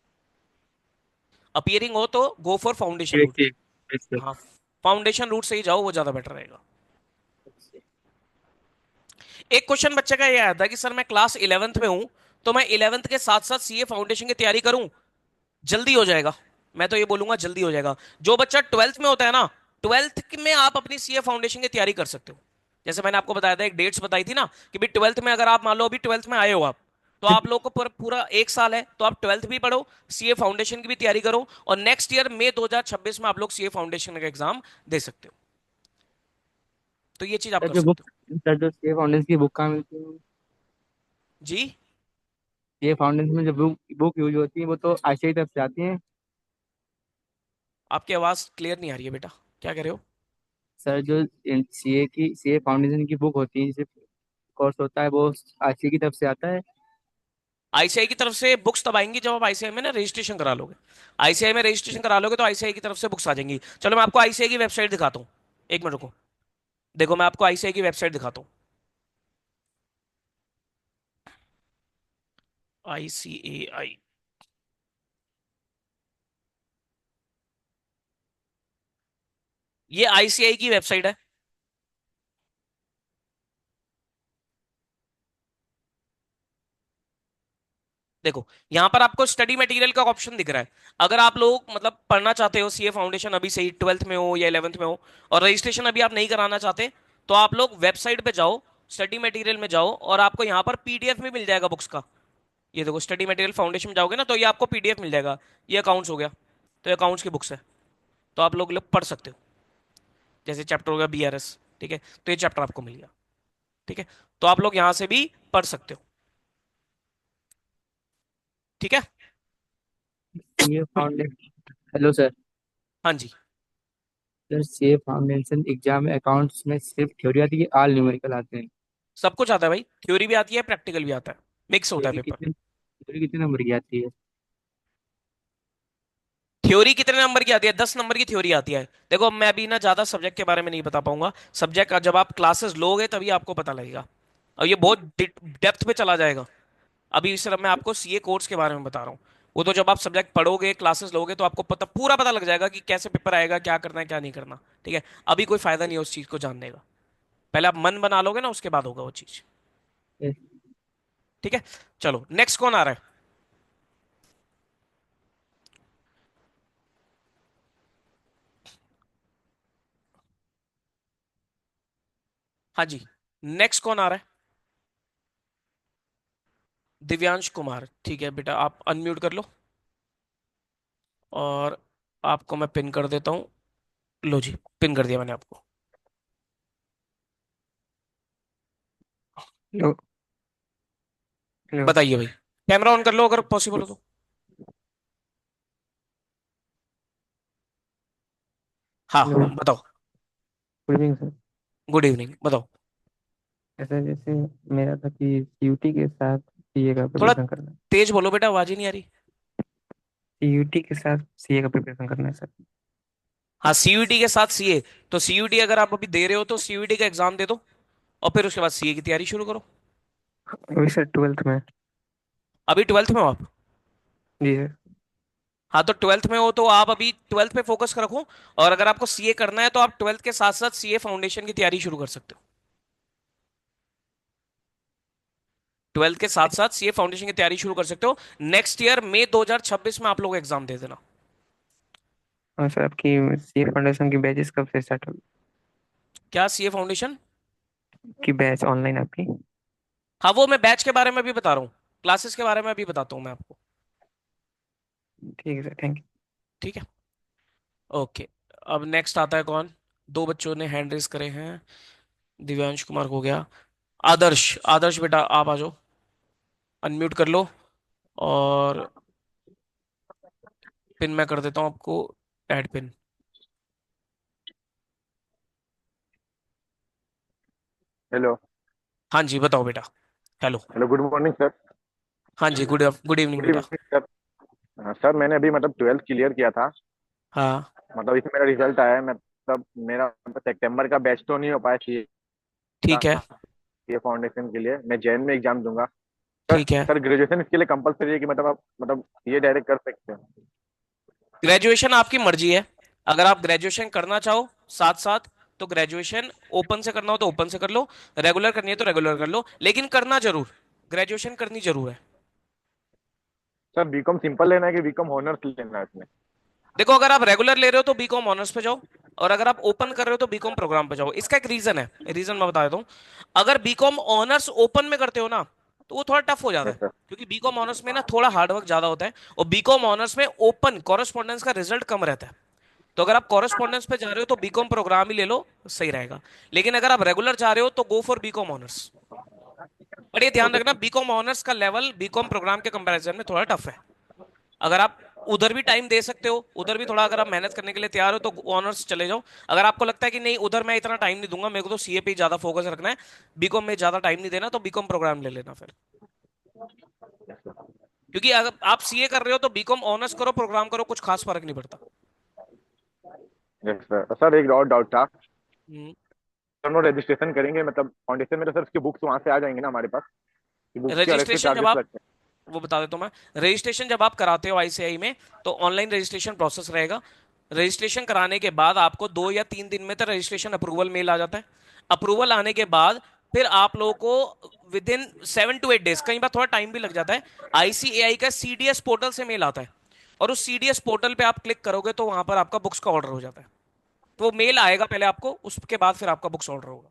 [SPEAKER 2] अपीयरिंग हो तो go for foundation route.
[SPEAKER 3] Yes sir.
[SPEAKER 2] हाँ, फाउंडेशन रूट से ही जाओ, वो ज्यादा बेटर रहेगा। एक क्वेश्चन बच्चे का ये आया था कि सर मैं क्लास 11th में हूं, तो मैं 11th के साथ साथ सीए फाउंडेशन की तैयारी करूं, जल्दी हो जाएगा? मैं तो ये बोलूंगा जल्दी हो जाएगा। जो बच्चा 12th में होता है ना, 12th में आप अपनी सीए फाउंडेशन की तैयारी कर सकते हो। जैसे मैंने आपको बताया था, एक डेट्स बताई थी ना, कि भाई 12th में अगर आप मान लो अभी 12th में आए हो आप, तो आप लोग को पूरा पूरा 1 साल है, तो आप 12th भी पढ़ो, सीए फाउंडेशन की भी तैयारी करो, और नेक्स्ट ईयर मई 2026 में आप लोग सीए फाउंडेशन का एग्जाम दे सकते हो। तो ये चीज आप
[SPEAKER 3] सर
[SPEAKER 2] कर
[SPEAKER 3] जो बुक
[SPEAKER 2] सकते हो।
[SPEAKER 3] सर जो ये फाउंडेशन की बुक कहाँ मिलती है?
[SPEAKER 2] जी?
[SPEAKER 3] ये फाउंडेशन में जो बुक बुक यूज होती है वो तो आईसीआई तरफ से आती है।
[SPEAKER 2] आपकी आवाज क्लियर नहीं आ रही है बेटा, क्या कह रहे हो?
[SPEAKER 3] सर जो सीए फाउंडेशन की बुक होती है, जिसे कोर्स होता है, वो आईसीआई की तरफ से आता है।
[SPEAKER 2] आईसीआई की तरफ से बुक्स तब आएंगी जब आप आईसीआई में ना रजिस्ट्रेशन करा लोगे। आईसीआई में रजिस्ट्रेशन करा लोगे तो आईसीआई की तरफ से बुक्स आ जाएंगी। चलो मैं आपको आईसीआई की वेबसाइट दिखाता हूँ। 1 मिनट रुको। देखो मैं आपको आईसीआई की वेबसाइट दिखाता हूँ। आईसीएआई। ये आईसीआई की वेबसाइट है। देखो, यहां पर आपको स्टडी मटेरियल का ऑप्शन दिख रहा है। अगर आप लोग मतलब पढ़ना चाहते हो सीए फाउंडेशन अभी से ही, 12th में हो या 11th में हो, और रजिस्ट्रेशन अभी आप नहीं कराना चाहते, तो आप लोग वेबसाइट पे जाओ, स्टडी मटेरियल में जाओ, और आपको यहाँ पर पीडीएफ में मिल जाएगा बुक्स का। ये देखो, स्टडी मटेरियल फाउंडेशन में जाओगे ना तो ये आपको पीडीएफ मिल जाएगा। ये अकाउंट्स हो गया, तो ये अकाउंट्स की बुक्स है। तो आप लोग पढ़ सकते हो। जैसे चैप्टर हो गया बीआरएस, ठीक है, तो ये चैप्टर आपको मिल गया। ठीक है। तो आप लोग यहां से भी पढ़ सकते हो। ठीक है।
[SPEAKER 3] CA foundation. Hello sir.
[SPEAKER 2] हाँ जी।
[SPEAKER 3] सर, सीए फाउंडेशन एग्जाम में अकाउंट्स में सिर्फ थ्योरी आती है, ऑल न्यूमेरिकल आते हैं?
[SPEAKER 2] सब कुछ आता है भाई, थ्योरी भी आती है, प्रैक्टिकल भी आता है, मिक्स होता है पेपर।
[SPEAKER 3] थ्योरी कितने नंबर की आती है?
[SPEAKER 2] थ्योरी कितने नंबर की आती है? 10 नंबर की थ्योरी आती है। देखो, मैं अभी ना ज्यादा सब्जेक्ट के बारे में नहीं बता पाऊंगा। सब्जेक्ट का जब आप क्लासेस लोगे तभी आपको पता लगेगा। और ये बहुत डेप्थ में चला जाएगा। अभी सिर्फ मैं आपको सीए कोर्स के बारे में बता रहा हूँ। वो तो जब आप सब्जेक्ट पढ़ोगे, क्लासेस लोगे, तो आपको पता पूरा पता लग जाएगा कि कैसे पेपर आएगा, क्या करना है क्या नहीं करना। ठीक है। अभी कोई फायदा नहीं है उस चीज को जानने का। पहले आप मन बना लोगे ना, उसके बाद होगा वो चीज।
[SPEAKER 3] Yes.
[SPEAKER 2] ठीक है, चलो नेक्स्ट कौन आ रहा है? हाँ जी, नेक्स्ट कौन आ रहा है? दिव्यांश कुमार, ठीक है बेटा, आप अनम्यूट कर लो और आपको मैं पिन कर देता हूँ। लो जी, पिन कर दिया मैंने आपको।
[SPEAKER 4] हेलो। हेलो।
[SPEAKER 2] बताइए भाई, कैमरा ऑन कर लो अगर पॉसिबल हो तो। हाँ
[SPEAKER 4] हेलो।
[SPEAKER 2] बताओ।
[SPEAKER 4] Good evening sir.
[SPEAKER 2] Good evening, बताओ।
[SPEAKER 4] ऐसा जैसे मेरा था कि सीयूटी के साथ सीए का
[SPEAKER 2] थोड़ा
[SPEAKER 4] प्रिपरेशन करना है।
[SPEAKER 2] तेज बोलो बेटा, आवाज ही नहीं आ रही।
[SPEAKER 4] सीयूटी के साथ सीए का प्रिपरेशन करना है सर।
[SPEAKER 2] हाँ, सीयूईटी के साथ सीए। तो सीयूईटी अगर आप अभी दे रहे हो तो सीयूईटी का एग्जाम दे दो और फिर उसके बाद सीए की तैयारी शुरू करो।
[SPEAKER 4] अभी सर 12th में।
[SPEAKER 2] अभी ट्वेल्थ में हो आप?
[SPEAKER 4] जी सर।
[SPEAKER 2] हाँ, तो ट्वेल्थ में हो तो आप अभी ट्वेल्थ पे फोकस रखो। और अगर आपको सीए करना है तो आप ट्वेल्थ के साथ साथ सीए फाउंडेशन की तैयारी शुरू कर सकते हो। ट्वेल्थ के साथ साथ सीए फाउंडेशन की तैयारी शुरू कर सकते हो। नेक्स्ट ईयर मई 2026 में आप लोग एग्जाम दे देना।
[SPEAKER 4] और सर आपकी सीए फाउंडेशन की बैचेस कब से स्टार्ट होगी?
[SPEAKER 2] क्या सीए फाउंडेशन?
[SPEAKER 4] की बैच ऑनलाइन आपकी?
[SPEAKER 2] हाँ, वो मैं बैच के बारे में भी बता रहा हूँ, क्लासेस के बारे में भी बताता हूँ मैं आपको।
[SPEAKER 4] ठीक है सर, थैंक यू।
[SPEAKER 2] ठीक है, ओके। अब नेक्स्ट आता है कौन? दो बच्चों ने हैंड रेस करे हैं। दिव्यांश कुमार हो गया। आदर्श, आदर्श बेटा आप आ जाओ, अनम्यूट कर लो और पिन मैं कर देता हूँ आपको, ऐड पिन।
[SPEAKER 5] हेलो।
[SPEAKER 2] हाँ जी बताओ बेटा। Hello.
[SPEAKER 5] Hello, good morning sir.
[SPEAKER 2] हाँ जी, गुड इवनिंग
[SPEAKER 5] गुड
[SPEAKER 2] बेटा।
[SPEAKER 5] Evening sir. सर मैंने अभी मतलब 12th क्लियर किया था।
[SPEAKER 2] हाँ
[SPEAKER 5] मतलब इसमें मेरा रिजल्ट आया है। मतलब मेरा मतलब सितंबर का बैच तो नहीं हो पाया सीए
[SPEAKER 2] ठीक है।
[SPEAKER 5] का। ये फाउंडेशन के लिए मैं जैन में एग्जाम दूंगा। सर
[SPEAKER 2] ठीक है,
[SPEAKER 5] सर ग्रेजुएशन इसके लिए कंपलसरी है कि मतलब आप मतलब ये डायरेक्ट कर सकते हैं?
[SPEAKER 2] ग्रेजुएशन आपकी मर्जी है। अगर आप ग्रेजुएशन करना चाहो साथ साथ तो ग्रेजुएशन ओपन से करना हो तो ओपन से कर लो, रेगुलर करनी है तो रेगुलर कर लो, लेकिन करना जरूर, ग्रेजुएशन करनी जरूर है।
[SPEAKER 5] सर बीकॉम सिंपल लेना है कि बीकॉम ऑनर्स लेना है इसमें?
[SPEAKER 2] देखो, अगर आप रेगुलर ले रहे हो तो बीकॉम ऑनर्स पे जाओ, और अगर आप ओपन कर रहे हो तो बीकॉम प्रोग्राम पे जाओ। इसका एक रीजन है, रीजन मैं बता देता हूँ। अगर बीकॉम ऑनर्स ओपन में करते हो ना तो वो थोड़ा टफ हो जाता
[SPEAKER 5] यस
[SPEAKER 2] है,
[SPEAKER 5] सर।
[SPEAKER 2] क्योंकि बीकॉम ऑनर्स में ना थोड़ा हार्डवर्क ज्यादा होता है, और बीकॉम ऑनर्स में ओपन कॉरेस्पॉन्डेंस का रिजल्ट कम रहता है। तो अगर आप कॉरेस्पॉन्डेंस पे जा रहे हो तो बीकॉम प्रोग्राम ही ले लो, सही रहेगा। लेकिन अगर आप रेगुलर जा रहे हो तो go for BCom honours. But ये ध्यान
[SPEAKER 5] ओके
[SPEAKER 2] रखना,
[SPEAKER 5] सर।
[SPEAKER 2] बीकॉम ऑनर्स का लेवल बीकॉम प्रोग्राम के कंपैरिजन में थोड़ा टफ है। अगर आप उधर भी टाइम दे सकते हो, उधर भी थोड़ा अगर आप मेहनत करने के लिए तैयार हो तो ऑनर्स चले जाओ। अगर आपको लगता है कि नहीं उधर मैं इतना टाइम नहीं दूंगा, मेरे को तो सीए पे ही ज्यादा फोकस रखना है, बीकॉम में ज्यादा टाइम नहीं देना, तो बीकॉम प्रोग्राम ले लेना फिर। क्योंकि अगर आप सीए कर रहे हो तो बीकॉम ऑनर्स करो प्रोग्राम करो, कुछ खास फर्क नहीं पड़ता।
[SPEAKER 5] Yes sir. सर एक और डाउट था।
[SPEAKER 2] हम्म।
[SPEAKER 5] सर हम लोग रजिस्ट्रेशन करेंगे मतलब फाउंडेशन में, तो सर उसकी बुक्स वहां से आ जाएंगे ना हमारे पास? बुक्स के अलग से
[SPEAKER 2] रजिस्ट्रेशन जब
[SPEAKER 5] चार्जेस
[SPEAKER 2] आप,
[SPEAKER 5] लगते
[SPEAKER 2] वो बता देता हूँ मैं, रजिस्ट्रेशन जब आप कराते हो आईसीआई में तो ऑनलाइन रजिस्ट्रेशन प्रोसेस रहेगा। रजिस्ट्रेशन कराने के बाद आपको 2 या 3 दिन में तो रजिस्ट्रेशन अप्रूवल मेल आ जाता है। अप्रूवल आने के बाद फिर आप लोगों को विद इन 7 to 8 डेज, कई बार थोड़ा टाइम भी लग जाता है, आईसीएआई का सीडीएस पोर्टल से मेल आता है, और उस सीडीएस पोर्टल पे आप क्लिक करोगे तो वहां पर आपका बुक्स का ऑर्डर हो जाता है। तो वो मेल आएगा पहले आपको, उसके बाद फिर आपका बुक्स ऑर्डर होगा।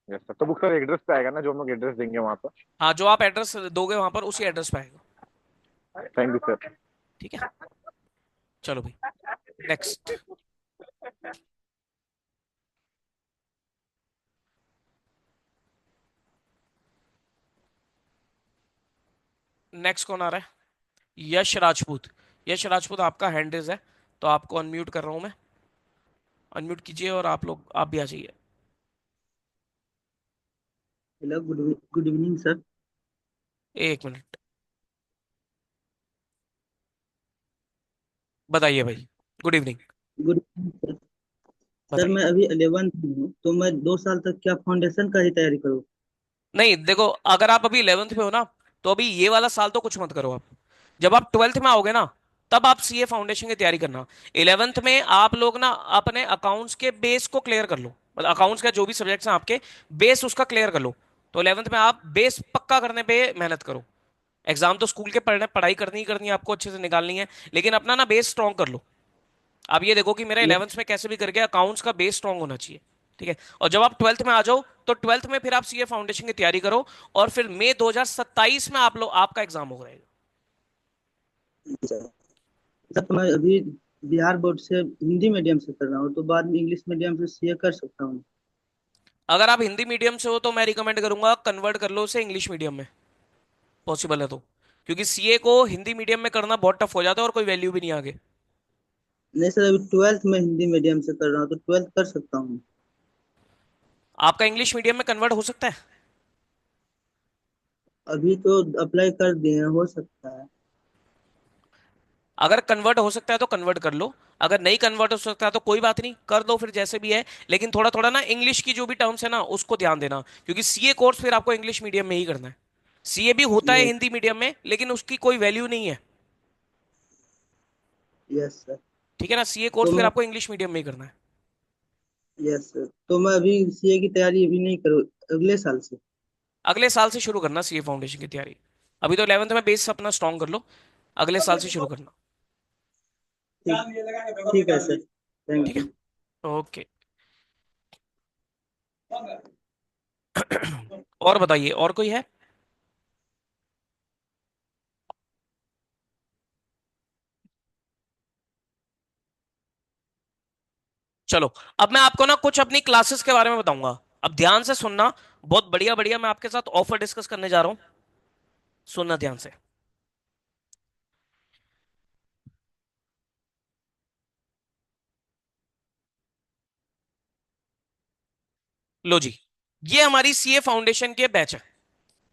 [SPEAKER 5] हैं। Yes sir. तो बुक सर एड्रेस पे आएगा ना, जो हम लोग एड्रेस देंगे वहां पर?
[SPEAKER 2] हाँ, जो आप एड्रेस दोगे वहां पर उसी एड्रेस पे आएगा।
[SPEAKER 5] Thank you sir.
[SPEAKER 2] ठीक है, चलो भाई नेक्स्ट। नेक्स्ट कौन आ रहा है? यश राजपूत। यश राजपूत आपका हैंड रेज है, तो आपको अनम्यूट कर रहा हूं मैं। अनम्यूट कीजिए और आप लोग आप भी आ जाइए।
[SPEAKER 6] Hello, good evening sir.
[SPEAKER 2] 1 minute, बताइए भाई। Good evening,
[SPEAKER 6] good evening sir. Sir
[SPEAKER 2] बताइए।
[SPEAKER 6] मैं अभी 11th में हूँ, तो मैं 2 साल तक क्या फाउंडेशन का ही तैयारी करूँ?
[SPEAKER 2] नहीं देखो, अगर आप अभी 11th में हो ना तो अभी ये वाला साल तो कुछ मत करो आप। जब आप 12th में आओगे ना तब आप सीए फाउंडेशन की तैयारी करना। 11th में आप लोग ना अपने अकाउंट्स के बेस को क्लियर कर लो। मतलब अकाउंट्स का जो भी सब्जेक्ट्स हैं आपके, बेस उसका क्लियर कर लो। तो 11th में आप बेस पक्का करने पे मेहनत करो। एग्जाम तो स्कूल के पढ़ने पढ़ाई करनी ही करनी है, आपको अच्छे से निकालनी है, लेकिन अपना ना बेस स्ट्रॉन्ग कर लो। आप ये देखो कि मेरा
[SPEAKER 6] ये
[SPEAKER 2] 11th में कैसे भी करके अकाउंट्स का बेस स्ट्रॉन्ग होना चाहिए। ठीक है, और जब आप 12th में आ जाओ तो 12th में फिर आप सीए फाउंडेशन की तैयारी करो, और फिर मई 2027 में आप लोग आपका एग्जाम हो रहेगा।
[SPEAKER 6] सर, तो मैं अभी बिहार बोर्ड से हिंदी मीडियम से कर रहा हूँ, तो बाद में इंग्लिश मीडियम से सीए कर सकता हूँ।
[SPEAKER 2] अगर आप हिंदी मीडियम से हो तो मैं रिकमेंड करूंगा कन्वर्ट कर लो उसे इंग्लिश मीडियम में, पॉसिबल है तो। क्योंकि सीए को हिंदी मीडियम में करना बहुत टफ हो जाता है और कोई वैल्यू भी नहीं आगे।
[SPEAKER 6] नहीं सर, अभी 12th में हिंदी मीडियम से कर रहा हूँ, तो 12th कर सकता हूँ।
[SPEAKER 2] आपका इंग्लिश मीडियम में कन्वर्ट हो सकता है?
[SPEAKER 6] अभी तो अप्लाई कर दिए हैं, हो सकता है।
[SPEAKER 2] अगर कन्वर्ट हो सकता है तो कन्वर्ट कर लो, अगर नहीं कन्वर्ट हो सकता है तो कोई बात नहीं, कर दो फिर जैसे भी है। लेकिन थोड़ा थोड़ा ना इंग्लिश की जो भी टर्म्स है ना उसको ध्यान देना, क्योंकि सीए कोर्स फिर आपको इंग्लिश मीडियम में ही करना है। सीए भी होता है
[SPEAKER 6] यस।
[SPEAKER 2] हिंदी मीडियम में, लेकिन उसकी कोई वैल्यू नहीं है।
[SPEAKER 6] Yes sir.
[SPEAKER 2] ठीक है ना, सीए
[SPEAKER 6] तो
[SPEAKER 2] कोर्स फिर
[SPEAKER 6] मैं
[SPEAKER 2] आपको इंग्लिश मीडियम में ही करना है।
[SPEAKER 6] यस सर, तो मैं अभी सीए की तैयारी अभी नहीं करूँ, अगले साल से।
[SPEAKER 2] अगले साल से शुरू करना सीए फाउंडेशन की तैयारी। अभी तो 11th में बेस अपना स्ट्रॉन्ग कर लो, अगले साल से शुरू करना।
[SPEAKER 6] ठीक ठीक है सर,
[SPEAKER 2] ठीक
[SPEAKER 6] थैंक
[SPEAKER 2] है,
[SPEAKER 6] यू।
[SPEAKER 2] ओके। और बताइए, और कोई है? चलो, अब मैं आपको ना कुछ अपनी क्लासेस के बारे में बताऊंगा। अब ध्यान से सुनना, बहुत बढ़िया बढ़िया मैं आपके साथ ऑफर डिस्कस करने जा रहा हूं, सुनना ध्यान से। लो जी, ये हमारी सीए फाउंडेशन के बैच है।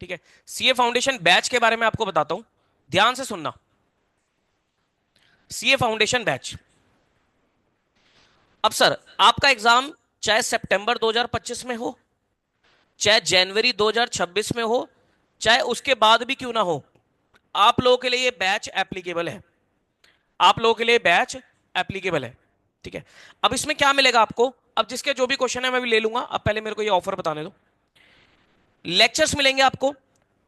[SPEAKER 2] ठीक है, सीए फाउंडेशन बैच के बारे में आपको बताता हूं, ध्यान से सुनना। सीए फाउंडेशन बैच, अब सर आपका एग्जाम चाहे सितंबर 2025 में हो, चाहे जनवरी 2026 में हो, चाहे उसके बाद भी क्यों ना हो, आप लोगों के लिए ये बैच एप्लीकेबल है। आप लोगों के लिए बैच एप्लीकेबल है। ठीक है, अब इसमें क्या मिलेगा आपको? अब जिसके जो भी क्वेश्चन है मैं भी ले लूंगा, अब पहले मेरे को ये ऑफर बताने दो। लेक्चर्स मिलेंगे आपको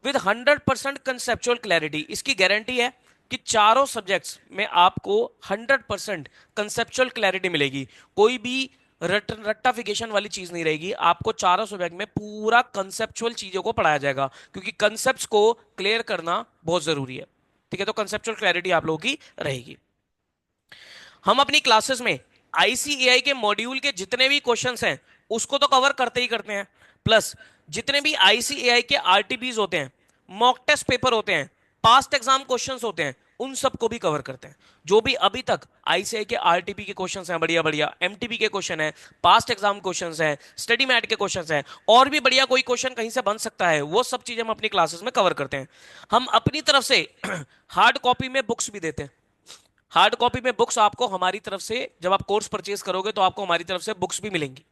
[SPEAKER 2] विद 100% कंसेप्चुअल क्लैरिटी, इसकी गारंटी है कि चारों सब्जेक्ट्स में आपको 100% कंसेप्चुअल क्लैरिटी मिलेगी। कोई भी रट्टाफिकेशन वाली चीज नहीं रहेगी, आपको चारों सब्जेक्ट में पूरा कंसेप्चुअल चीजों को पढ़ाया जाएगा, क्योंकि कंसेप्ट्स को क्लियर करना बहुत जरूरी है। ठीक है, तो कंसेप्चुअल क्लैरिटी आप लोगों की रहेगी। हम अपनी क्लासेस में आईसीएआई के मॉड्यूल के जितने भी क्वेश्चंस हैं उसको तो कवर करते ही करते हैं, प्लस जितने भी आईसीएआई के आरटीपीज होते हैं, मॉक टेस्ट पेपर होते हैं, पास्ट एग्जाम क्वेश्चंस होते हैं, उन सबको भी कवर करते हैं। जो भी अभी तक आईसीएआई के आरटीपी के क्वेश्चंस हैं, बढ़िया बढ़िया एमटीपी के क्वेश्चन हैं, पास्ट एग्जाम क्वेश्चंस हैं, स्टडी मैट के क्वेश्चंस हैं, और भी बढ़िया कोई क्वेश्चन कहीं से बन सकता है, वो सब चीजें हम अपनी क्लासेस में कवर करते हैं। हम अपनी तरफ से हार्ड कॉपी में बुक्स भी देते हैं। हार्ड कॉपी में बुक्स आपको हमारी तरफ से, जब आप कोर्स परचेज करोगे तो आपको हमारी तरफ से बुक्स भी मिलेंगी।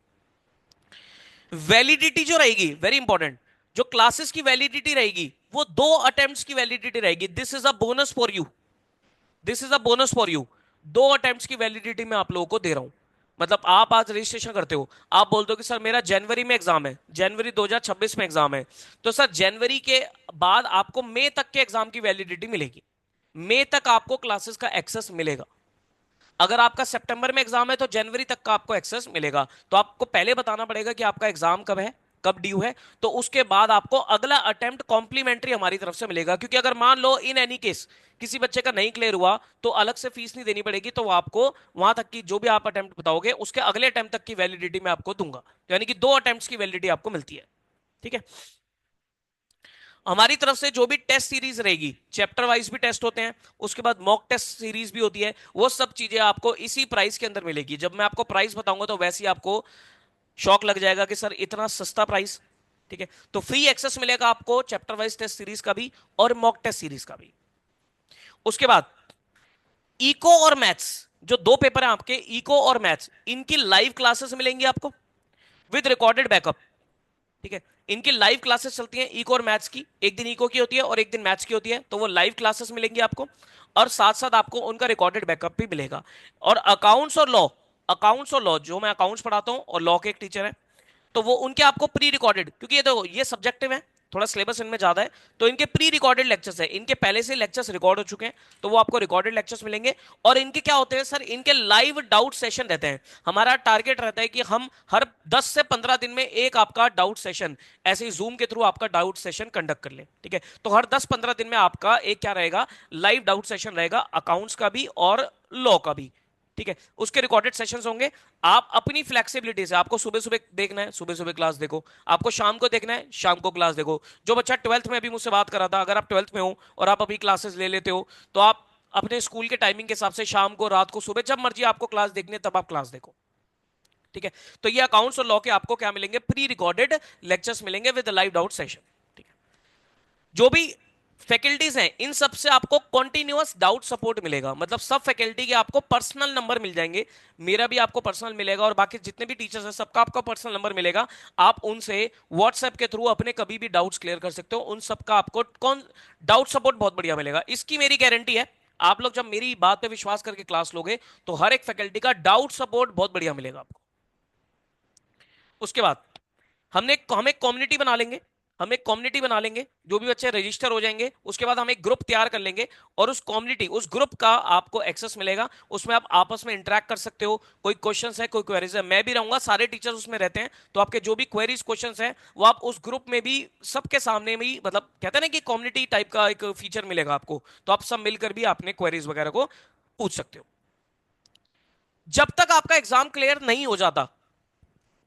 [SPEAKER 2] वैलिडिटी जो रहेगी, वेरी इंपॉर्टेंट, जो क्लासेस की वैलिडिटी रहेगी वो 2 अटेम्प्ट्स की वैलिडिटी रहेगी। This is a bonus for you, this is a bonus for you. 2 attempts की वैलिडिटी मैं आप लोगों को दे रहा हूं। मतलब आप आज रजिस्ट्रेशन करते हो, आप बोलते हो कि सर मेरा जनवरी में एग्जाम है, जनवरी 2026 में एग्जाम है, तो सर जनवरी के बाद आपको मई तक के एग्जाम की वैलिडिटी मिलेगी। मई तक आपको क्लासेस का एक्सेस मिलेगा। अगर आपका सितंबर में एग्जाम है तो जनवरी तक का आपको एक्सेस मिलेगा। तो आपको पहले बताना पड़ेगा कि आपका एग्जाम कब है, कब ड्यू है, तो उसके बाद आपको अगला अटेम्प्ट कॉम्प्लीमेंट्री हमारी तरफ से मिलेगा। क्योंकि अगर मान लो इन एनी केस किसी बच्चे का नहीं क्लियर हुआ तो अलग से फीस नहीं देनी पड़ेगी, तो वो आपको वहां तक की जो भी आप अटेम्प्ट बताओगे उसके अगले अटेम्प्ट तक की वैलिडिटी मैं आपको दूंगा। तो यानी कि 2 अटेम्प्ट्स की वैलिडिटी आपको मिलती है। ठीक है, हमारी तरफ से जो भी टेस्ट सीरीज रहेगी, चैप्टर वाइज भी टेस्ट होते हैं, उसके बाद मॉक टेस्ट सीरीज भी होती है, वो सब चीजें आपको इसी प्राइस के अंदर मिलेगी। जब मैं आपको प्राइस बताऊंगा तो वैसे ही आपको शॉक लग जाएगा कि सर इतना सस्ता प्राइस। ठीक है, तो फ्री एक्सेस मिलेगा आपको चैप्टर वाइज टेस्ट सीरीज का भी और मॉक टेस्ट सीरीज का भी। उसके बाद इको और मैथ्स, जो 2 पेपर है आपके, इको और मैथ्स, इनकी लाइव क्लासेस मिलेंगी आपको विद रिकॉर्डेड बैकअप। ठीक है, इनकी लाइव क्लासेस चलती हैं इको और मैथ्स की, एक दिन इको की होती है और एक दिन मैथ्स की होती है, तो वो लाइव क्लासेस मिलेंगी आपको, और साथ साथ आपको उनका रिकॉर्डेड बैकअप भी मिलेगा। और अकाउंट्स और लॉ, अकाउंट्स और लॉ, जो मैं अकाउंट्स पढ़ाता हूँ और लॉ के एक टीचर है, तो वो उनके आपको प्री रिकॉर्डेड, क्योंकि ये देखो ये सब्जेक्टिव है, थोड़ा सिलेबस इनमें ज्यादा है, तो इनके प्री रिकॉर्डेड लेक्चर्स है, इनके पहले से लेक्चर्स रिकॉर्ड हो चुके हैं, तो वो आपको रिकॉर्डेड लेक्चर्स मिलेंगे। और इनके क्या होते हैं सर, इनके लाइव डाउट सेशन रहते हैं। हमारा टारगेट रहता है कि हम हर 10 से 15 दिन में एक आपका डाउट सेशन ऐसे ही जूम के थ्रू आपका डाउट सेशन कंडक्ट कर ले, ठीक है। तो हर 10-15 दिन में आपका एक क्या रहेगा, लाइव डाउट सेशन रहेगा, अकाउंट्स का भी और लॉ का भी, ठीक है। उसके रिकॉर्डेड सेशंस होंगे। आप अपनी फ्लेक्सिबिलिटी से, आपको सुबह सुबह देखना है सुबह सुबह क्लास देखो, आपको शाम को देखना है शाम को क्लास देखो। जो बच्चा 12th में अभी मुझसे बात कर रहा था, अगर आप 12th में हो और आप अभी क्लासेस ले लेते हो, तो आप अपने स्कूल के टाइमिंग के हिसाब से शाम को, रात को, सुबह, जब मर्जी आपको क्लास देखनी है तब आप क्लास देखो, ठीक है। तो ये अकाउंट्स और लॉ के आपको क्या मिलेंगे, प्री रिकॉर्डेड लेक्चर्स मिलेंगे विद लाइव डाउट सेशन, ठीक है। जो भी फैकल्टीज हैं इन सब से आपको कॉन्टिन्यूअस डाउट सपोर्ट मिलेगा, मतलब सब फैकल्टी के आपको पर्सनल नंबर मिल जाएंगे, मेरा भी आपको पर्सनल मिलेगा और बाकी जितने भी टीचर्स हैं सबका आपका पर्सनल नंबर मिलेगा। आप उनसे व्हाट्सएप के थ्रू अपने कभी भी डाउट्स क्लियर कर सकते हो, उन सबका आपको डाउट सपोर्ट बहुत बढ़िया मिलेगा। इसकी मेरी गारंटी है, आप लोग जब मेरी बात पे विश्वास करके क्लास लोगे तो हर एक फैकल्टी का डाउट सपोर्ट बहुत बढ़िया मिलेगा आपको। उसके बाद हम एक कम्युनिटी बना लेंगे, हम एक कम्युनिटी बना लेंगे, जो भी बच्चे रजिस्टर हो जाएंगे उसके बाद हम एक ग्रुप तैयार कर लेंगे और उस कम्युनिटी, उस ग्रुप का आपको एक्सेस मिलेगा, उसमें आप आपस में इंटरेक्ट कर सकते हो। कोई क्वेश्चंस है, कोई क्वेरीज है, मैं भी रहूंगा, सारे टीचर्स उसमें रहते हैं, तो आपके जो भी क्वेरीज क्वेश्चंस हैं वो आप उस ग्रुप में भी सबके सामने में ही, मतलब कहते हैं ना कि कम्युनिटी टाइप का एक फीचर मिलेगा आपको, तो आप सब मिलकर भी अपने क्वेरीज वगैरह को पूछ सकते हो। जब तक आपका एग्जाम क्लियर नहीं हो जाता,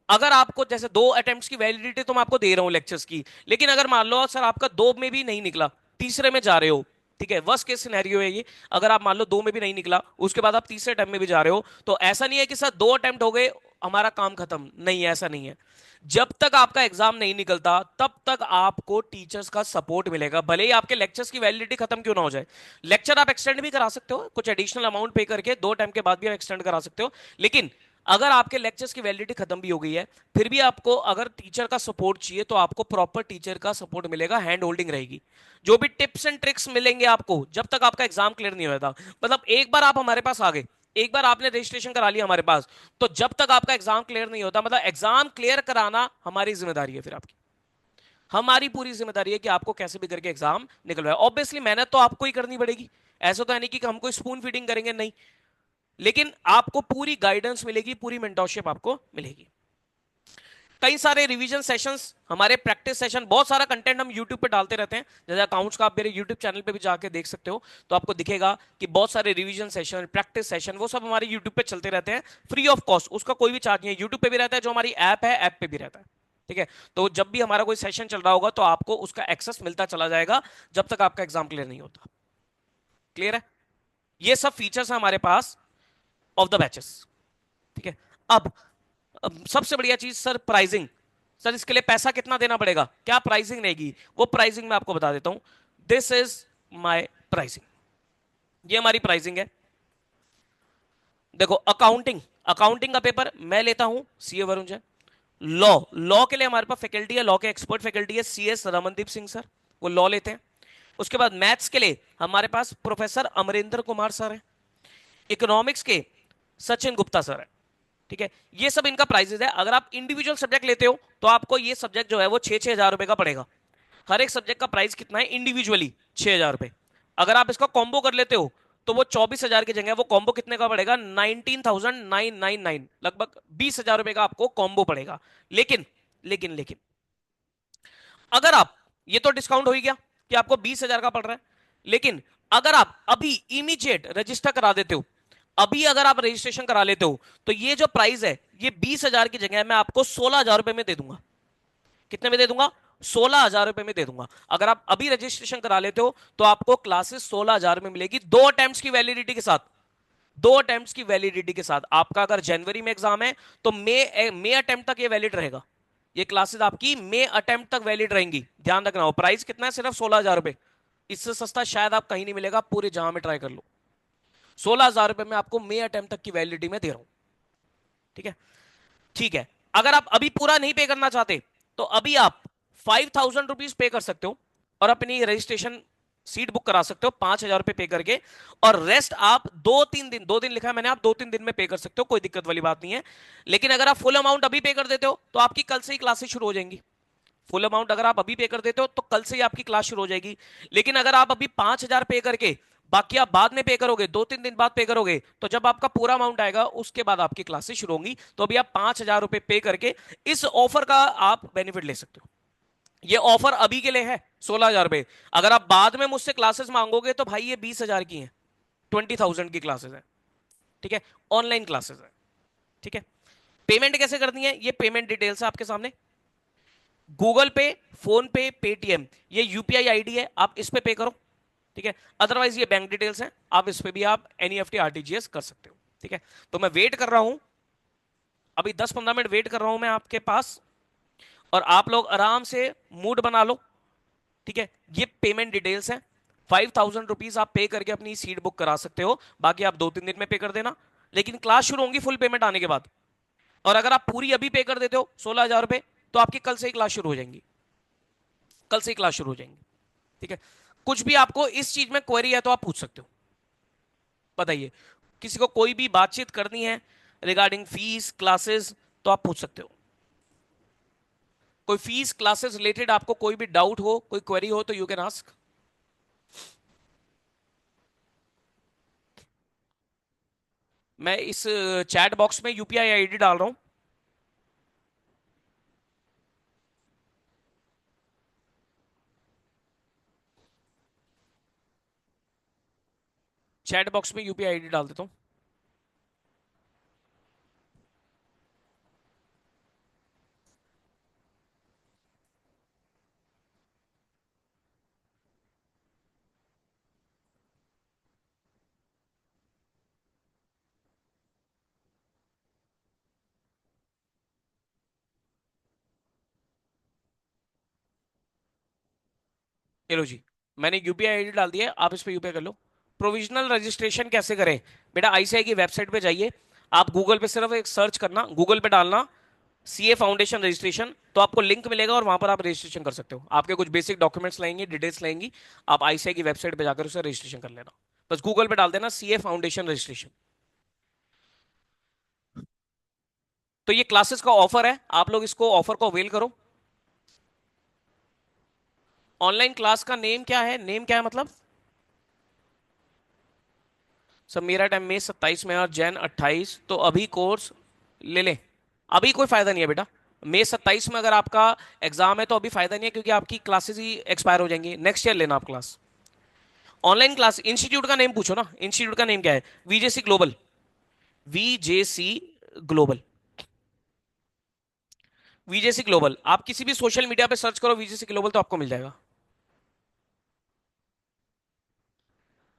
[SPEAKER 2] अगर आपको जैसे 2 अटेम्प्ट्स की वैलिडिटी तो मैं आपको दे रहा हूं लेक्चर्स की, लेकिन अगर मान लो सर आपका 2 में भी नहीं निकला, तीसरे में जा रहे हो, ठीक है, वर्स्ट केस सिनेरियो है ये, अगर आप मान लो 2 में भी नहीं निकला, उसके बाद आप तीसरे अटेम्प्ट में भी जा रहे हो, तो ऐसा नहीं है कि सर 2 अटेम्प्ट हो गए हमारा काम खत्म, नहीं, ऐसा नहीं है। जब तक आपका एग्जाम नहीं निकलता तब तक आपको टीचर्स का सपोर्ट मिलेगा, भले ही आपके लेक्चर्स की वैलिडिटी खत्म क्यों ना हो जाए। लेक्चर आप एक्सटेंड भी करा सकते हो, कुछ एडिशनल अमाउंट पे करके 2 टाइम के बाद भी आप एक्सटेंड करा सकते हो, लेकिन अगर आपके लेक्चर्स की वैलिडिटी खत्म भी हो गई है, फिर भी आपको अगर टीचर का सपोर्ट चाहिए तो आपको प्रॉपर टीचर का सपोर्ट मिलेगा, हैंड होल्डिंग रहेगी, जो भी टिप्स एंड ट्रिक्स मिलेंगे आपको जब तक आपका एग्जाम क्लियर नहीं होता। मतलब एक बार आप हमारे पास आ गए, एक बार आपने रजिस्ट्रेशन करा लिया हमारे पास, तो जब तक आपका एग्जाम क्लियर नहीं होता, मतलब एग्जाम क्लियर कराना हमारी जिम्मेदारी है, फिर आपकी, हमारी पूरी जिम्मेदारी है कि आपको कैसे भी करके एग्जाम निकलवाए। ऑब्वियसली मेहनत तो आपको ही करनी पड़ेगी, ऐसा तो है नहीं कि हम कोई स्पून फीडिंग करेंगे, नहीं, लेकिन आपको पूरी गाइडेंस मिलेगी, पूरी मेंटरशिप आपको मिलेगी। कई सारे रिवीजन सेशंस, हमारे प्रैक्टिस सेशन, बहुत सारा कंटेंट हम यूट्यूब पे डालते रहते हैं, जैसे अकाउंट्स का आप मेरे यूट्यूब चैनल पे भी जाके देख सकते हो, तो आपको दिखेगा कि बहुत सारे रिवीजन सेशन, प्रैक्टिस सेशन, वो सब हमारे यूट्यूब पे चलते रहते हैं, फ्री ऑफ कॉस्ट, उसका कोई भी चार्ज नहीं है, यूट्यूब पे भी रहता है, जो हमारी ऐप है ऐप पे भी रहता है, ठीक है। तो जब भी हमारा कोई सेशन चल रहा होगा तो आपको उसका एक्सेस मिलता चला जाएगा जब तक आपका एग्जाम क्लियर नहीं होता। क्लियर है? ये सब फीचर्स है हमारे पास ऑफ द बैचेस, ठीक है। अब सबसे बढ़िया चीज सर, प्राइसिंग। सर इसके लिए पैसा कितना देना पड़ेगा, क्या प्राइसिंग रहेगी, वो प्राइसिंग मैं आपको बता देता हूं। दिस इज माय प्राइसिंग, ये हमारी प्राइसिंग है। देखो अकाउंटिंग, अकाउंटिंग का पेपर मैं लेता हूं, सीए वरुण जैन। लॉ के लिए हमारे पास फैकल्टी है, लॉ के एक्सपर्ट फैकल्टी है, सीएस रमनदीप सिंह सर, वो लॉ लेते हैं। उसके बाद मैथ्स के लिए हमारे पास प्रोफेसर अमरेंद्र कुमार सर है, इकोनॉमिक्स के सचिन गुप्ता सर है, ठीक है। ये सब इनका प्राइसेस है। अगर आप इंडिविजुअल सब्जेक्ट लेते हो तो आपको ये सब्जेक्ट जो है वो 6-6 हजार रुपए का पड़ेगा। हर एक सब्जेक्ट का प्राइस कितना है इंडिविजुअली, 6 हजार रुपए। अगर आप इसका कॉम्बो कर लेते हो तो वो 24 हजार की जगह वो कॉम्बो कितने का पड़ेगा, 19,999, लगभग 20 हजार रुपए का आपको कॉम्बो पड़ेगा। लेकिन लेकिन लेकिन अगर आप, ये तो डिस्काउंट हो ही गया कि आपको 20 हजार का पड़ रहा है, लेकिन अगर आप अभी इमीडिएट रजिस्टर करा देते हो, अभी अगर आप रजिस्ट्रेशन करा लेते हो, तो ये जो प्राइस है ये 20 हजार की जगह मैं आपको 16 हजार रुपए में दे दूंगा। कितने में दे दूंगा, 16 हजार रुपए में दे दूंगा। अगर आप अभी रजिस्ट्रेशन करा लेते हो तो आपको क्लासेस 16 हजार में मिलेगी, 2 अटेम्प्ट्स की वैलिडिटी के साथ, 2 अटेम्प्ट्स की वैलिडिटी के साथ। आपका अगर जनवरी में एग्जाम है तो मई अटेम्प्ट तक ये वैलिड रहेगा, ये क्लासेस आपकी मई अटेम्प्ट तक वैलिड रहेंगी। ध्यान रखना हो, प्राइस कितना है, सिर्फ 16 हजार रुपए, इससे सस्ता शायद आप कहीं नहीं मिलेगा, पूरे जहां में ट्राई कर लो। 16 हजार रुपए में आपको मई अटेम्प्ट तक की वैलिडिटी में दे रहा हूं, ठीक है। ठीक है, अगर आप अभी पूरा नहीं पे करना चाहते तो अभी आप 5,000 रुपीज पे कर सकते हो और अपनी रजिस्ट्रेशन सीट बुक करा सकते हो 5,000 रुपए पे करके, और रेस्ट आप 2-3 दिन, 2 दिन लिखा है मैंने, आप 2-3 दिन में पे कर सकते हो, कोई दिक्कत वाली बात नहीं है। लेकिन अगर आप फुल अमाउंट अभी पे कर देते हो तो आपकी कल से ही क्लासेस शुरू हो जाएंगी। फुल अमाउंट अगर आप अभी पे कर देते हो तो कल से ही आपकी क्लास शुरू हो जाएगी। लेकिन अगर आप अभी 5,000 पे करके बाकी आप बाद में पे करोगे, 2-3 दिन बाद पे करोगे, तो जब आपका पूरा अमाउंट आएगा उसके बाद आपकी क्लासेस शुरू होंगी। तो अभी आप 5,000 रुपए पे करके इस ऑफर का आप बेनिफिट ले सकते हो। ये ऑफर अभी के लिए है 16,000 रुपए। अगर आप बाद में मुझसे क्लासेस मांगोगे तो भाई ये 20,000 की है, 20,000 की क्लासेस है। ठीक है, ऑनलाइन क्लासेस है। ठीक है, पेमेंट कैसे करनी है, ये पेमेंट डिटेल्स है आपके सामने। गूगल पे, फोन पे, पेटीएम, ये यूपीआई आईडी है, आप इस पे पे करो। ठीक है, अदरवाइज ये बैंक डिटेल्स हैं, आप इस पे भी आप एनईएफटी आरटीजीएस कर सकते हो। ठीक है, तो मैं वेट कर रहा हूं, अभी 10-15 मिनट वेट कर रहा हूं मैं आपके पास, और आप लोग आराम से मूड बना लो। ठीक है, ये पेमेंट डिटेल्स हैं। 5,000 रुपीज आप पे करके अपनी सीट बुक करा सकते हो, बाकी आप 2-3 दिन में पे कर देना। लेकिन क्लास शुरू होंगी फुल पेमेंट आने के बाद। और अगर आप पूरी अभी पे कर देते हो 16,000 रुपए, तो आपकी कल से ही क्लास शुरू हो जाएंगी, कल से ही क्लास शुरू हो जाएंगी। ठीक है, कुछ भी आपको इस चीज में क्वेरी है तो आप पूछ सकते हो, बताइए। किसी को कोई भी बातचीत करनी है रिगार्डिंग फीस क्लासेस तो आप पूछ सकते हो। कोई फीस क्लासेस रिलेटेड आपको कोई भी डाउट हो, कोई क्वेरी हो, तो यू कैन आस्क। मैं इस चैट बॉक्स में यूपीआई आईडी डाल रहा हूं। चैट बॉक्स में यूपीआई आईडी डाल देता हूं। चलो जी, मैंने यूपीआई आईडी डाल दिया है, आप इस पे यूपीआई कर लो। प्रोविजनल रजिस्ट्रेशन कैसे करें, बेटा आईसीआई की वेबसाइट पे जाइए, आप गूगल पे सिर्फ एक सर्च करना, गूगल पे डालना सीए फाउंडेशन रजिस्ट्रेशन, तो आपको लिंक मिलेगा और वहां पर आप रजिस्ट्रेशन कर सकते हो। आपके कुछ बेसिक डॉक्यूमेंट्स लेंगे, डिटेल्स लेंगी, आप आईसीआई की वेबसाइट पे जाकर उसे रजिस्ट्रेशन कर लेना। बस गूगल पे डाल देना सीए फाउंडेशन रजिस्ट्रेशन। तो ये क्लासेस का ऑफर है, आप लोग इसको ऑफर को अवेल करो। ऑनलाइन क्लास का नेम क्या है, नेम क्या है मतलब? सब मेरा टाइम मई 27 में और जैन 28, तो अभी कोर्स ले लें। अभी कोई फायदा नहीं है बेटा, मई 27 में अगर आपका एग्जाम है तो अभी फायदा नहीं है, क्योंकि आपकी क्लासेस ही एक्सपायर हो जाएंगी, नेक्स्ट ईयर लेना आप क्लास। ऑनलाइन क्लास, इंस्टीट्यूट का नेम पूछो ना, इंस्टीट्यूट का नेम क्या है? वीजेसी ग्लोबल, वीजेसी ग्लोबल, वीजेसी ग्लोबल। आप किसी भी सोशल मीडिया पे सर्च करो वीजेसी ग्लोबल तो आपको मिल जाएगा।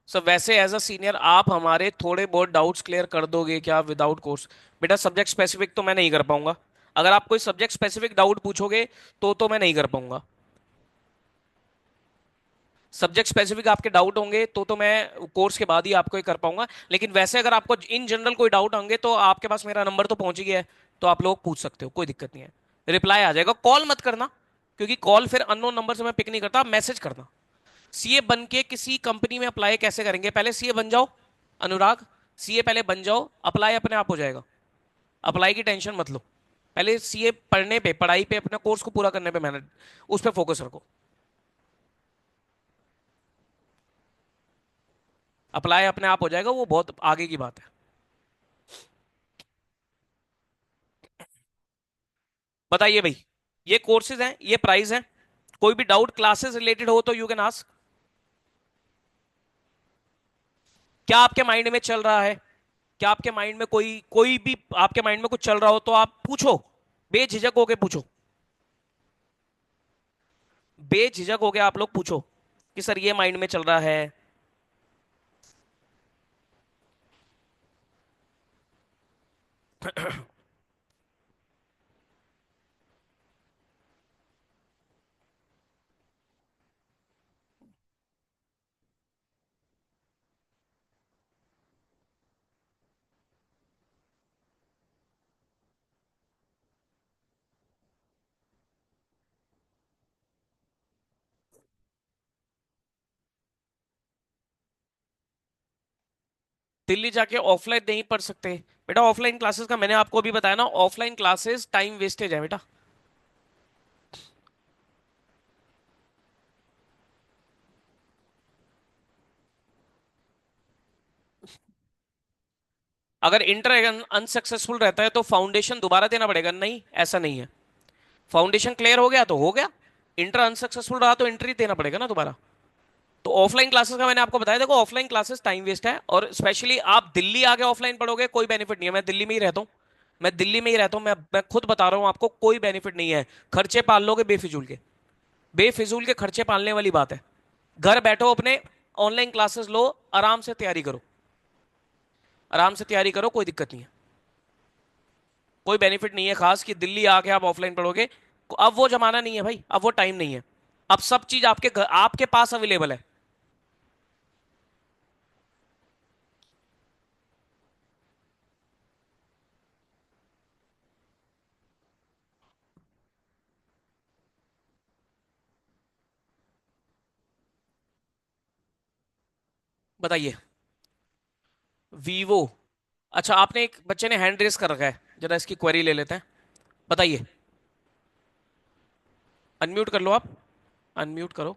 [SPEAKER 2] सर वैसे एज अ सीनियर आप हमारे थोड़े बहुत डाउट्स क्लियर कर दोगे क्या विदाउट कोर्स? बेटा सब्जेक्ट स्पेसिफिक तो मैं नहीं कर पाऊंगा, अगर आप कोई सब्जेक्ट स्पेसिफिक डाउट पूछोगे तो मैं नहीं कर पाऊंगा। सब्जेक्ट स्पेसिफिक आपके डाउट होंगे तो मैं कोर्स के बाद ही आपको ही कर पाऊंगा। लेकिन वैसे अगर आपको इन जनरल कोई डाउट होंगे तो आपके पास मेरा नंबर तो पहुंच ही गया है, तो आप लोग पूछ सकते हो, कोई दिक्कत नहीं है। रिप्लाई आ जाएगा, कॉल मत करना, क्योंकि कॉल फिर अननोन नंबर से मैं पिक नहीं करता, आप मैसेज करना। सीए बन के किसी कंपनी में अप्लाई कैसे करेंगे? पहले सीए बन जाओ अनुराग, सीए पहले बन जाओ, अप्लाई अपने आप हो जाएगा। अप्लाई की टेंशन मत लो, पहले सीए पढ़ने पे, पढ़ाई पे, अपने कोर्स को पूरा करने पे मेहनत, उस पर फोकस रखो। अप्लाई अपने आप हो जाएगा, वो बहुत आगे की बात है। बताइए भाई, ये कोर्सेज हैं, ये प्राइस है, कोई भी डाउट क्लासेस रिलेटेड हो तो यू कैन आस्क। क्या आपके माइंड में चल रहा है, क्या आपके माइंड में कोई कोई भी आपके माइंड में कुछ चल रहा हो तो आप पूछो, बेझिझक होके पूछो, बेझिझक होके आप लोग पूछो कि सर ये माइंड में चल रहा है। दिल्ली जाके ऑफलाइन नहीं पढ़ सकते बेटा। ऑफलाइन क्लासेस का मैंने आपको अभी बताया ना, ऑफलाइन क्लासेस टाइम वेस्टेज है बेटा। अगर इंटर अनसक्सेसफुल रहता है तो फाउंडेशन दोबारा देना पड़ेगा? नहीं, ऐसा नहीं है। फाउंडेशन क्लियर हो गया तो हो गया, इंटर अनसक्सेसफुल रहा तो इंटर ही देना पड़ेगा ना दोबारा। तो ऑफलाइन क्लासेस का मैंने आपको बताया, देखो ऑफलाइन क्लासेस टाइम वेस्ट है, और स्पेशली आप दिल्ली आके ऑफलाइन पढ़ोगे कोई बेनिफिट नहीं है। मैं दिल्ली में ही रहता हूँ, मैं दिल्ली में ही रहता हूँ, मैं खुद बता रहा हूँ आपको, कोई बेनिफिट नहीं है। खर्चे पाल लोगे बेफिजूल के, बेफिजूल के खर्चे पालने वाली बात है। घर बैठो अपने, ऑनलाइन क्लासेस लो, आराम से तैयारी करो, आराम से तैयारी करो, कोई दिक्कत नहीं है। कोई बेनिफिट नहीं है खास कि दिल्ली आके आप ऑफलाइन पढ़ोगे। अब वो जमाना नहीं है भाई, अब वो टाइम नहीं है। अब सब चीज आपके आपके पास अवेलेबल है। बताइए। वीवो? अच्छा, आपने एक बच्चे ने हैंड रेस कर रखा है, जरा इसकी क्वेरी ले लेते हैं। बताइए। अनम्यूट कर लो आप, अनम्यूट करो।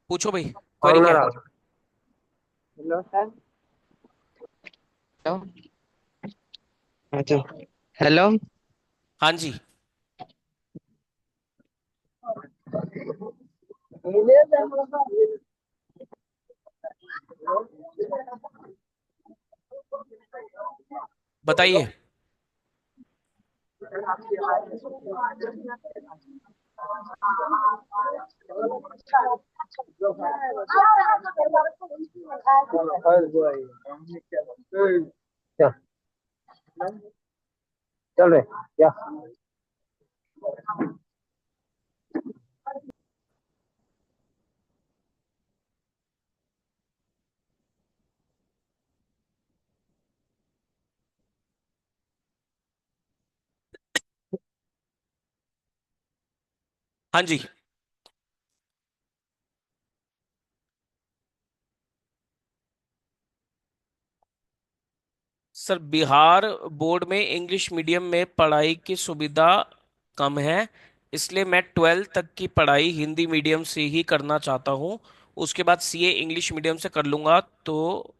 [SPEAKER 2] पूछो भाई, क्वेरी क्या है?
[SPEAKER 4] Hello sir. हेलो। अच्छा। हेलो।
[SPEAKER 2] हाँ जी। बताइए।
[SPEAKER 3] क्या चल रहे क्या?
[SPEAKER 2] हाँ जी। सर, बिहार बोर्ड में इंग्लिश मीडियम में पढ़ाई की सुविधा कम है, इसलिए मैं 12th तक की पढ़ाई हिंदी मीडियम से ही करना चाहता हूँ। उसके बाद सीए इंग्लिश मीडियम से कर लूंगा तो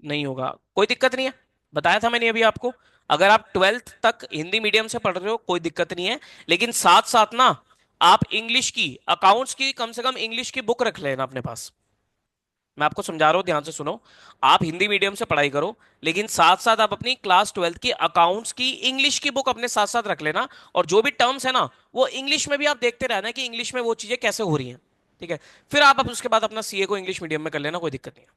[SPEAKER 2] नहीं होगा? कोई दिक्कत नहीं है, बताया था मैंने अभी आपको। अगर आप 12th तक हिंदी मीडियम से पढ़ रहे हो कोई दिक्कत नहीं है, लेकिन साथ साथ ना आप इंग्लिश की, अकाउंट्स की, कम से कम इंग्लिश की बुक रख लेना अपने पास। मैं आपको समझा रहा हूं, ध्यान से सुनो। आप हिंदी मीडियम से पढ़ाई करो, लेकिन साथ साथ आप अपनी क्लास 12th की अकाउंट्स की इंग्लिश की बुक अपने साथ साथ रख लेना। और जो भी टर्म्स है ना, वो इंग्लिश में भी आप देखते रहना कि इंग्लिश में वो चीजें कैसे हो रही हैं। ठीक है? फिर आप उसके बाद अपना सीए को इंग्लिश मीडियम में कर लेना, कोई दिक्कत नहीं है।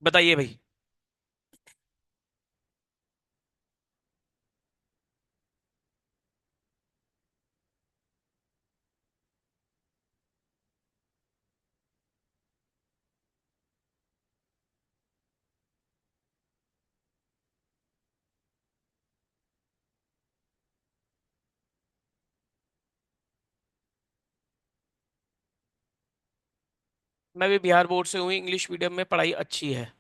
[SPEAKER 2] बताइए भाई। मैं भी बिहार बोर्ड से हूँ, इंग्लिश मीडियम में पढ़ाई अच्छी है।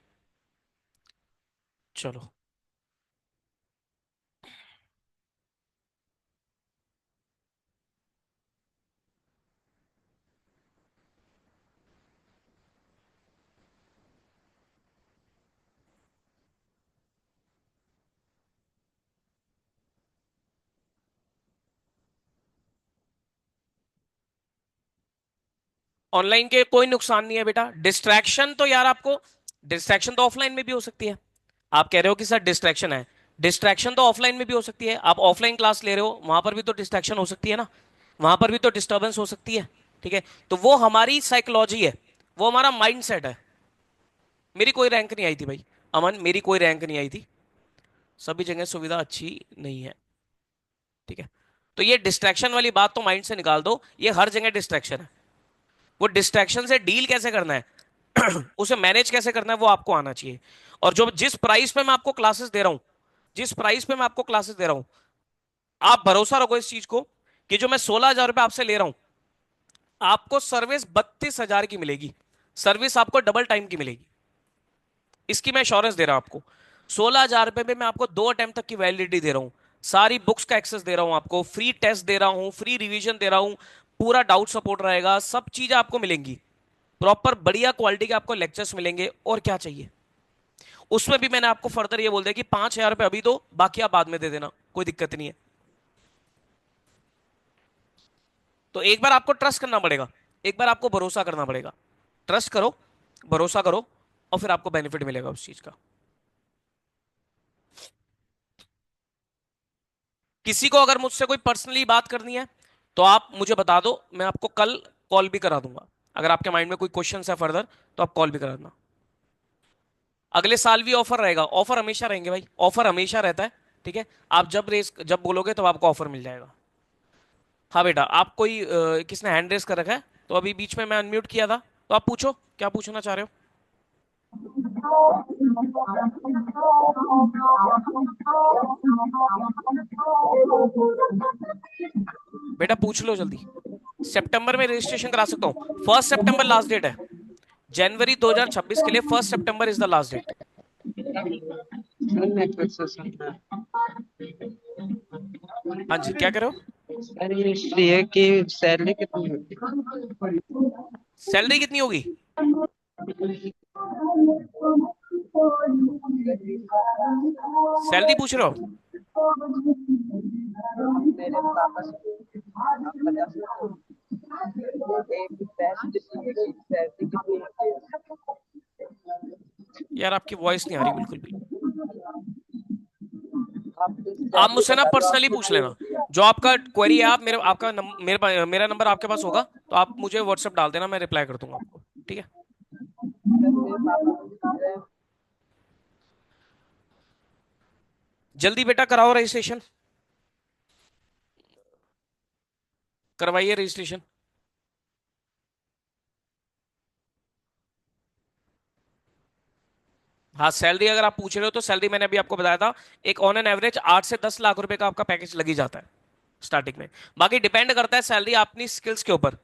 [SPEAKER 2] चलो। ऑनलाइन के कोई नुकसान नहीं है बेटा। डिस्ट्रैक्शन तो यार आपको, डिस्ट्रैक्शन तो ऑफलाइन में भी हो सकती है। आप कह रहे हो कि सर डिस्ट्रैक्शन है, डिस्ट्रैक्शन तो ऑफलाइन में भी हो सकती है। आप ऑफलाइन क्लास ले रहे हो, वहां पर भी तो डिस्ट्रैक्शन हो सकती है ना, वहां पर भी तो डिस्टर्बेंस हो सकती है। ठीक है? तो वो हमारी साइकोलॉजी है, वो हमारा माइंड सेट है। मेरी कोई रैंक नहीं आई थी भाई, अमन, मेरी कोई रैंक नहीं आई थी। सभी जगह सुविधा अच्छी नहीं है। ठीक है? तो ये डिस्ट्रैक्शन वाली बात तो माइंड से निकाल दो, ये हर जगह डिस्ट्रैक्शन है। वो डिस्ट्रैक्शन से डील कैसे करना है उसे मैनेज कैसे करना है वो आपको आना चाहिए। और जो जिस प्राइस पे मैं आपको क्लासेस दे रहा हूं, जिस प्राइस पे मैं आपको क्लासेस दे रहा हूं, आप भरोसा रखो इस चीज को कि जो मैं 16,000 रुपए आपसे ले रहा हूं, आपको सर्विस 32,000 की मिलेगी। सर्विस आपको डबल टाइम की मिलेगी, इसकी मैं श्योरेंस दे रहा हूं आपको। 16,000 रुपए में मैं आपको 2 अटेम्प्ट तक की वैलिडिटी दे रहा हूं, सारी बुक्स का एक्सेस दे रहा हूं आपको, फ्री टेस्ट दे रहा हूं, फ्री रिवीजन दे रहा हूं, पूरा डाउट सपोर्ट रहेगा, सब चीजें आपको मिलेंगी, प्रॉपर बढ़िया क्वालिटी के आपको लेक्चर्स मिलेंगे। और क्या चाहिए? उसमें भी मैंने आपको फर्दर ये बोल दिया कि 5,000 रुपए अभी दो, बाकी आप बाद में दे देना, कोई दिक्कत नहीं है। तो एक बार आपको ट्रस्ट करना पड़ेगा, एक बार आपको भरोसा करना पड़ेगा। ट्रस्ट करो, भरोसा करो, और फिर आपको बेनिफिट मिलेगा उस चीज का। किसी को अगर मुझसे कोई पर्सनली बात करनी है तो आप मुझे बता दो, मैं आपको कल कॉल भी करा दूंगा। अगर आपके माइंड में कोई क्वेश्चन है फर्दर तो आप कॉल भी करा देना। अगले साल भी ऑफर रहेगा, ऑफर हमेशा रहेंगे भाई, ऑफर हमेशा रहता है। ठीक है, आप जब बोलोगे तब आपको ऑफर मिल जाएगा। हाँ बेटा, आप कोई किसने हैंड रेस कर रखा है? तो अभी बीच में मैं अनम्यूट किया था, तो आप पूछो क्या पूछना चाह रहे हो। बेटा पूछ लो जल्दी। सितंबर में रजिस्ट्रेशन करा सकता हूँ, 1 सितंबर लास्ट डेट है। जनवरी 2026 के लिए 1 सितंबर इज द लास्ट डेट। हाँ जी, क्या कह रहे हो?
[SPEAKER 4] सर ये इसलिए कि सैलरी कितनी होती
[SPEAKER 2] सैलरी कितनी होगी? सैलरी पूछ रहे हो? यार आपकी वॉइस नहीं आ रही बिल्कुल भी। आप मुझसे ना पर्सनली पूछ लेना, जो आपका क्वेरी है। आप मेरा नंबर आपके पास होगा, तो आप मुझे व्हाट्सएप डाल देना, मैं रिप्लाई कर दूंगा आपको। ठीक है, जल्दी बेटा कराओ रजिस्ट्रेशन, करवाइए रजिस्ट्रेशन। हाँ, सैलरी अगर आप पूछ रहे हो तो सैलरी मैंने अभी आपको बताया था, एक ऑन एन एवरेज 8 से 10 लाख रुपए का आपका पैकेज लग ही जाता है स्टार्टिंग में। बाकी डिपेंड करता है सैलरी अपनी स्किल्स के ऊपर,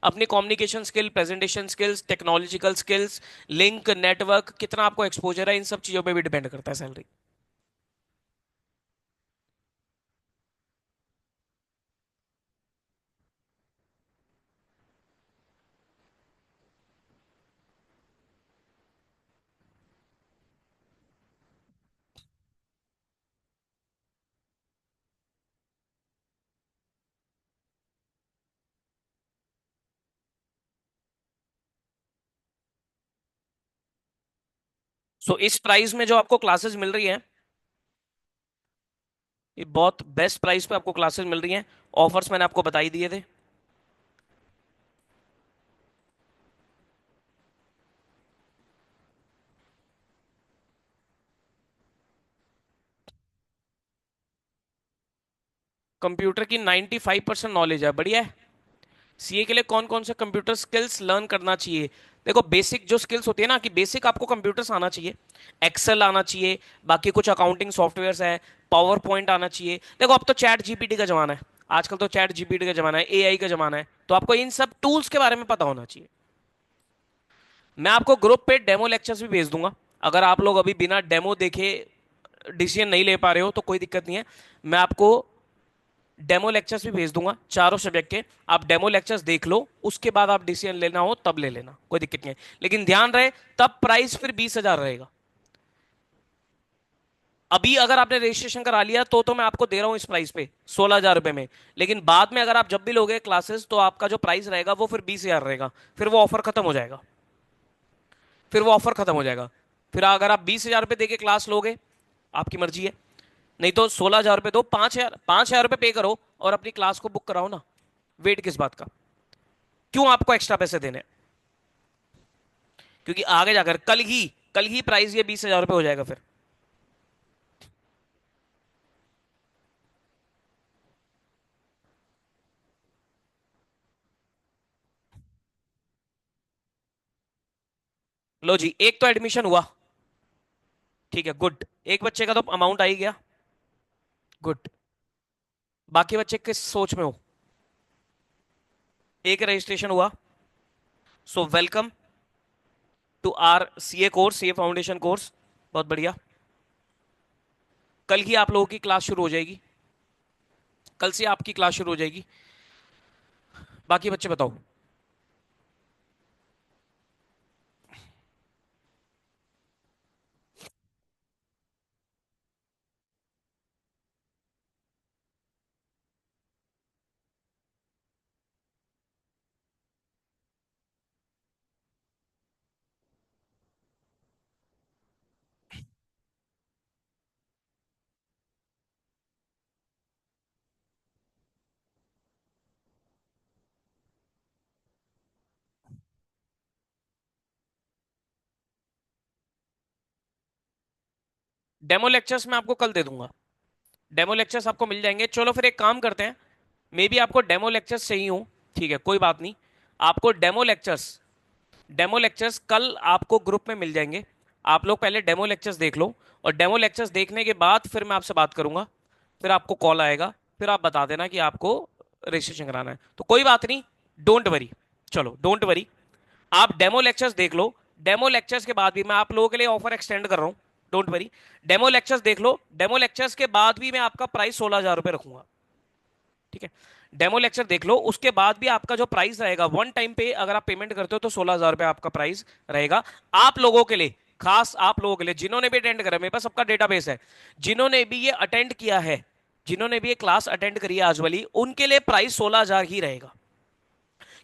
[SPEAKER 2] अपनी communication skill, presentation skills, technological skills, link, network, कितना आपको एक्सपोजर है, इन सब चीजों पे भी डिपेंड करता है सैलरी। सो इस प्राइस में जो आपको क्लासेस मिल रही है, ये बहुत बेस्ट प्राइस पे आपको क्लासेस मिल रही हैं। ऑफर्स मैंने आपको बता ही दिए थे। कंप्यूटर की 95% नॉलेज है, बढ़िया है। सीए के लिए कौन कौन से कंप्यूटर स्किल्स लर्न करना चाहिए? देखो, बेसिक जो स्किल्स होती है ना, कि बेसिक आपको कंप्यूटर्स आना चाहिए, एक्सेल आना चाहिए, बाकी कुछ अकाउंटिंग सॉफ्टवेयर्स है, पावर पॉइंट आना चाहिए। देखो, अब तो चैट जीपीटी का जमाना है, आजकल तो चैट जीपीटी का जमाना है, एआई का जमाना है, तो आपको इन सब टूल्स के बारे में पता होना चाहिए। मैं आपको ग्रुप पे डेमो लेक्चर्स भी भेज दूंगा। अगर आप लोग अभी बिना डेमो देखे डिसीजन नहीं ले पा रहे हो तो कोई दिक्कत नहीं है, मैं आपको डेमो लेक्चर्स भी भेज दूंगा चारों सब्जेक्ट के। आप डेमो लेक्चर्स देख लो, उसके बाद आप डिसीजन लेना हो तब ले लेना, कोई दिक्कत नहीं है। लेकिन ध्यान रहे, तब प्राइस फिर 20,000 रहेगा। अभी अगर आपने रजिस्ट्रेशन करा लिया तो मैं आपको दे रहा हूं इस प्राइस पे 16,000 रुपए में। लेकिन बाद में अगर आप जब भी लोगे क्लासेस तो आपका जो प्राइस रहेगा वो फिर 20,000 रहेगा, फिर वो ऑफर खत्म हो जाएगा, फिर वो ऑफर खत्म हो जाएगा। फिर अगर आप 20,000 रुपए दे के क्लास लोगे, आपकी मर्जी है। नहीं तो 16,000 रुपए दो, 5,000 रुपए पे करो और अपनी क्लास को बुक कराओ ना। वेट किस बात का? क्यों आपको एक्स्ट्रा पैसे देने हैं? क्योंकि आगे जाकर कल ही प्राइस ये 20,000 रुपए हो जाएगा फिर। लो जी, एक तो एडमिशन हुआ, ठीक है, गुड। एक बच्चे का तो अमाउंट आ ही गया, गुड। बाकी बच्चे किस सोच में हो? एक रजिस्ट्रेशन हुआ, so welcome to our CA course, CA foundation course. बहुत बढ़िया। कल ही आप लोगों की क्लास शुरू हो जाएगी, कल से आपकी क्लास शुरू हो जाएगी। बाकी बच्चे बताओ। डेमो लेक्चर्स मैं आपको कल दे दूंगा, डेमो लेक्चर्स आपको मिल जाएंगे। चलो फिर एक काम करते हैं, मे बी आपको डेमो लेक्चर्स चाहिए हो, ठीक है, कोई बात नहीं। आपको डेमो लेक्चर्स कल आपको ग्रुप में मिल जाएंगे। आप लोग पहले डेमो लेक्चर्स देख लो, और डेमो लेक्चर्स देखने के बाद फिर मैं आपसे बात करूंगा, फिर आपको कॉल आएगा, फिर आप बता देना कि आपको रजिस्ट्रेशन कराना है। तो कोई बात नहीं, डोंट वरी। चलो डोंट वरी, आप डेमो लेक्चर्स देख लो। डेमो लेक्चर्स के बाद भी मैं आप लोगों के लिए ऑफर एक्सटेंड कर रहा हूं, डोंट वरी। डेमो लेक्चर्स देख लो, डेमो लेक्चर्स के बाद भी मैं आपका प्राइस 16,000 रुपए रखूंगा, ठीक है। डेमो लेक्चर देख लो, उसके बाद भी आपका जो प्राइस रहेगा, वन टाइम पे अगर आप पेमेंट करते हो तो 16,000 रुपए आपका प्राइस रहेगा। आप लोगों के लिए, खास आप लोगों के लिए जिन्होंने भी अटेंड करा, मेरे पास सबका डेटाबेस है, जिन्होंने भी ये अटेंड किया है, जिन्होंने भी ये क्लास अटेंड करी है आज वाली, उनके लिए प्राइस 16,000 ही रहेगा।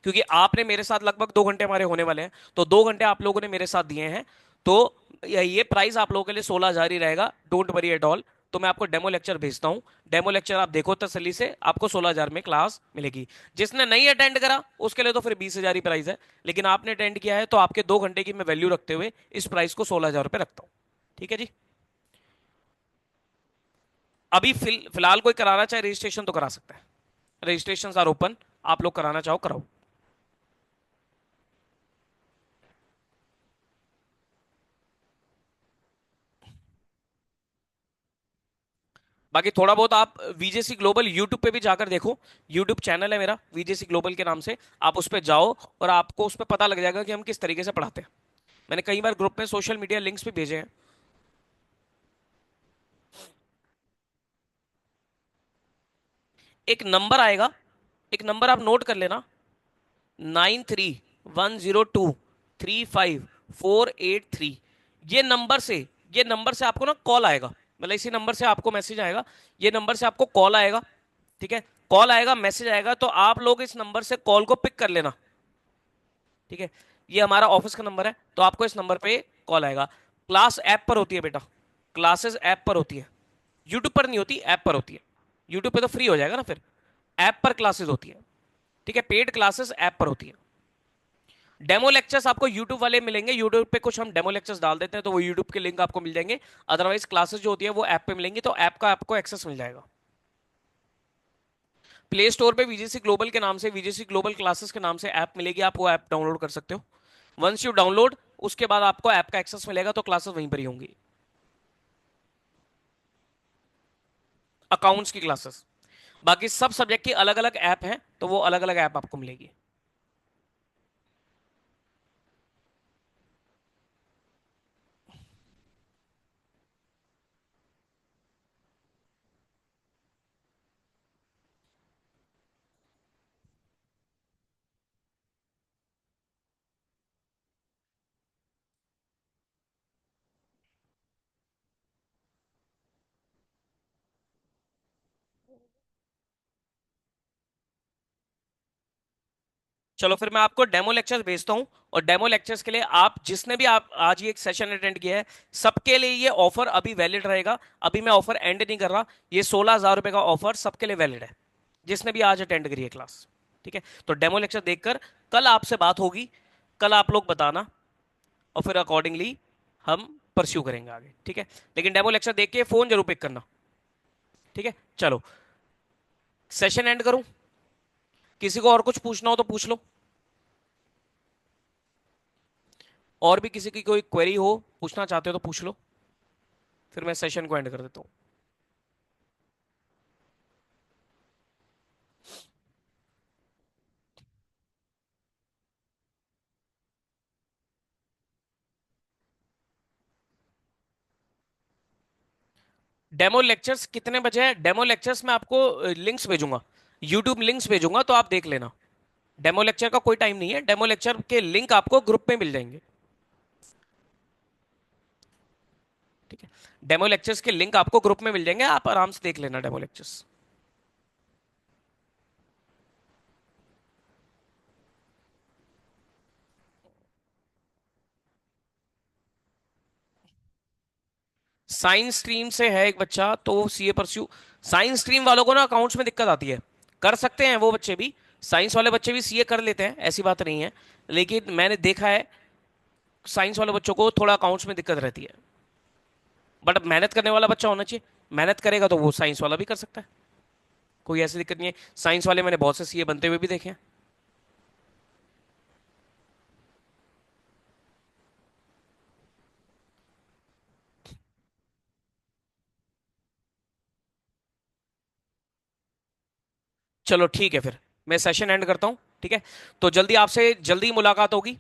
[SPEAKER 2] क्योंकि आपने मेरे साथ लगभग 2 घंटे हमारे होने वाले हैं, तो 2 घंटे आप लोगों ने मेरे साथ दिए हैं, तो ये प्राइस आप लोगों के लिए 16,000 ही रहेगा, डोंट वरी एट ऑल। तो मैं आपको डेमो लेक्चर भेजता हूं, डेमो लेक्चर आप देखो तसल्ली से, आपको 16,000 में क्लास मिलेगी। जिसने नहीं अटेंड करा उसके लिए तो फिर 20,000 ही प्राइस है, लेकिन आपने अटेंड किया है तो आपके 2 घंटे की मैं वैल्यू रखते हुए इस प्राइस को 16,000 रुपए रखता हूं, ठीक है जी। अभी फिलहाल कोई कराना चाहे रजिस्ट्रेशन तो करा सकता है, रजिस्ट्रेशन आर ओपन, आप लोग कराना चाहो कराओ। बाकी थोड़ा बहुत आप वीजेसी ग्लोबल यूट्यूब पे भी जाकर देखो, यूट्यूब चैनल है मेरा वीजेसी ग्लोबल के नाम से, आप उस पर जाओ और आपको उस पर पता लग जाएगा कि हम किस तरीके से पढ़ाते हैं। मैंने कई बार ग्रुप में सोशल मीडिया लिंक्स भी भेजे हैं। एक नंबर आएगा, एक नंबर आप नोट कर लेना, 9310235483। ये नंबर से आपको ना कॉल आएगा, मतलब इसी नंबर से आपको मैसेज आएगा, ये नंबर से आपको कॉल आएगा, ठीक है, कॉल आएगा, मैसेज आएगा, तो आप लोग इस नंबर से कॉल को पिक कर लेना, ठीक है। ये हमारा ऑफिस का नंबर है, तो आपको इस नंबर पे कॉल आएगा। क्लास ऐप पर होती है बेटा, क्लासेस ऐप पर होती है, यूट्यूब पर नहीं होती, ऐप पर होती है। यूट्यूब पे तो फ्री हो जाएगा ना, फिर ऐप पर क्लासेस होती है, ठीक है, पेड क्लासेस ऐप पर होती है। डेमो लेक्चर्स आपको यूट्यूब वाले मिलेंगे, यूट्यूब पे कुछ हम डेमो लेक्चर्स डाल देते हैं तो वो यूट्यूब के लिंक आपको मिल जाएंगे। अदरवाइज क्लासेस जो होती है वो ऐप पे मिलेंगी, तो ऐप का आपको एक्सेस मिल जाएगा। प्ले स्टोर पे वीजेसी ग्लोबल के नाम से, वीजेसी ग्लोबल क्लासेस के नाम से ऐप मिलेगी, आप वो ऐप डाउनलोड कर सकते हो। वंस यू डाउनलोड, उसके बाद आपको ऐप का एक्सेस मिलेगा, तो क्लासेस वहीं पर ही होंगी, अकाउंट्स की क्लासेस। बाकी सब सब्जेक्ट की अलग अलग ऐप है, तो वो अलग अलग ऐप आपको मिलेगी। चलो फिर मैं आपको डेमो लेक्चर्स भेजता हूं, और डेमो लेक्चर्स के लिए आप जिसने भी आप आज ये एक सेशन अटेंड किया है, सबके लिए ये ऑफर अभी वैलिड रहेगा। अभी मैं ऑफर एंड नहीं कर रहा, ये 16,000 रुपए का ऑफर सबके लिए वैलिड है, जिसने भी आज अटेंड करी है क्लास, ठीक है। तो डेमो लेक्चर देखकर कल आपसे बात होगी, कल आप लोग बताना, और फिर अकॉर्डिंगली हम परस्यू करेंगे आगे, ठीक है। लेकिन डेमो लेक्चर देख के फोन जरूर पिक करना, ठीक है। चलो सेशन एंड करूं, किसी को और कुछ पूछना हो तो पूछ लो। और भी किसी की कोई क्वेरी हो, पूछना चाहते हो तो पूछ लो, फिर मैं सेशन को एंड कर देता हूं। डेमो लेक्चर्स कितने बजे है? डेमो लेक्चर्स में आपको लिंक्स भेजूंगा, यूट्यूब लिंक्स भेजूंगा, तो आप देख लेना। डेमो लेक्चर का कोई टाइम नहीं है, डेमो लेक्चर के लिंक आपको ग्रुप में मिल जाएंगे, ठीक है। डेमो लेक्चर्स के लिंक आपको ग्रुप में मिल जाएंगे, आप आराम से देख लेना डेमो लेक्चर्स। साइंस स्ट्रीम से है एक बच्चा, तो सीए परस्यू। साइंस स्ट्रीम वालों को ना अकाउंट्स में दिक्कत आती है, कर सकते हैं वो बच्चे भी, साइंस वाले बच्चे भी सीए कर लेते हैं, ऐसी बात नहीं है, लेकिन मैंने देखा है साइंस वाले बच्चों को थोड़ा अकाउंट्स में दिक्कत रहती है। बट अब मेहनत करने वाला बच्चा होना चाहिए, मेहनत करेगा तो वो साइंस वाला भी कर सकता है, कोई ऐसी दिक्कत नहीं है। साइंस वाले मैंने बहुत से सीए बनते हुए भी देखे हैं। चलो ठीक है, फिर मैं सेशन एंड करता हूं, ठीक है। तो जल्दी आपसे जल्दी मुलाकात होगी,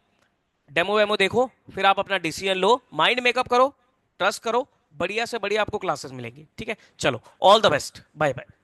[SPEAKER 2] डेमो वेमो देखो, फिर आप अपना डिसीजन लो, माइंड मेकअप करो, ट्रस्ट करो, बढ़िया से बढ़िया आपको क्लासेस मिलेंगी, ठीक है। चलो, all the best, bye bye.